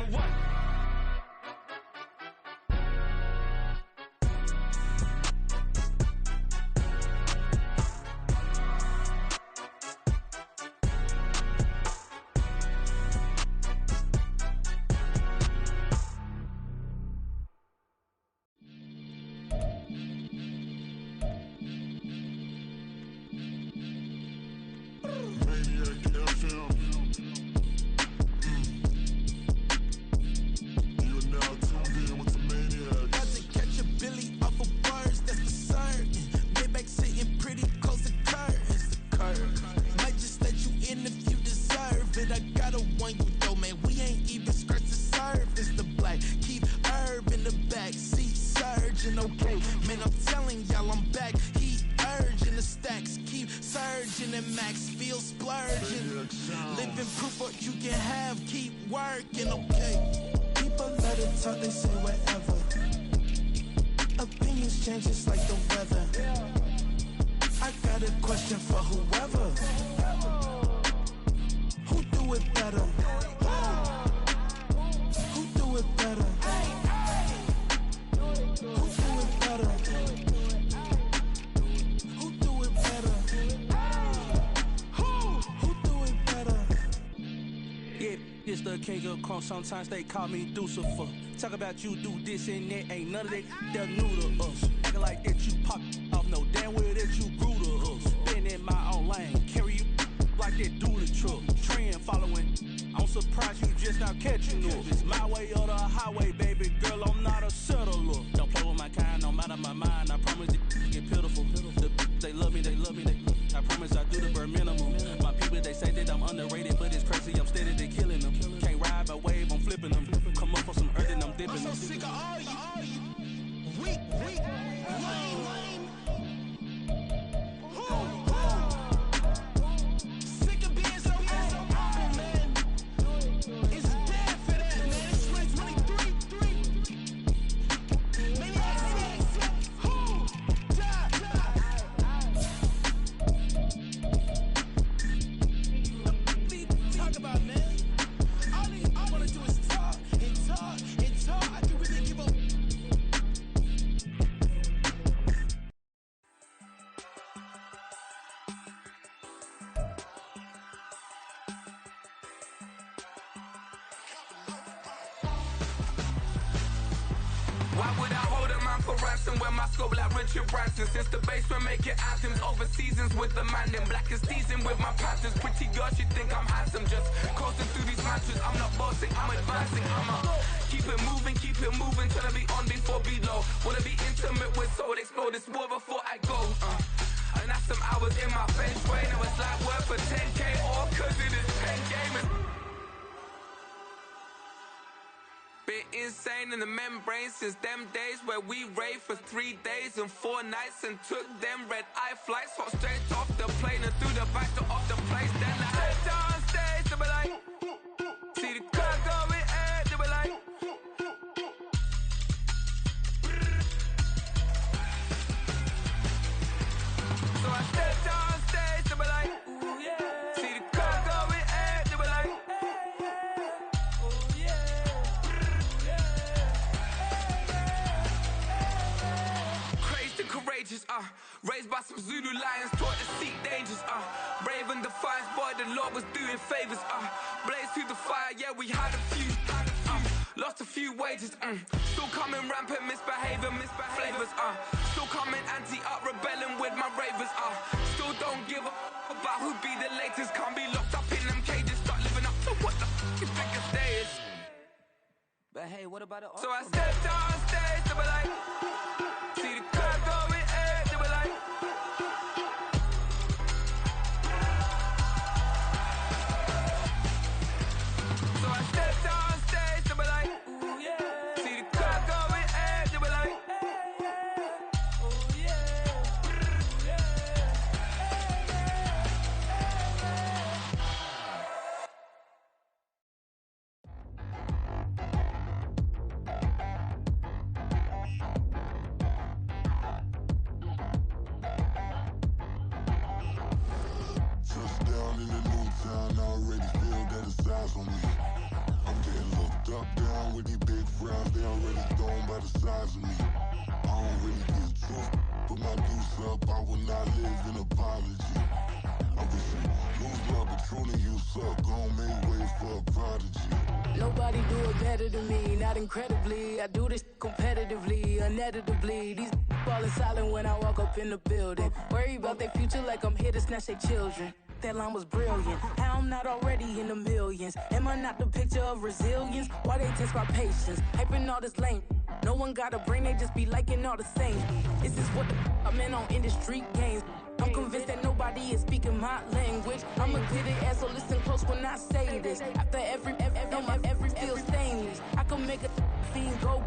Sometimes they call me Lucifer. Talk about you do this and that, ain't none of that. They're new to us. Acting like that you pop off, no damn well that you grew to us. Been in my own lane, carry you like that dually truck. Trend following, I'm surprised you just now catching us. It's my way or the highway, baby girl, I'm not a settler. Don't play with my kind, no matter my mind. I promise it get pitiful. They love me, I promise I do the bare minimum. My people, they say that I'm underrated, but it's crazy, I'm steady, they killing them. Can't ride my wave, I'm flipping them. Come up for some earth and I'm dipping them. I'm so sick of all you. Weak, lame. Sick of being so humble, man. It's dead for that, man. It's 2023. Maniacs. Talk about, man. All I wanna do is talk and talk and talk. I can really give up. Why would I hold a man for ransom when my scope like Richard Branson? Since the basement making anthems over seasons with the man, then black is teasing with my patterns. Pretty girls, you think I'm handsome, just coasting through these matches. I'm not bossing, I'm advancing. Keep it moving, till I be on before below. Wanna be intimate with soul, explore this war before I go. And that's some hours in my bench way. Now it's like work for 10K, all cause it is pen gaming. Been insane in the membrane since them days where we raved for 3 days and 4 nights and took them red eye flights. Hot straight off the plane and through the back door of the place. Then I stepped on stage, they were like, see the crowd going air, they were like, so I stepped on stage, they were like, ooh yeah. See the crowd going air, they were like, ooh yeah. Crazed and courageous, raised by some Zulu lions, taught to seek dangers, brave and defiant, boy, the Lord was doing favors, blaze through the fire, yeah, we had a few, lost a few wages, still coming rampant, misbehaving, flavors, still coming anti-up, rebelling with my ravers, still don't give a about who be the latest, can't be locked up in them cages, start living up to what the f*** you think a day is. But hey, what about it? So I stepped on stage, they were like, see the crowd going air, they were like, so I stepped on stage, they were like, ooh yeah. See the crowd going eyes on me. I'm getting looked up, down with these big frowns. They already thrown by the size of me. I don't really get truth. Put my deuce up, I will not live in apology. I wish you lose love, but truly you suck. Gon' make way for a prodigy. Nobody do it better than me, not incredibly. I do this competitively, uneditably. These falling silent when I walk up in the building. Worry about their future like I'm here to snatch their children. That line was brilliant. How I'm not already in the millions. Am I not the picture of resilience? Why they test my patience? Hyping all this lame. No one got a brain, they just be liking all the same. This is what the I'm in on industry games. I'm convinced that nobody is speaking my language. I'm a good ass, so listen close when I say this. After every feel stainless. I can make a fiend go.